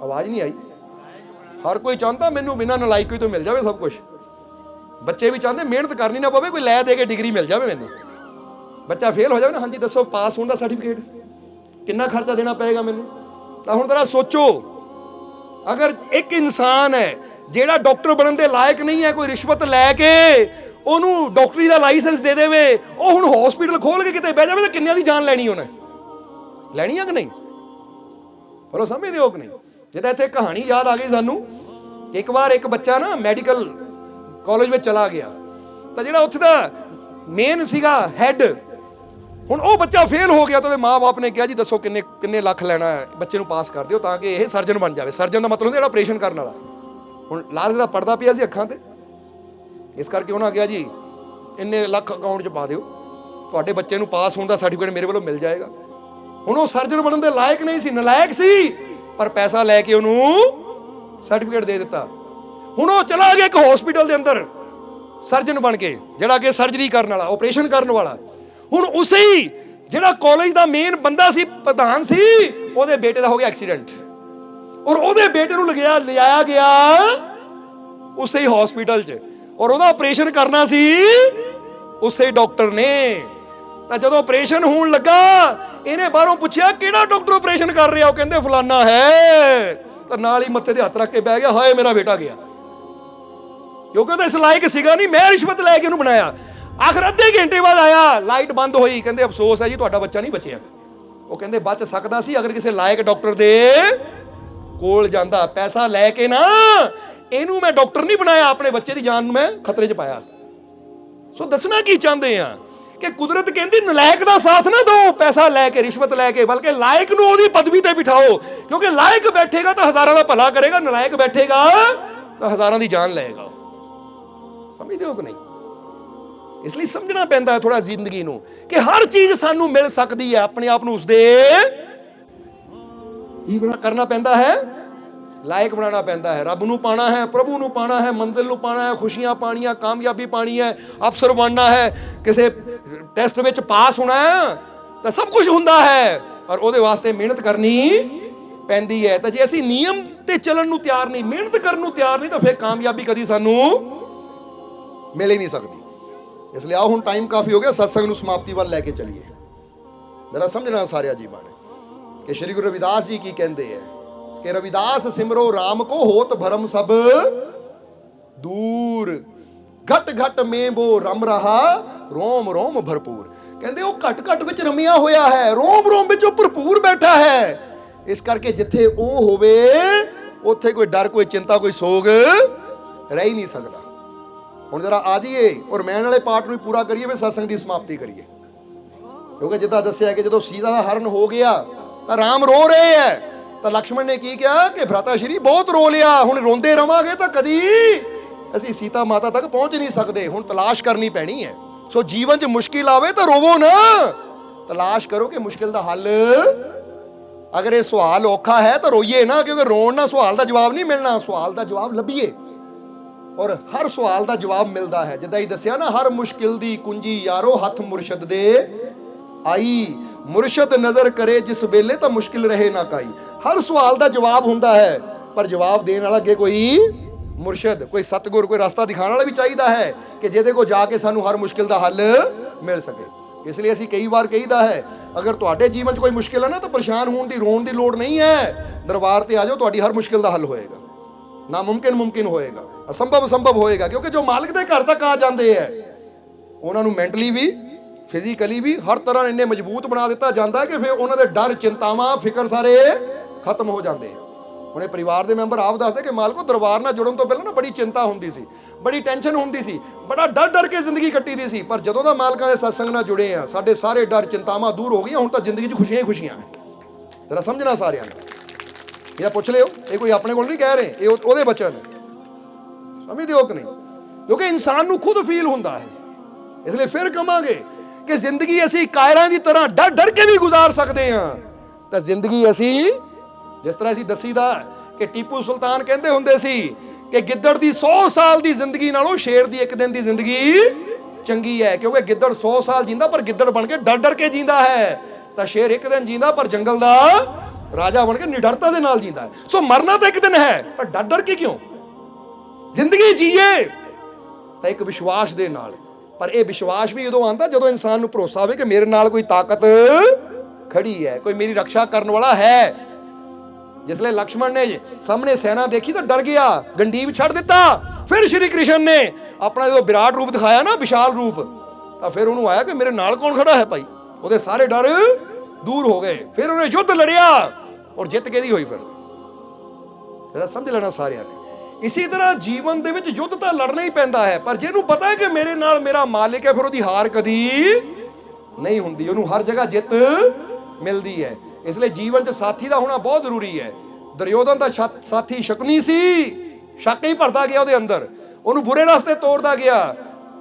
ਆਵਾਜ਼ ਨਹੀਂ ਆਈ। ਹਰ ਕੋਈ ਚਾਹੁੰਦਾ ਮੈਨੂੰ ਬਿਨਾਂ ਨਲਾਇਕੀ ਤੋਂ ਮਿਲ ਜਾਵੇ ਸਭ ਕੁਝ। ਬੱਚੇ ਵੀ ਚਾਹੁੰਦੇ ਮਿਹਨਤ ਕਰਨੀ ਨਾ ਪਵੇ, ਕੋਈ ਲੈ ਦੇ ਕੇ ਡਿਗਰੀ ਮਿਲ ਜਾਵੇ ਮੈਨੂੰ। ਬੱਚਾ ਫੇਲ ਹੋ ਜਾਵੇ ਨਾ, ਹਾਂਜੀ ਦੱਸੋ ਪਾਸ ਹੋਣ ਦਾ ਸਰਟੀਫਿਕੇਟ, ਕਿੰਨਾ ਖਰਚਾ ਦੇਣਾ ਪਏਗਾ ਮੈਨੂੰ। ਤਾਂ ਹੁਣ ਜ਼ਰਾ ਸੋਚੋ, ਅਗਰ ਇੱਕ ਇਨਸਾਨ ਹੈ ਜਿਹੜਾ ਡਾਕਟਰ ਬਣਨ ਦੇ ਲਾਇਕ ਨਹੀਂ ਹੈ, ਕੋਈ ਰਿਸ਼ਵਤ ਲੈ ਕੇ ਉਹਨੂੰ ਡਾਕਟਰੀ ਦਾ ਲਾਇਸੈਂਸ ਦੇ ਦੇਵੇ, ਉਹ ਹੁਣ ਹਸਪੀਟਲ ਖੋਲ ਕੇ ਕਿਤੇ ਬਹਿ ਜਾਵੇ, ਤਾਂ ਕਿੰਨਿਆਂ ਦੀ ਜਾਨ ਲੈਣੀ ਉਹਨੇ? ਲੈਣੀ ਆ ਕਿ ਨਹੀਂ? ਪਰ ਉਹ ਸਮਝਦੇ ਹੋ ਕਿ ਨਹੀਂ? ਜਿੱਦਾਂ ਇੱਥੇ ਕਹਾਣੀ ਯਾਦ ਆ ਗਈ ਸਾਨੂੰ। ਇੱਕ ਵਾਰ ਇੱਕ ਬੱਚਾ ਨਾ ਮੈਡੀਕਲ ਕਾਲਜ ਵਿੱਚ ਚਲਾ ਗਿਆ ਤਾਂ ਜਿਹੜਾ ਉੱਥੇ ਦਾ ਮੇਨ ਸੀਗਾ ਹੈੱਡ, ਹੁਣ ਉਹ ਬੱਚਾ ਫੇਲ ਹੋ ਗਿਆ ਤਾਂ ਉਹਦੇ ਮਾਂ-ਬਾਪ ਨੇ ਕਿਹਾ ਜੀ ਦੱਸੋ ਕਿੰਨੇ ਲੱਖ ਲੈਣਾ ਹੈ, ਬੱਚੇ ਨੂੰ ਪਾਸ ਕਰ ਦਿਓ ਤਾਂ ਕਿ ਇਹ ਸਰਜਨ ਬਣ ਜਾਵੇ। ਸਰਜਨ ਦਾ ਮਤਲਬ ਹੁੰਦਾ ਜਿਹੜਾ ਆਪਰੇਸ਼ਨ ਕਰਨ ਵਾਲਾ। ਹੁਣ ਲਾਲ ਦਾ ਪੜਦਾ ਪਿਆ ਸੀ ਅੱਖਾਂ ਤੇ, ਇਸ ਕਰਕੇ ਉਹਨਾਂ ਕਿਹਾ ਜੀ ਇੰਨੇ ਲੱਖ ਅਕਾਊਂਟ 'ਚ ਪਾ ਦਿਓ, ਤੁਹਾਡੇ ਬੱਚੇ ਨੂੰ ਪਾਸ ਹੋਣ ਦਾ ਸਰਟੀਫਿਕੇਟ ਮੇਰੇ ਵੱਲੋਂ ਮਿਲ ਜਾਏਗਾ। ਹੁਣ ਉਹ ਸਰਜਨ ਬਣਨ ਦੇ ਲਾਇਕ ਨਹੀਂ ਸੀ, ਨਲਾਇਕ ਸੀ, ਪਰ ਪੈਸਾ ਲੈ ਕੇ ਉਹਨੂੰ ਸਰਟੀਫਿਕੇਟ ਦੇ ਦਿੱਤਾ। ਹੁਣ ਉਹ ਚਲਾ ਗਿਆ ਇੱਕ ਹਸਪੀਟਲ ਦੇ ਅੰਦਰ ਸਰਜਨ ਬਣ ਕੇ, ਜਿਹੜਾ ਕਿ ਸਰਜਰੀ ਕਰਨ ਵਾਲਾ, ਆਪਰੇਸ਼ਨ ਕਰਨ ਵਾਲਾ। ਹੁਣ ਉਸੇ ਹੀ ਜਿਹੜਾ ਕਾਲਜ ਦਾ ਮੇਨ ਬੰਦਾ ਸੀ, ਪ੍ਰਧਾਨ ਸੀ, ਉਹਦੇ ਬੇਟੇ ਦਾ ਹੋ ਗਿਆ ਐਕਸੀਡੈਂਟ, ਔਰ ਉਹਦੇ ਬੇਟੇ ਨੂੰ ਲਿਆਇਆ ਗਿਆ ਉਸੇ ਹੀ ਹਸਪੀਟਲ 'ਚ, ਔਰ ਉਹਦਾ ਆਪਰੇਸ਼ਨ ਕਰਨਾ ਸੀ ਉਸੇ ਡਾਕਟਰ ਨੇ। ਤਾਂ ਜਦੋਂ ਆਪਰੇਸ਼ਨ ਹੋਣ ਲੱਗਾ, ਇਹਨੇ ਬਾਹਰੋਂ ਪੁੱਛਿਆ ਕਿਹੜਾ ਡਾਕਟਰ ਆਪਰੇਸ਼ਨ ਕਰ ਰਿਹਾ, ਉਹ ਕਹਿੰਦੇ ਫਲਾਨਾ ਹੈ। ਤਾਂ ਨਾਲ ਹੀ ਮੱਥੇ ਤੇ ਹੱਥ ਰੱਖ ਕੇ ਬਹਿ ਗਿਆ, ਹਾਏ ਮੇਰਾ ਬੇਟਾ ਗਿਆ, ਕਿਉਂਕਿ ਉਹਦਾ ਇਸ ਲਾਇਕ ਸੀਗਾ ਨਹੀਂ, ਮੈਂ ਰਿਸ਼ਵਤ ਲੈ ਕੇ ਉਹਨੂੰ ਬਣਾਇਆ। ਆਖਰ ਅੱਧੇ ਘੰਟੇ ਬਾਅਦ ਆਇਆ, ਲਾਈਟ ਬੰਦ ਹੋਈ, ਕਹਿੰਦੇ ਅਫਸੋਸ ਹੈ ਜੀ ਤੁਹਾਡਾ ਬੱਚਾ ਨਹੀਂ ਬਚਿਆ। ਉਹ ਕਹਿੰਦੇ ਬਚ ਸਕਦਾ ਸੀ ਅਗਰ ਕਿਸੇ ਲਾਇਕ ਡਾਕਟਰ ਦੇ ਕੋਲ ਜਾਂਦਾ। ਪੈਸਾ ਲੈ ਕੇ ਨਾ ਇਹਨੂੰ ਮੈਂ ਡਾਕਟਰ ਨਹੀਂ ਬਣਾਇਆ, ਆਪਣੇ ਬੱਚੇ ਦੀ ਜਾਨ ਨੂੰ ਮੈਂ ਖਤਰੇ 'ਚ ਪਾਇਆ। ਸੋ ਦੱਸਣਾ ਕੀ ਚਾਹੁੰਦੇ ਆ ਕਿ ਕੁਦਰਤ ਕਹਿੰਦੀ ਨਲਾਇਕ ਦਾ ਸਾਥ ਨਾ ਦਿਓ ਪੈਸਾ ਲੈ ਕੇ, ਰਿਸ਼ਵਤ ਲੈ ਕੇ, ਬਲਕਿ ਲਾਇਕ ਨੂੰ ਉਹਦੀ ਪਦਵੀ ਤੇ ਬਿਠਾਓ, ਕਿਉਂਕਿ ਲਾਇਕ ਬੈਠੇਗਾ ਤਾਂ ਹਜ਼ਾਰਾਂ ਦਾ ਭਲਾ ਕਰੇਗਾ, ਨਲਾਇਕ ਬੈਠੇਗਾ ਤਾਂ ਹਜ਼ਾਰਾਂ ਦੀ ਜਾਨ ਲਏਗਾ। ਸਮਝਦੇ ਹੋ ਕਿ ਨਹੀਂ? ਇਸ ਲਈ ਸਮਝਣਾ ਪੈਂਦਾ ਹੈ ਥੋੜਾ ਜ਼ਿੰਦਗੀ ਨੂੰ ਕਿ ਹਰ ਚੀਜ਼ ਸਾਨੂੰ ਮਿਲ ਸਕਦੀ ਹੈ, ਆਪਣੇ ਆਪ ਨੂੰ ਉਸਦੇ ਕੀ ਕਰਨਾ ਪੈਂਦਾ ਹੈ, ਲਾਇਕ ਬਣਾਉਣਾ ਪੈਂਦਾ ਹੈ। ਰੱਬ ਨੂੰ ਪਾਣਾ ਹੈ, ਪ੍ਰਭੂ ਨੂੰ ਪਾਣਾ ਹੈ, ਮੰਜ਼ਿਲ ਨੂੰ ਪਾਣਾ ਹੈ, ਖੁਸ਼ੀਆਂ ਪਾਣੀਆਂ, ਕਾਮਯਾਬੀ ਪਾਣੀ ਹੈ, ਅਫਸਰ ਬਣਨਾ ਹੈ, ਕਿਸੇ ਟੈਸਟ ਵਿੱਚ ਪਾਸ ਹੋਣਾ ਹੈ, ਤਾਂ ਸਭ ਕੁਝ ਹੁੰਦਾ ਹੈ, ਪਰ ਉਹਦੇ ਵਾਸਤੇ ਮਿਹਨਤ ਕਰਨੀ ਪੈਂਦੀ ਹੈ। ਤਾਂ ਜੇ ਅਸੀਂ ਨਿਯਮ ਤੇ ਚੱਲਣ ਨੂੰ ਤਿਆਰ ਨਹੀਂ, ਮਿਹਨਤ ਕਰਨ ਨੂੰ ਤਿਆਰ ਨਹੀਂ, ਤਾਂ ਫਿਰ ਕਾਮਯਾਬੀ ਕਦੀ ਸਾਨੂੰ ਮਿਲ ਹੀ ਨਹੀਂ ਸਕਦੀ। ਇਸ ਲਈ ਆਓ ਹੁਣ ਟਾਈਮ ਕਾਫੀ ਹੋ ਗਿਆ, ਸਤਸੰਗ ਨੂੰ ਸਮਾਪਤੀ ਵੱਲ ਲੈ ਕੇ ਚੱਲੀਏ। ਜਰਾ ਸਮਝਣਾ ਸਾਰਿਆਂ ਜੀਵਾਂ ਨੇ ਕਿ ਸ਼੍ਰੀ ਗੁਰੂ ਰਵਿਦਾਸ ਜੀ ਕੀ ਕਹਿੰਦੇ ਹੈ ਕਿ ਰਵਿਦਾਸ ਸਿਮਰੋ ਰਾਮ ਕੋ ਹੋਤ ਭਰਮ ਸਭ ਦੂਰ, ਘਟ ਘਟ ਮੇਂ ਬੋ ਰਮ ਰਹਾ ਰੋਮ ਰੋਮ ਭਰਪੂਰ। ਕਹਿੰਦੇ ਉਹ ਘਟ ਘਟ ਵਿੱਚ ਰਮਿਆ ਹੋਇਆ ਹੈ, ਰੋਮ ਰੋਮ ਵਿੱਚ ਉਹ ਭਰਪੂਰ ਬੈਠਾ ਹੈ। ਇਸ ਕਰਕੇ ਜਿੱਥੇ ਉਹ ਹੋਵੇ ਉੱਥੇ ਕੋਈ ਡਰ, ਕੋਈ ਚਿੰਤਾ, ਕੋਈ ਸੋਗ ਰਹਿ ਹੀ ਨਹੀਂ ਸਕਦਾ। ਹੁਣ ਜਰਾ ਆ ਜਾਈਏ ਔਰ ਮੈਨ ਵਾਲੇ ਪਾਰਟ ਨੂੰ ਪੂਰਾ ਕਰੀਏ, ਫਿਰ ਸਤਸੰਗ ਦੀ ਸਮਾਪਤੀ ਕਰੀਏ। ਕਿਉਂਕਿ ਜਿੱਦਾਂ ਦੱਸਿਆ ਕਿ ਜਦੋਂ ਸੀਤਾ ਦਾ ਹਰਨ ਹੋ ਗਿਆ ਤਾਂ ਰਾਮ ਰੋ ਰਹੇ ਹੈ, ਤਾਂ ਲਕਸ਼ਮਣ ਨੇ ਕੀ ਕਿਹਾ ਕਿ ਭਰਾਤਾ ਸ਼੍ਰੀ ਬਹੁਤ ਰੋ ਲਿਆ, ਹੁਣ ਰੋਂਦੇ ਰਵਾਂਗੇ ਤਾਂ ਕਦੀ ਅਸੀਂ ਸੀਤਾ ਮਾਤਾ ਤੱਕ ਪਹੁੰਚ ਨਹੀਂ ਸਕਦੇ, ਹੁਣ ਤਲਾਸ਼ ਕਰਨੀ ਪੈਣੀ ਹੈ। ਸੋ ਜੀਵਨ 'ਚ ਮੁਸ਼ਕਿਲ ਆਵੇ ਤਾਂ ਰੋਵੋ ਨਾ, ਤਲਾਸ਼ ਕਰੋ ਕਿ ਮੁਸ਼ਕਿਲ ਦਾ ਹੱਲ। ਅਗਰ ਇਹ ਸਵਾਲ ਔਖਾ ਹੈ ਤਾਂ ਰੋਈਏ ਨਾ, ਕਿਉਂਕਿ ਰੋਣ ਨਾਲ ਸਵਾਲ ਦਾ ਜਵਾਬ ਨਹੀਂ ਮਿਲਣਾ, ਸਵਾਲ ਦਾ ਜਵਾਬ ਲੱਭੀਏ, ਔਰ ਹਰ ਸਵਾਲ ਦਾ ਜਵਾਬ ਮਿਲਦਾ ਹੈ। ਜਿੱਦਾਂ ਹੀ ਦੱਸਿਆ ਨਾ, ਹਰ ਮੁਸ਼ਕਿਲ ਦੀ ਕੁੰਜੀ ਯਾਰੋ ਹੱਥ ਮੁਰਸ਼ਦ ਦੇ ਆਈ, ਮੁਰਸ਼ਦ ਨਜ਼ਰ ਕਰੇ ਜਿਸ ਵੇਲੇ ਤਾਂ ਮੁਸ਼ਕਿਲ ਰਹੇ ਨਾ ਕਾਈ। ਹਰ ਸਵਾਲ ਦਾ ਜਵਾਬ ਹੁੰਦਾ ਹੈ, ਪਰ ਜਵਾਬ ਦੇਣ ਵਾਲਾ ਅੱਗੇ ਕੋਈ ਮੁਰਸ਼ਦ, ਕੋਈ ਸਤਿਗੁਰ, ਕੋਈ ਰਸਤਾ ਦਿਖਾਉਣ ਵਾਲਾ ਵੀ ਚਾਹੀਦਾ ਹੈ ਕਿ ਜਿਹਦੇ ਕੋਲ ਜਾ ਕੇ ਸਾਨੂੰ ਹਰ ਮੁਸ਼ਕਿਲ ਦਾ ਹੱਲ ਮਿਲ ਸਕੇ। ਇਸ ਲਈ ਅਸੀਂ ਕਈ ਵਾਰ ਕਹੀਦਾ ਹੈ, ਅਗਰ ਤੁਹਾਡੇ ਜੀਵਨ 'ਚ ਕੋਈ ਮੁਸ਼ਕਿਲ ਹੈ ਨਾ, ਤਾਂ ਪਰੇਸ਼ਾਨ ਹੋਣ ਦੀ, ਰੋਣ ਦੀ ਲੋੜ ਨਹੀਂ ਹੈ। ਦਰਬਾਰ ਤੇ ਆ ਜਾਓ, ਤੁਹਾਡੀ ਹਰ ਮੁਸ਼ਕਿਲ ਦਾ ਹੱਲ ਹੋਏਗਾ। ਨਾਮੁਮਕਿਨ ਮੁਮਕਿਨ ਹੋਏਗਾ, ਅਸੰਭਵ ਸੰਭਵ ਹੋਏਗਾ, ਕਿਉਂਕਿ ਜੋ ਮਾਲਕ ਦੇ ਘਰ ਤੱਕ ਆ ਜਾਂਦੇ ਹੈ ਉਹਨਾਂ ਨੂੰ ਮੈਂਟਲੀ ਵੀ, ਫਿਜ਼ੀਕਲੀ ਵੀ ਹਰ ਤਰ੍ਹਾਂ ਇੰਨੇ ਮਜ਼ਬੂਤ ਬਣਾ ਦਿੱਤਾ ਜਾਂਦਾ ਹੈ ਕਿ ਫਿਰ ਉਹਨਾਂ ਦੇ ਡਰ, ਚਿੰਤਾਵਾਂ, ਫਿਕਰ ਸਾਰੇ ਖਤਮ ਹੋ ਜਾਂਦੇ ਆ। ਹੁਣ ਇਹ ਪਰਿਵਾਰ ਦੇ ਮੈਂਬਰ ਆਪ ਦੱਸਦੇ ਕਿ ਮਾਲਕੋ ਦਰਬਾਰ ਨਾਲ ਜੁੜਨ ਤੋਂ ਪਹਿਲਾਂ ਨਾ ਬੜੀ ਚਿੰਤਾ ਹੁੰਦੀ ਸੀ, ਬੜੀ ਟੈਨਸ਼ਨ ਹੁੰਦੀ ਸੀ, ਬੜਾ ਡਰ ਕੇ ਜ਼ਿੰਦਗੀ ਕੱਟੀ ਦੀ ਸੀ, ਪਰ ਜਦੋਂ ਦਾ ਮਾਲਕਾਂ ਦੇ ਸਤਸੰਗ ਨਾਲ ਜੁੜੇ ਆ, ਸਾਡੇ ਸਾਰੇ ਡਰ, ਚਿੰਤਾਵਾਂ ਦੂਰ ਹੋ ਗਈਆਂ। ਹੁਣ ਤਾਂ ਜ਼ਿੰਦਗੀ 'ਚ ਖੁਸ਼ੀਆਂ ਹੀ ਖੁਸ਼ੀਆਂ ਹੈ। ਜਰਾ ਸਮਝਣਾ ਸਾਰਿਆਂ ਨੇ, ਇਹ ਪੁੱਛ ਲਿਓ, ਇਹ ਕੋਈ ਆਪਣੇ ਕੋਲ ਨਹੀਂ ਕਹਿ ਰਹੇ, ਇਹ ਉਹਦੇ ਬਚਨ ਨੇ। ਸਮਝਦੇ ਹੋ ਕਿ ਨਹੀਂ? ਕਿਉਂਕਿ ਇਨਸਾਨ ਨੂੰ ਖੁਦ ਫੀਲ ਹੁੰਦਾ ਹੈ। ਇਸ ਲਈ ਫਿਰ ਕਹਾਂਗੇ ਕਿ ਜ਼ਿੰਦਗੀ ਅਸੀਂ ਕਾਇਰਾਂ ਦੀ ਤਰ੍ਹਾਂ ਡਰ ਕੇ ਵੀ ਗੁਜ਼ਾਰ ਸਕਦੇ ਹਾਂ। ਤਾਂ ਜ਼ਿੰਦਗੀ ਅਸੀਂ ਜਿਸ ਤਰ੍ਹਾਂ ਅਸੀਂ ਦੱਸੀਦਾ ਕਿ ਟੀਪੂ ਸੁਲਤਾਨ ਕਹਿੰਦੇ ਹੁੰਦੇ ਸੀ ਕਿ ਗਿੱਦੜ ਦੀ 100 ਸਾਲ ਦੀ ਜ਼ਿੰਦਗੀ ਨਾਲੋਂ ਸ਼ੇਰ ਦੀ ਇੱਕ ਦਿਨ ਦੀ ਜ਼ਿੰਦਗੀ ਚੰਗੀ ਹੈ, ਕਿਉਂਕਿ ਗਿੱਦੜ 100 ਸਾਲ ਜੀਂਦਾ ਪਰ ਗਿੱਦੜ ਬਣ ਕੇ ਡਰ ਕੇ ਜੀਂਦਾ ਹੈ, ਤਾਂ ਸ਼ੇਰ ਇੱਕ ਦਿਨ ਜੀਂਦਾ ਪਰ ਜੰਗਲ ਦਾ ਰਾਜਾ ਬਣ ਕੇ ਨਿਡਰਤਾ ਦੇ ਨਾਲ ਜੀਂਦਾ ਹੈ। ਸੋ ਮਰਨਾ ਤਾਂ ਇੱਕ ਦਿਨ ਹੈ, ਪਰ ਡਰ ਕੇ ਕਿਉਂ? ਜ਼ਿੰਦਗੀ ਜੀਏ ਤਾਂ ਇੱਕ ਵਿਸ਼ਵਾਸ ਦੇ ਨਾਲ, ਪਰ ਇਹ ਵਿਸ਼ਵਾਸ ਵੀ ਉਦੋਂ ਆਉਂਦਾ ਜਦੋਂ ਇਨਸਾਨ ਨੂੰ ਭਰੋਸਾ ਹੋਵੇ ਕਿ ਮੇਰੇ ਨਾਲ ਕੋਈ ਤਾਕਤ ਖੜੀ ਹੈ, ਕੋਈ ਮੇਰੀ ਰੱਖਿਆ ਕਰਨ ਵਾਲਾ ਹੈ। ਜਿਸ ਲਈ ਲਕਸ਼ਮਣ ਨੇ ਸਾਹਮਣੇ ਸੈਨਾ ਦੇਖੀ ਤਾਂ ਡਰ ਗਿਆ, ਗੰਡੀਵ ਛੱਡ ਦਿੱਤਾ। ਫਿਰ ਸ਼੍ਰੀ ਕ੍ਰਿਸ਼ਨ ਨੇ ਆਪਣਾ ਜਦੋਂ ਵਿਰਾਟ ਰੂਪ ਦਿਖਾਇਆ ਨਾ, ਵਿਸ਼ਾਲ ਰੂਪ, ਤਾਂ ਫਿਰ ਉਹਨੂੰ ਆਇਆ ਕਿ ਮੇਰੇ ਨਾਲ ਕੌਣ ਖੜਾ ਹੈ ਭਾਈ। ਉਹਦੇ ਸਾਰੇ ਡਰ ਦੂਰ ਹੋ ਗਏ। ਫਿਰ ਉਹਨੇ ਯੁੱਧ ਲੜਿਆ ਔਰ ਜਿੱਤ ਕੇ ਦੀ ਹੋਈ। ਫਿਰ ਇਹਦਾ ਸਮਝ ਲੈਣਾ ਸਾਰਿਆਂ ਨੇ ਇਸੇ ਤਰ੍ਹਾਂ ਜੀਵਨ ਦੇ ਵਿੱਚ ਯੁੱਧ ਤਾਂ ਲੜਨਾ ਹੀ ਪੈਂਦਾ ਹੈ, ਪਰ ਜਿਹਨੂੰ ਪਤਾ ਹੈ ਕਿ ਮੇਰੇ ਨਾਲ ਮੇਰਾ ਮਾਲਿਕ ਹੈ, ਫਿਰ ਉਹਦੀ ਹਾਰ ਕਦੀ ਨਹੀਂ ਹੁੰਦੀ, ਉਹਨੂੰ ਹਰ ਜਗ੍ਹਾ ਜਿੱਤ ਮਿਲਦੀ ਹੈ। ਇਸ ਲਈ ਜੀਵਨ 'ਚ ਸਾਥੀ ਦਾ ਹੋਣਾ ਬਹੁਤ ਜ਼ਰੂਰੀ ਹੈ। ਦੁਰਯੋਧਨ ਦਾ ਸਾਥੀ ਸ਼ਕੁਨੀ ਸੀ, ਸ਼ੱਕ ਹੀ ਭਰਦਾ ਗਿਆ ਉਹਦੇ ਅੰਦਰ, ਉਹਨੂੰ ਬੁਰੇ ਰਸਤੇ ਤੋਰਦਾ ਗਿਆ।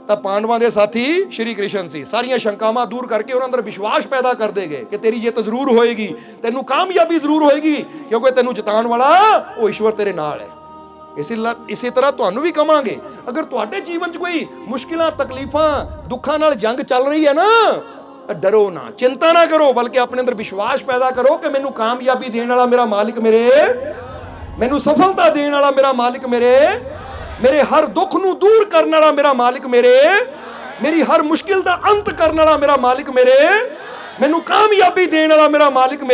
ਤਾਂ ਪਾਂਡਵਾਂ ਦੇ ਸਾਥੀ ਸ਼੍ਰੀ ਕ੍ਰਿਸ਼ਨ ਸੀ, ਸਾਰੀਆਂ ਸ਼ੰਕਾਵਾਂ ਦੂਰ ਕਰਕੇ ਉਹਨਾਂ ਅੰਦਰ ਵਿਸ਼ਵਾਸ ਪੈਦਾ ਕਰਦੇ ਗਏ ਕਿ ਤੇਰੀ ਜਿੱਤ ਜ਼ਰੂਰ ਹੋਏਗੀ, ਤੈਨੂੰ ਕਾਮਯਾਬੀ ਜ਼ਰੂਰ ਹੋਏਗੀ, ਕਿਉਂਕਿ ਤੈਨੂੰ ਜਿਤਾਉਣ ਵਾਲਾ ਉਹ ਈਸ਼ਵਰ ਤੇਰੇ ਨਾਲ ਹੈ। ਇਸੇ ਤਰ੍ਹਾਂ ਤੁਹਾਨੂੰ ਵੀ ਕਵਾਂਗੇ, ਅਗਰ ਤੁਹਾਡੇ ਜੀਵਨ 'ਚ ਕੋਈ ਮੁਸ਼ਕਿਲਾਂ, ਤਕਲੀਫਾਂ, ਦੁੱਖਾਂ ਨਾਲ ਜੰਗ ਚੱਲ ਰਹੀ ਹੈ ਨਾ, ਤਾਂ ਡਰੋ ਨਾ, ਚਿੰਤਾ ਨਾ ਕਰੋ, ਬਲਕਿ ਆਪਣੇ ਅੰਦਰ ਵਿਸ਼ਵਾਸ ਪੈਦਾ ਕਰੋ ਕਿ ਮੈਨੂੰ ਕਾਮਯਾਬੀ ਦੇਣ ਵਾਲਾ ਮੇਰਾ ਮਾਲਿਕ ਮੈਨੂੰ ਸਫਲਤਾ ਦੇਣ ਵਾਲਾ ਮੇਰਾ ਮਾਲਿਕ ਮੇਰੇ ਹਰ ਦੁੱਖ ਨੂੰ ਦੂਰ ਕਰਨ ਵਾਲਾ ਮੇਰਾ ਮਾਲਿਕ ਮੇਰੀ ਹਰ ਮੁਸ਼ਕਿਲ ਦਾ ਅੰਤ ਕਰਨ ਵਾਲਾ ਮੇਰਾ ਮਾਲਿਕ ਮੈਨੂੰ ਕਾਮਯਾਬੀ ਦੇਣ ਵਾਲਾ ਮੇਰਾ ਮਾਲਿਕ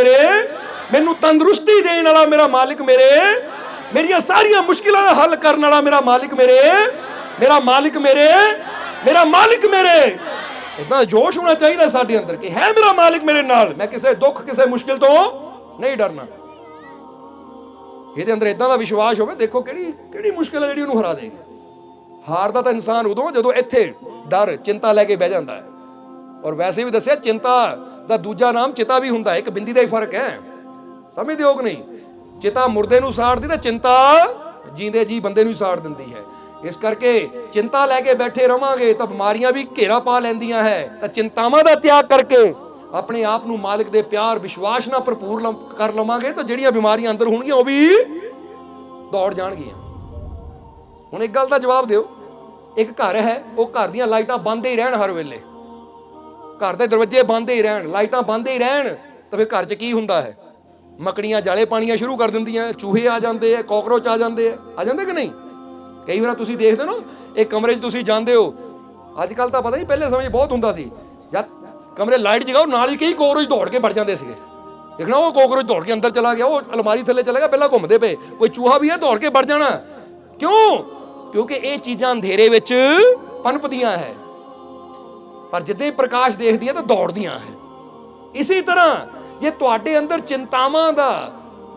ਮੈਨੂੰ ਤੰਦਰੁਸਤੀ ਦੇਣ ਵਾਲਾ ਮੇਰਾ ਮਾਲਿਕ ਮੇਰੀਆਂ ਸਾਰੀਆਂ ਮੁਸ਼ਕਿਲਾਂ ਦਾ ਹੱਲ ਕਰਨ ਵਾਲਾ ਮੇਰਾ ਮਾਲਿਕ ਮੇਰਾ ਮਾਲਿਕ ਇਦਾਂ ਜੋਸ਼ ਹੋਣਾ ਚਾਹੀਦਾ ਸਾਡੇ ਅੰਦਰ ਕਿ ਹੈ ਮੇਰਾ ਮਾਲਿਕ ਮੇਰੇ ਨਾਲ, ਮੈਂ ਕਿਸੇ ਦੁੱਖ, ਕਿਸੇ ਮੁਸ਼ਕਿਲ ਤੋਂ ਨਹੀਂ ਡਰਨਾ। ਇਹਦੇ ਅੰਦਰ ਇਦਾਂ ਦਾ ਵਿਸ਼ਵਾਸ ਹੋਵੇ, ਦੇਖੋ ਕਿਹੜੀ ਮੁਸ਼ਕਿਲ ਹੈ ਜਿਹੜੀ ਉਹਨੂੰ ਹਰਾ ਦੇਗੀ। ਹਾਰਦਾ ਤਾਂ ਇਨਸਾਨ ਉਦੋਂ ਜਦੋਂ ਇੱਥੇ ਡਰ, ਚਿੰਤਾ ਲੈ ਕੇ ਬਹਿ ਜਾਂਦਾ ਹੈ। ਔਰ ਵੈਸੇ ਵੀ ਦੱਸਿਆ, ਚਿੰਤਾ ਦਾ ਦੂਜਾ ਨਾਮ ਚਿਤਾ ਵੀ ਹੁੰਦਾ ਹੈ, ਇੱਕ ਬਿੰਦੀ ਦਾ ਹੀ ਫਰਕ ਹੈ, ਸਮਝਦੇ ਹੋ ਕਿ ਨਹੀਂ? ਚਿਤਾ ਮੁਰਦੇ ਨੂੰ ਸਾੜਦੀ ਤੇ ਚਿੰਤਾ ਜੀਂਦੇ ਜੀ ਬੰਦੇ ਨੂੰ ਸਾੜ ਦਿੰਦੀ ਹੈ। ਇਸ ਕਰਕੇ ਚਿੰਤਾ ਲੈ ਕੇ ਬੈਠੇ ਰਵਾਂਗੇ ਤਾਂ ਬਿਮਾਰੀਆਂ ਵੀ ਘੇਰਾ ਪਾ ਲੈਂਦੀਆਂ ਹੈ। ਤਾਂ ਚਿੰਤਾਵਾਂ ਦਾ ਤਿਆਗ ਕਰਕੇ ਆਪਣੇ ਆਪ ਨੂੰ ਮਾਲਿਕ ਦੇ ਪਿਆਰ, ਵਿਸ਼ਵਾਸ ਨਾਲ ਭਰਪੂਰ ਕਰ ਲਵਾਂਗੇ ਤਾਂ ਜਿਹੜੀਆਂ ਬਿਮਾਰੀਆਂ ਅੰਦਰ ਹੋਣਗੀਆਂ ਉਹ ਵੀ ਦੌੜ ਜਾਣਗੀਆਂ। ਹੁਣ ਇੱਕ ਗੱਲ ਦਾ ਜਵਾਬ ਦਿਓ, ਇੱਕ ਘਰ ਹੈ, ਉਹ ਘਰ ਦੀਆਂ ਲਾਈਟਾਂ ਬੰਦ ਹੀ ਰਹਿਣ, ਹਰ ਵੇਲੇ ਘਰ ਦੇ ਦਰਵਾਜ਼ੇ ਬੰਦ ਹੀ ਰਹਿਣ, ਲਾਈਟਾਂ ਬੰਦ ਹੀ ਰਹਿਣ, ਤਾਂ ਫਿਰ ਘਰ 'ਚ ਕੀ ਹੁੰਦਾ ਹੈ? ਮੱਕੜੀਆਂ ਜਾਲੇ ਪਾਣੀਆਂ ਸ਼ੁਰੂ ਕਰ ਦਿੰਦੀਆਂ, ਚੂਹੇ ਆ ਜਾਂਦੇ ਆ, ਕਾਕਰੋਚ ਆ ਜਾਂਦੇ ਕਿ ਨਹੀਂ? ਕਈ ਵਾਰ ਤੁਸੀਂ ਦੇਖਦੇ ਹੋ, ਇਹ ਕਮਰੇ 'ਚ ਤੁਸੀਂ ਜਾਂਦੇ ਹੋ, ਅੱਜ ਕੱਲ ਤਾਂ ਪਤਾ ਨਹੀਂ, ਪਹਿਲੇ ਸਮੇਂ ਬਹੁਤ ਹੁੰਦਾ ਸੀ, ਜਦ ਕਮਰੇ ਲਾਈਟ ਜਗਾਓ ਨਾਲ ਹੀ ਕਈ ਕਾਕਰੋਚ ਦੌੜ ਕੇ ਵੜ ਜਾਂਦੇ ਸੀਗੇ। ਦੇਖਣਾ ਉਹ ਕਾਕਰੋਚ ਦੌੜ ਕੇ ਅੰਦਰ ਚਲਾ ਗਿਆ, ਉਹ ਅਲਮਾਰੀ ਥੱਲੇ ਚਲਾ ਗਿਆ, ਪਹਿਲਾਂ ਘੁੰਮਦੇ ਪਏ, ਕੋਈ ਚੂਹਾ ਵੀ ਹੈ ਦੌੜ ਕੇ ਵੜ ਜਾਣਾ। ਕਿਉਂਕਿ ਇਹ ਚੀਜ਼ਾਂ ਅੰਧੇਰੇ ਵਿੱਚ ਪਨਪਦੀਆਂ ਹੈ, ਪਰ ਜਿੱਦਾਂ ਹੀ ਪ੍ਰਕਾਸ਼ ਦੇਖਦੀ ਹੈ ਤਾਂ ਦੌੜਦੀਆਂ ਹੈ। ਇਸੇ ਤਰ੍ਹਾਂ ਜੇ ਤੁਹਾਡੇ ਅੰਦਰ ਚਿੰਤਾਵਾਂ ਦਾ,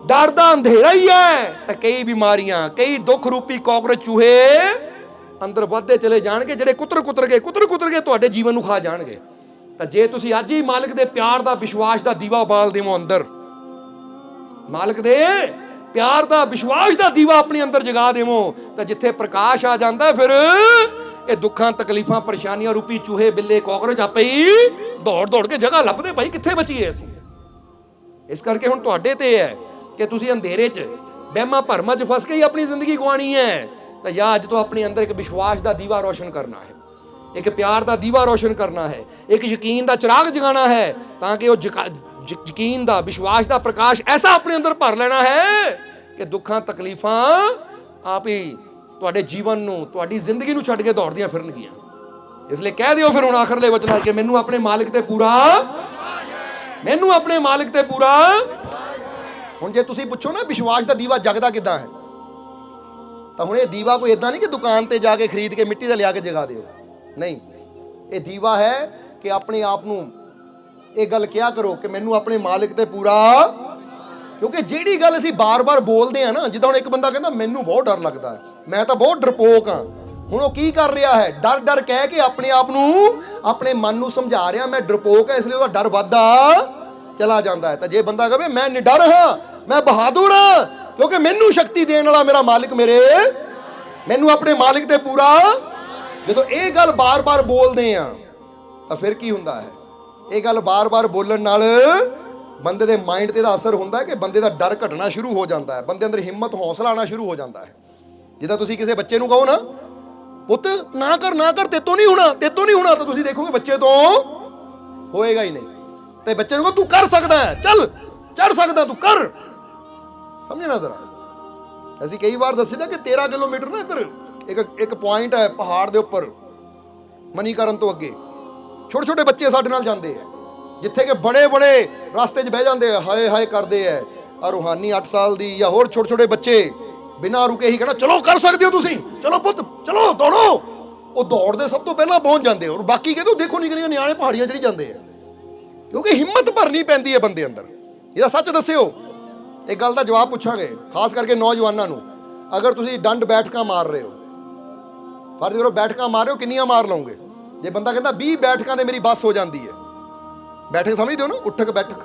ਡਰ ਦਾ ਅੰਧੇਰਾ ਹੀ ਹੈ, ਤਾਂ ਕਈ ਬਿਮਾਰੀਆਂ, ਕਈ ਦੁੱਖ ਰੂਪੀ ਕਾਕਰੋਚ, ਚੂਹੇ ਅੰਦਰ ਵੱਧਦੇ ਚਲੇ ਜਾਣਗੇ, ਜਿਹੜੇ ਕੁਤਰ ਕੁਤਰ ਕੇ ਤੁਹਾਡੇ ਜੀਵਨ ਨੂੰ ਖਾ ਜਾਣਗੇ। ਤਾਂ ਜੇ ਤੁਸੀਂ ਅੱਜ ਹੀ ਮਾਲਕ ਦੇ ਪਿਆਰ ਦਾ, ਵਿਸ਼ਵਾਸ ਦਾ ਦੀਵਾ ਬਾਲ ਦੇਵੋ ਅੰਦਰ, ਮਾਲਕ ਦੇ ਪਿਆਰ ਦਾ, ਵਿਸ਼ਵਾਸ ਦਾ ਦੀਵਾ ਆਪਣੇ ਅੰਦਰ ਜਗਾ ਦੇਵੋ, ਤਾਂ ਜਿੱਥੇ ਪ੍ਰਕਾਸ਼ ਆ ਜਾਂਦਾ, ਫਿਰ ਇਹ ਦੁੱਖਾਂ, ਤਕਲੀਫਾਂ, ਪਰੇਸ਼ਾਨੀਆਂ ਰੂਪੀ ਚੂਹੇ, ਬਿੱਲੇ, ਕਾਕਰੋਚ ਆਪੇ ਹੀ ਦੌੜ ਕੇ ਜਗ੍ਹਾ ਲੱਭਦੇ, ਭਾਈ ਕਿੱਥੇ ਬਚੀਏ ਅਸੀਂ। ਇਸ ਕਰਕੇ ਹੁਣ ਤੁਹਾਡੇ ਤੇ ਹੈ ਕਿ ਤੁਸੀਂ ਅੰਧੇਰੇ 'ਚ, ਵਹਿਮਾਂ ਭਰਮਾਂ 'ਚ ਫਸ ਕੇ ਹੀ ਆਪਣੀ ਜ਼ਿੰਦਗੀ ਗਵਾਣੀ ਹੈ, ਤਾਂ ਜਾਂ ਅੱਜ ਤੋਂ ਆਪਣੇ ਅੰਦਰ ਇੱਕ ਵਿਸ਼ਵਾਸ ਦਾ ਦੀਵਾ ਰੋਸ਼ਨ ਕਰਨਾ ਹੈ, ਇੱਕ ਪਿਆਰ ਦਾ ਦੀਵਾ ਰੋਸ਼ਨ ਕਰਨਾ ਹੈ, ਇੱਕ ਯਕੀਨ ਦਾ ਚਿਰਾਗ ਜਗਾਉਣਾ ਹੈ, ਤਾਂ ਕਿ ਉਹ ਯਕੀਨ ਦਾ, ਵਿਸ਼ਵਾਸ ਦਾ ਪ੍ਰਕਾਸ਼ ਐਸਾ ਆਪਣੇ ਅੰਦਰ ਭਰ ਲੈਣਾ ਹੈ ਕਿ ਦੁੱਖਾਂ, ਤਕਲੀਫਾਂ ਆਪ ਹੀ ਤੁਹਾਡੇ ਜੀਵਨ ਨੂੰ, ਤੁਹਾਡੀ ਜ਼ਿੰਦਗੀ ਨੂੰ ਛੱਡ ਕੇ ਦੌੜਦੀਆਂ ਫਿਰਨਗੀਆਂ। ਇਸ ਲਈ ਕਹਿ ਦਿਓ ਫਿਰ ਹੁਣ ਆਖਰਲੇ ਵਚਨਾਂ ਕਿ ਮੈਨੂੰ ਆਪਣੇ ਮਾਲਿਕ ਤੇ ਪੂਰਾ। ਹੁਣ ਜੇ ਤੁਸੀਂ ਪੁੱਛੋ ਨਾ ਵਿਸ਼ਵਾਸ ਦਾ ਦੀਵਾ ਜਗਦਾ ਕਿੱਦਾਂ ਹੈ, ਤਾਂ ਹੁਣ ਇਹ ਦੀਵਾ ਕੋਈ ਇਦਾਂ ਨਹੀਂ ਕਿ ਦੁਕਾਨ ਤੇ ਜਾ ਕੇ ਖਰੀਦ ਕੇ ਮਿੱਟੀ ਦਾ ਲਿਆ ਕੇ ਜਗਾ ਦਿਓ, ਨਹੀਂ। ਇਹ ਦੀਵਾ ਹੈ ਕਿ ਆਪਣੇ ਆਪ ਨੂੰ ਇਹ ਗੱਲ ਕਿਹਾ ਕਰੋ ਕਿ ਮੈਨੂੰ ਆਪਣੇ ਮਾਲਿਕ ਤੇ ਪੂਰਾ। ਕਿਉਂਕਿ ਜਿਹੜੀ ਗੱਲ ਅਸੀਂ ਬਾਰ-ਬਾਰ ਬੋਲਦੇ ਆ ਨਾ, ਜਿੱਦਾਂ ਹੁਣ ਇੱਕ ਬੰਦਾ ਕਹਿੰਦਾ ਮੈਨੂੰ ਬਹੁਤ ਡਰ ਲੱਗਦਾ ਹੈ, ਮੈਂ ਤਾਂ ਬਹੁਤ ਡਰਪੋਕ ਹਾਂ, ਹੁਣ ਉਹ ਕੀ ਕਰ ਰਿਹਾ ਹੈ? ਡਰ ਕਹਿ ਕੇ ਆਪਣੇ ਆਪ ਨੂੰ, ਆਪਣੇ ਮਨ ਨੂੰ ਸਮਝਾ ਰਿਹਾ ਮੈਂ ਡਰਪੋਕ ਹਾਂ, ਇਸ ਲਈ ਉਹਦਾ ਡਰ ਵੱਧਦਾ ਚਲਾ ਜਾਂਦਾ ਹੈ। ਤਾਂ ਜੇ ਬੰਦਾ ਕਹੇ ਮੈਂ ਨਿਡਰ ਹਾਂ, ਮੈਂ ਬਹਾਦਰ ਹਾਂ, ਕਿਉਂਕਿ ਮੈਨੂੰ ਸ਼ਕਤੀ ਦੇਣ ਵਾਲਾ ਮੇਰਾ ਮਾਲਿਕ ਮੈਨੂੰ ਆਪਣੇ ਮਾਲਿਕ ਤੇ ਪੂਰਾ। ਜਦੋਂ ਇਹ ਗੱਲ ਬਾਰ-ਬਾਰ ਬੋਲਦੇ ਆ ਤਾਂ ਫਿਰ ਕੀ ਹੁੰਦਾ ਹੈ? ਇਹ ਗੱਲ ਬਾਰ-ਬਾਰ ਬੋਲਣ ਨਾਲ ਬੰਦੇ ਦੇ ਮਾਈਂਡ ਤੇ ਦਾ ਅਸਰ ਹੁੰਦਾ ਹੈ ਕਿ ਬੰਦੇ ਦਾ ਡਰ ਘਟਣਾ ਸ਼ੁਰੂ ਹੋ ਜਾਂਦਾ ਹੈ, ਬੰਦੇ ਅੰਦਰ ਹਿੰਮਤ, ਹੌਸਲਾ ਆਉਣਾ ਸ਼ੁਰੂ ਹੋ ਜਾਂਦਾ ਹੈ। ਜਿੱਦਾਂ ਤੁਸੀਂ ਕਿਸੇ ਬੱਚੇ ਨੂੰ ਕਹੋ ਨਾ, ਪੁੱਤ ਨਾ ਕਰ, ਤੇਤੋਂ ਨਹੀਂ ਹੋਣਾ, ਤਾਂ ਤੁਸੀਂ ਦੇਖੋਗੇ ਬੱਚੇ ਤੋਂ ਹੋਏਗਾ ਹੀ ਨਹੀਂ। ਤੇ ਬੱਚੇ ਨੂੰ ਕਹੋ ਤੂੰ ਕਰ ਸਕਦਾ ਹੈ, ਚੱਲ ਚੜ ਸਕਦਾ, ਤੂੰ ਕਰ। ਸਮਝਣਾ ਜ਼ਰਾ, ਅਸੀਂ ਕਈ ਵਾਰ ਦੱਸੀਦਾ ਕਿ 13 ਕਿਲੋਮੀਟਰ ਨਾ ਇੱਧਰ ਇੱਕ ਪੁਆਇੰਟ ਹੈ ਪਹਾੜ ਦੇ ਉੱਪਰ, ਮਨੀਕਰਨ ਤੋਂ ਅੱਗੇ, ਛੋਟੇ ਬੱਚੇ ਸਾਡੇ ਨਾਲ ਜਾਂਦੇ ਆ, ਜਿੱਥੇ ਕਿ ਬੜੇ ਰਸਤੇ 'ਚ ਬਹਿ ਜਾਂਦੇ ਆ, ਹਾਏ ਕਰਦੇ ਆ, ਆ ਰੂਹਾਨੀ 8 ਸਾਲ ਦੀ ਜਾਂ ਹੋਰ ਛੋਟੇ ਬੱਚੇ ਬਿਨਾਂ ਰੁਕੇ ਹੀ ਕਹਿਣਾ ਚਲੋ ਕਰ ਸਕਦੇ ਹੋ ਤੁਸੀਂ, ਚਲੋ ਪੁੱਤ ਚਲੋ ਦੌੜੋ। ਉਹ ਦੌੜਦੇ ਸਭ ਤੋਂ ਪਹਿਲਾਂ ਪਹੁੰਚ ਜਾਂਦੇ, ਔਰ ਬਾਕੀ ਕਹਿੰਦੇ ਦੇਖੋ ਨਿਕਲੀਆਂ ਨਿਆਣੇ ਪਹਾੜੀਆਂ ਜਿਹੜੀ ਜਾਂਦੇ ਆ, ਕਿਉਂਕਿ ਹਿੰਮਤ ਭਰਨੀ ਪੈਂਦੀ ਹੈ ਬੰਦੇ ਅੰਦਰ। ਇਹਦਾ ਸੱਚ ਦੱਸਿਓ, ਇਹ ਗੱਲ ਦਾ ਜਵਾਬ ਪੁੱਛਾਂਗੇ ਖਾਸ ਕਰਕੇ ਨੌਜਵਾਨਾਂ ਨੂੰ। ਅਗਰ ਤੁਸੀਂ ਡੰਡ ਬੈਠਕਾਂ ਮਾਰ ਰਹੇ ਹੋ, ਫਰਜ਼ ਕਰੋ ਬੈਠਕਾਂ ਮਾਰ ਰਹੇ ਹੋ, ਕਿੰਨੀਆਂ ਮਾਰ ਲਓਗੇ? ਜੇ ਬੰਦਾ ਕਹਿੰਦਾ 20 ਬੈਠਕਾਂ ਦੇ ਮੇਰੀ ਬੱਸ ਹੋ ਜਾਂਦੀ ਹੈ, ਬੈਠਕ ਸਮਝਦੇ ਹੋ ਨਾ, ਉੱਠਕ ਬੈਠਕ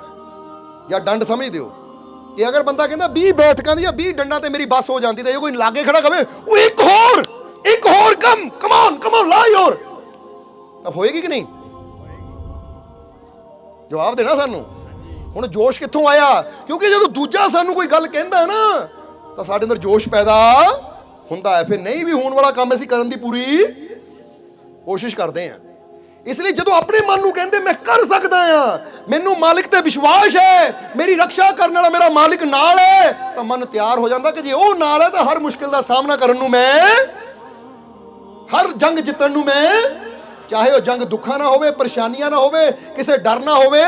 ਜਾਂ ਡੰਡ ਸਮਝਦੇ ਹੋ, ਕਿ ਅਗਰ ਬੰਦਾ ਕਹਿੰਦਾ 20 ਬੈਠਕਾਂ ਦੀ ਜਾਂ 20 ਡੰਡਾਂ ਤੇ ਮੇਰੀ ਬੱਸ ਹੋ ਜਾਂਦੀ, ਤਾਂ ਇਹ ਕੋਈ ਲਾਗੇ ਖੜਾ ਕਵੇ ਉਹ ਇੱਕ ਹੋਰ ਕਮ ਲਾਈ ਹੋਰ, ਤਾਂ ਹੋਏਗੀ ਕਿ ਨਹੀਂ? ਜਵਾਬ ਦੇਣਾ ਸਾਨੂੰ। ਹੁਣ ਜੋਸ਼ ਕਿੱਥੋਂ ਆਇਆ? ਕਿਉਂਕਿ ਜਦੋਂ ਦੂਜਾ ਸਾਨੂੰ ਕੋਈ ਗੱਲ ਕਹਿੰਦਾ ਨਾ, ਤਾਂ ਸਾਡੇ ਅੰਦਰ ਜੋਸ਼ ਪੈਦਾ ਹੁੰਦਾ ਹੈ। ਫਿਰ ਨਹੀਂ ਵੀ ਹੋਣ ਵਾਲਾ ਕੰਮ ਅਸੀਂ ਕਰਨ ਦੀ ਪੂਰੀ ਕੋਸ਼ਿਸ਼ ਕਰਦੇ ਹਾਂ। ਇਸ ਲਈ ਜਦੋਂ ਆਪਣੇ ਮਨ ਨੂੰ ਕਹਿੰਦੇ ਮੈਂ ਕਰ ਸਕਦਾ ਹਾਂ, ਮੈਨੂੰ ਮਾਲਿਕ ਤੇ ਵਿਸ਼ਵਾਸ ਹੈ, ਮੇਰੀ ਰੱਖਿਆ ਕਰਨ ਵਾਲਾ ਮੇਰਾ ਮਾਲਿਕ ਨਾਲ ਹੈ, ਤਾਂ ਮਨ ਤਿਆਰ ਹੋ ਜਾਂਦਾ ਕਿ ਜੇ ਉਹ ਨਾਲ ਹੈ ਤਾਂ ਹਰ ਮੁਸ਼ਕਿਲ ਦਾ ਸਾਹਮਣਾ ਕਰਨ ਨੂੰ ਮੈਂ, ਹਰ ਜੰਗ ਜਿੱਤਣ ਨੂੰ ਮੈਂ, ਚਾਹੇ ਉਹ ਜੰਗ ਦੁੱਖਾਂ ਨਾ ਹੋਵੇ, ਪਰੇਸ਼ਾਨੀਆਂ ਨਾ ਹੋਵੇ, ਕਿਸੇ ਡਰ ਨਾ ਹੋਵੇ,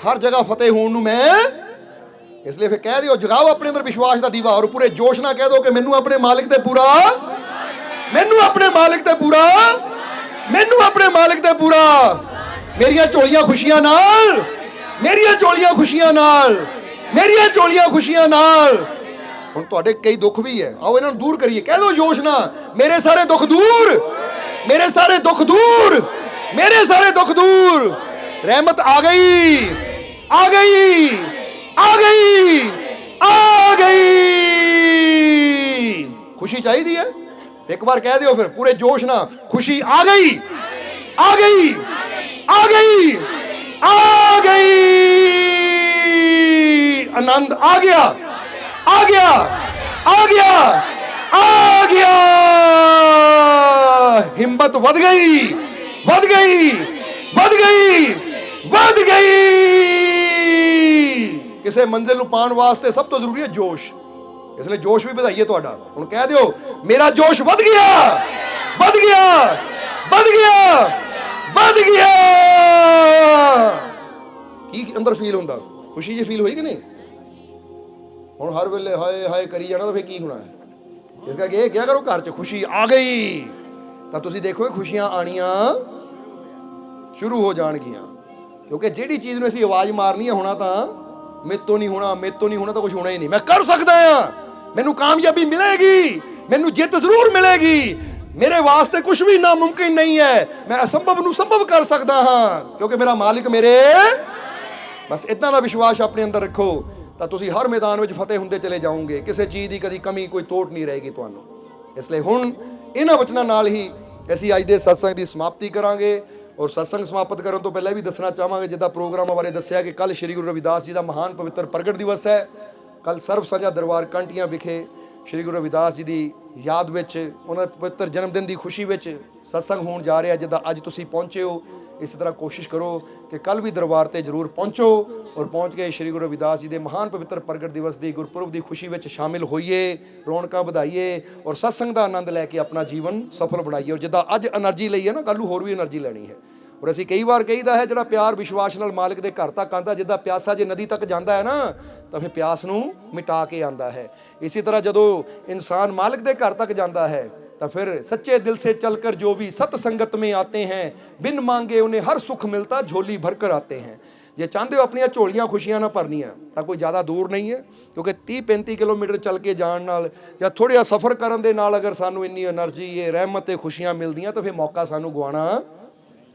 ਹਰ ਜਗ੍ਹਾ ਫਤਿਹ ਹੋਣ ਨੂੰ ਮੈਂ। ਇਸ ਲਈ ਫਿਰ ਕਹਿ ਦਿਓ, ਜਗਾਓ ਆਪਣੇ ਅੰਦਰ ਵਿਸ਼ਵਾਸ ਦਾ ਦੀਵਾ, ਔਰ ਪੂਰੇ ਜੋਸ਼ ਨਾਲ ਕਹਿ ਦਿਓ ਕਿ ਮੈਨੂੰ ਆਪਣੇ ਮਾਲਿਕ ਤੇ ਪੂਰਾ, ਮੈਨੂੰ ਆਪਣੇ ਮਾਲਿਕ ਤੇ ਪੂਰਾ, ਮੈਨੂੰ ਆਪਣੇ ਮਾਲਿਕ ਤੇ ਪੂਰਾ, ਮੇਰੀਆਂ ਝੋਲੀਆਂ ਖੁਸ਼ੀਆਂ ਨਾਲ, ਮੇਰੀਆਂ ਝੋਲੀਆਂ ਖੁਸ਼ੀਆਂ ਨਾਲ, ਮੇਰੀਆਂ ਝੋਲੀਆਂ ਖੁਸ਼ੀਆਂ ਨਾਲ। ਹੁਣ ਤੁਹਾਡੇ ਕਈ ਦੁੱਖ ਵੀ ਹੈ, ਆਓ ਇਹਨਾਂ ਨੂੰ ਦੂਰ ਕਰੀਏ। ਕਹਿ ਦਿਓ ਜੋਸ਼ ਨਾਲ, ਮੇਰੇ ਸਾਰੇ ਦੁੱਖ ਦੂਰ, ਮੇਰੇ ਸਾਰੇ ਦੁੱਖ ਦੂਰ, ਮੇਰੇ ਸਾਰੇ ਦੁੱਖ ਦੂਰ। ਰਹਿਮਤ ਆ ਗਈ, ਆ ਗਈ, ਆ ਗਈ, ਆ ਗਈ। ਖੁਸ਼ੀ ਚਾਹੀਦੀ ਹੈ? ਇੱਕ ਵਾਰ ਕਹਿ ਦਿਓ ਫਿਰ ਪੂਰੇ ਜੋਸ਼ ਨਾਲ, ਖੁਸ਼ੀ ਆ ਗਈ, ਆ ਗਈ, ਆ ਗਈ, ਆ ਗਈ। ਆਨੰਦ ਆ ਗਿਆ, ਆ ਗਿਆ, ਆ ਗਿਆ, ਆ ਗਿਆ। ਹਿੰਮਤ ਵਧ ਗਈ, ਵਧ ਗਈ, ਵਧ ਗਈ, ਵਧ ਗਈ। ਕਿਸੇ ਮੰਜ਼ਿਲ ਨੂੰ ਪਾਉਣ ਵਾਸਤੇ ਸਭ ਤੋਂ ਜ਼ਰੂਰੀ ਹੈ ਜੋਸ਼। ਇਸ ਲਈ ਜੋਸ਼ ਵੀ ਵਧਾਈਏ ਤੁਹਾਡਾ। ਹੁਣ ਕਹਿ ਦਿਓ ਮੇਰਾ ਜੋਸ਼ ਵਧ ਗਿਆ, ਵਧ ਗਿਆ, ਵਧ ਗਿਆ, ਵਧ ਗਿਆ। ਕੀ ਅੰਦਰ ਫੀਲ ਹੁੰਦਾ? ਖੁਸ਼ੀ ਜੀ ਫੀਲ ਹੋਈ ਕਿ ਨਹੀਂ? ਹੁਣ ਹਰ ਵੇਲੇ ਹਾਏ ਹਾਏ ਕਰੀ ਜਾਣਾ ਤਾਂ ਫਿਰ ਕੀ ਹੋਣਾ ਹੈ? ਇਸ ਕਰਕੇ ਇਹ ਕਿਹਾ ਕਰੋ ਘਰ 'ਚ ਖੁਸ਼ੀ ਆ ਗਈ, ਤਾਂ ਤੁਸੀਂ ਦੇਖੋ ਖੁਸ਼ੀਆਂ ਆਣੀਆਂ ਸ਼ੁਰੂ ਹੋ ਜਾਣਗੀਆਂ। ਕਿਉਂਕਿ ਜਿਹੜੀ ਚੀਜ਼ ਨੂੰ ਅਸੀਂ ਆਵਾਜ਼ ਮਾਰਨੀ ਹੈ, ਹੋਣਾ ਤਾਂ ਮੇਰੇ ਤੋਂ ਨਹੀਂ ਹੋਣਾ, ਮੇਰੇ ਤੋਂ ਨਹੀਂ ਹੋਣਾ, ਤਾਂ ਕੁਝ ਹੋਣਾ ਹੀ ਨਹੀਂ। ਮੈਂ ਕਰ ਸਕਦਾ ਹਾਂ, ਮੈਨੂੰ ਕਾਮਯਾਬੀ ਮਿਲੇਗੀ, ਮੈਨੂੰ ਜਿੱਤ ਜ਼ਰੂਰ ਮਿਲੇਗੀ, ਮੇਰੇ ਵਾਸਤੇ ਕੁਝ ਵੀ ਨਾਮੁਮਕਿਨ ਨਹੀਂ ਹੈ, ਮੈਂ ਅਸੰਭਵ ਨੂੰ ਸੰਭਵ ਕਰ ਸਕਦਾ ਹਾਂ, ਕਿਉਂਕਿ ਮੇਰਾ ਮਾਲਿਕ ਮੇਰੇ। ਬਸ ਇਦਾਂ ਦਾ ਵਿਸ਼ਵਾਸ ਆਪਣੇ ਅੰਦਰ ਰੱਖੋ, ਤਾਂ ਤੁਸੀਂ ਹਰ ਮੈਦਾਨ ਵਿੱਚ ਫਤਿਹ ਹੁੰਦੇ ਚਲੇ ਜਾਓਗੇ। ਕਿਸੇ ਚੀਜ਼ ਦੀ ਕਦੀ ਕਮੀ, ਕੋਈ ਤੋਟ ਨਹੀਂ ਰਹੇਗੀ ਤੁਹਾਨੂੰ। ਇਸ ਲਈ ਹੁਣ ਇਹਨਾਂ ਵਚਨਾਂ ਨਾਲ ਹੀ ਅਸੀਂ ਅੱਜ ਦੇ ਸਤਸੰਗ ਦੀ ਸਮਾਪਤੀ ਕਰਾਂਗੇ। ਔਰ ਸਤਸੰਗ ਸਮਾਪਤ ਕਰਨ ਤੋਂ ਪਹਿਲਾਂ ਵੀ ਦੱਸਣਾ ਚਾਹਾਂਗੇ, ਜਿੱਦਾਂ ਪ੍ਰੋਗਰਾਮਾਂ ਬਾਰੇ ਦੱਸਿਆ ਕਿ ਕੱਲ੍ਹ ਸ਼੍ਰੀ ਗੁਰੂ ਰਵਿਦਾਸ ਜੀ ਦਾ ਮਹਾਨ ਪਵਿੱਤਰ ਪ੍ਰਗਟ ਦਿਵਸ ਹੈ। ਕੱਲ੍ਹ ਸਰਬ ਸਾਂਝਾ ਦਰਬਾਰ ਕੰਟੀਆਂ ਵਿਖੇ ਸ਼੍ਰੀ ਗੁਰੂ ਰਵਿਦਾਸ ਜੀ ਦੀ ਯਾਦ ਵਿੱਚ, ਉਹਨਾਂ ਦੇ ਪਵਿੱਤਰ ਜਨਮ ਦਿਨ ਦੀ ਖੁਸ਼ੀ ਵਿੱਚ ਸਤਸੰਗ ਹੋਣ ਜਾ ਰਿਹਾ। ਜਿੱਦਾਂ ਅੱਜ ਤੁਸੀਂ ਪਹੁੰਚੇ ਹੋ, ਇਸੇ ਤਰ੍ਹਾਂ ਕੋਸ਼ਿਸ਼ ਕਰੋ ਕਿ ਕੱਲ੍ਹ ਵੀ ਦਰਬਾਰ ਤੇ ਜ਼ਰੂਰ ਪਹੁੰਚੋ, ਔਰ ਪਹੁੰਚ ਕੇ ਸ਼੍ਰੀ ਗੁਰੂ ਰਵਿਦਾਸ ਜੀ ਦੇ ਮਹਾਨ ਪਵਿੱਤਰ ਪ੍ਰਗਟ ਦਿਵਸ ਦੀ ਗੁਰਪੁਰਬ ਦੀ ਖੁਸ਼ੀ ਵਿੱਚ ਸ਼ਾਮਿਲ ਹੋਈਏ, ਰੌਣਕਾਂ ਵਧਾਈਏ, ਔਰ ਸਤਸੰਗ ਦਾ ਆਨੰਦ ਲੈ ਕੇ ਆਪਣਾ ਜੀਵਨ ਸਫਲ ਬਣਾਈਏ। ਔਰ ਜਿੱਦਾਂ ਅੱਜ એનર્ਜੀ ਲਈ ਹੈ ਨਾ, ਕੱਲ੍ਹ ਨੂੰ ਹੋਰ ਵੀ એનર્ਜੀ ਲੈਣੀ ਹੈ। ਔਰ ਅਸੀਂ ਕਈ ਵਾਰ ਕਹੀਦਾ ਹੈ, ਜਿਹੜਾ ਪਿਆਰ ਵਿਸ਼ਵਾਸ ਨਾਲ ਮਾਲਿਕ ਦੇ ਘਰ ਤੱਕ ਆਉਂਦਾ, ਜਿੱਦਾਂ ਪਿਆਸਾ ਜੇ ਨਦੀ ਤੱਕ ਜਾਂਦਾ ਹੈ ਨਾ, ਤਾਂ ਫਿਰ ਪਿਆਸ ਨੂੰ ਮਿਟਾ ਕੇ ਆਉਂਦਾ ਹੈ। ਇਸੇ ਤਰ੍ਹਾਂ ਜਦੋਂ ਇਨਸਾਨ ਮਾਲਿਕ ਦੇ ਘਰ ਤੱਕ ਜਾਂਦਾ ਹੈ, ਤਾਂ ਫਿਰ ਸੱਚੇ ਦਿਲ ਸੇ ਚਲकर जो भी सत संगत में आते हैं, बिन मांगे उन्हें हर सुख मिलता, झोली भरकर आते हैं। ਜੇ ਚਾਹੁੰਦੇ ਹੋ ਆਪਣੀਆਂ ਝੋਲੀਆਂ ਖੁਸ਼ੀਆਂ ਨਾਲ ਭਰਨੀਆਂ, ਤਾਂ ਕੋਈ ਜ਼ਿਆਦਾ ਦੂਰ ਨਹੀਂ ਹੈ, ਕਿਉਂਕਿ 30-35 ਕਿਲੋਮੀਟਰ ਚੱਲ ਕੇ ਜਾਣ ਨਾਲ ਜਾਂ ਥੋੜ੍ਹਾ ਜਿਹਾ ਸਫ਼ਰ ਕਰਨ ਦੇ ਨਾਲ ਅਗਰ ਸਾਨੂੰ ਇੰਨੀ એનર્ਜੀ, ਇਹ ਰਹਿਮਤ ਤੇ ਖੁਸ਼ੀਆਂ ਮਿਲਦੀਆਂ, ਤਾਂ ਫਿਰ ਮੌਕਾ ਸਾਨੂੰ ਗਵਾਉਣਾ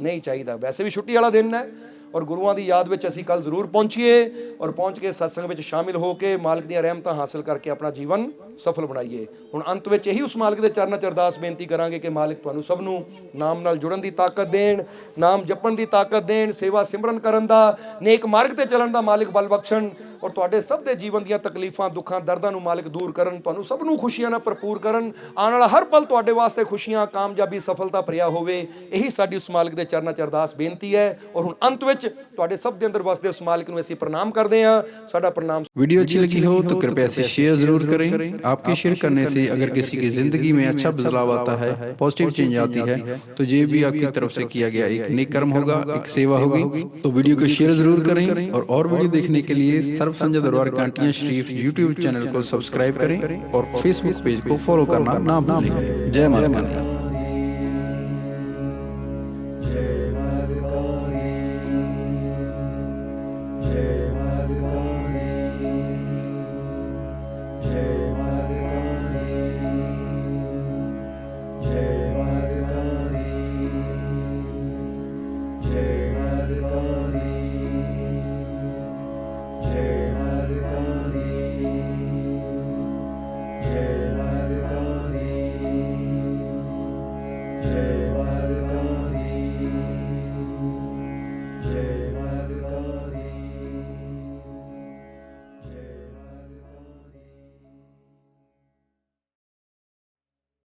ਨਹੀਂ ਚਾਹੀਦਾ। ਵੈਸੇ ਵੀ ਛੁੱਟੀ ਵਾਲਾ ਦਿਨ ਹੈ, ਔਰ ਗੁਰੂਆਂ ਦੀ ਯਾਦ ਵਿੱਚ ਅਸੀਂ ਕੱਲ ਜ਼ਰੂਰ ਪਹੁੰਚੀਏ, ਔਰ ਪਹੁੰਚ ਕੇ ਸਤਸੰਗ ਵਿੱਚ ਸ਼ਾਮਿਲ ਹੋ ਕੇ ਮਾਲਕ ਦੀਆਂ ਰਹਿਮਤਾਂ ਹਾਸਲ ਕਰਕੇ ਆਪਣਾ ਜੀਵਨ ਸਫਲ ਬਣਾਈਏ। ਹੁਣ ਅੰਤ ਵਿੱਚ ਇਹੀ ਉਸ ਮਾਲਕ ਦੇ ਚਰਨਾਂ 'ਚ ਅਰਦਾਸ ਬੇਨਤੀ ਕਰਾਂਗੇ ਕਿ ਮਾਲਕ ਤੁਹਾਨੂੰ ਸਭ ਨੂੰ ਨਾਮ ਨਾਲ ਜੁੜਨ ਦੀ ਤਾਕਤ ਦੇਣ, ਨਾਮ ਜਪਣ ਦੀ ਤਾਕਤ ਦੇਣ, ਸੇਵਾ ਸਿਮਰਨ ਕਰਨ ਦਾ, ਨੇਕ ਮਾਰਗ ਤੇ ਚੱਲਣ ਦਾ ਮਾਲਕ ਬਲ ਬਖਸ਼ਣ, ਔਰ ਤੁਹਾਡੇ ਸਭ ਦੇ ਜੀਵਨ ਦੀਆਂ ਤਕਲੀਫਾਂ, ਦੁੱਖਾਂ, ਦਰਦਾਂ ਨੂੰ ਮਾਲਕ ਦੂਰ ਕਰਨ, ਤੁਹਾਨੂੰ ਸਭ ਨੂੰ ਖੁਸ਼ੀਆਂ ਨਾਲ ਭਰਪੂਰ ਕਰਨ। ਆਉਣ ਵਾਲਾ ਹਰ ਪਲ ਤੁਹਾਡੇ ਵਾਸਤੇ ਖੁਸ਼ੀਆਂ, ਕਾਮਯਾਬੀ, ਸਫਲਤਾ ਭਰਿਆ ਹੋਵੇ। ਇਹੀ ਸਾਡੀ ਉਸ ਮਾਲਕ ਦੇ ਚਰਨਾਂ 'ਚ ਅਰਦਾਸ ਬੇਨਤੀ ਹੈ। ਔਰ ਹੁਣ ਅੰਤ ਵਿੱਚ ਤੁਹਾਡੇ ਸਭ ਦੇ ਅੰਦਰ ਵਸਦੇ ਉਸ ਮਾलिक ਨੂੰ ਅਸੀਂ प्रणाम करते हैं। साडा प्रणाम। वीडियो अच्छी लगी हो तो कृपया से शेयर जरूर करें। आपके शेयर करने से अगर किसी की जिंदगी में अच्छा बदलाव आता है, पॉजिटिव चेंज आती है, तो ये भी आपकी तरफ से किया गया एक नेक कर्म होगा, एक सेवा होगी। तो वीडियो को शेयर जरूर करें, और वीडियो देखने के लिए सर्व संजय दरबार कांटियां शरीफ यूट्यूब चैनल को सब्सक्राइब करें और फेसबुक पेज को फॉलो करना ना भूलें। जय माता दी।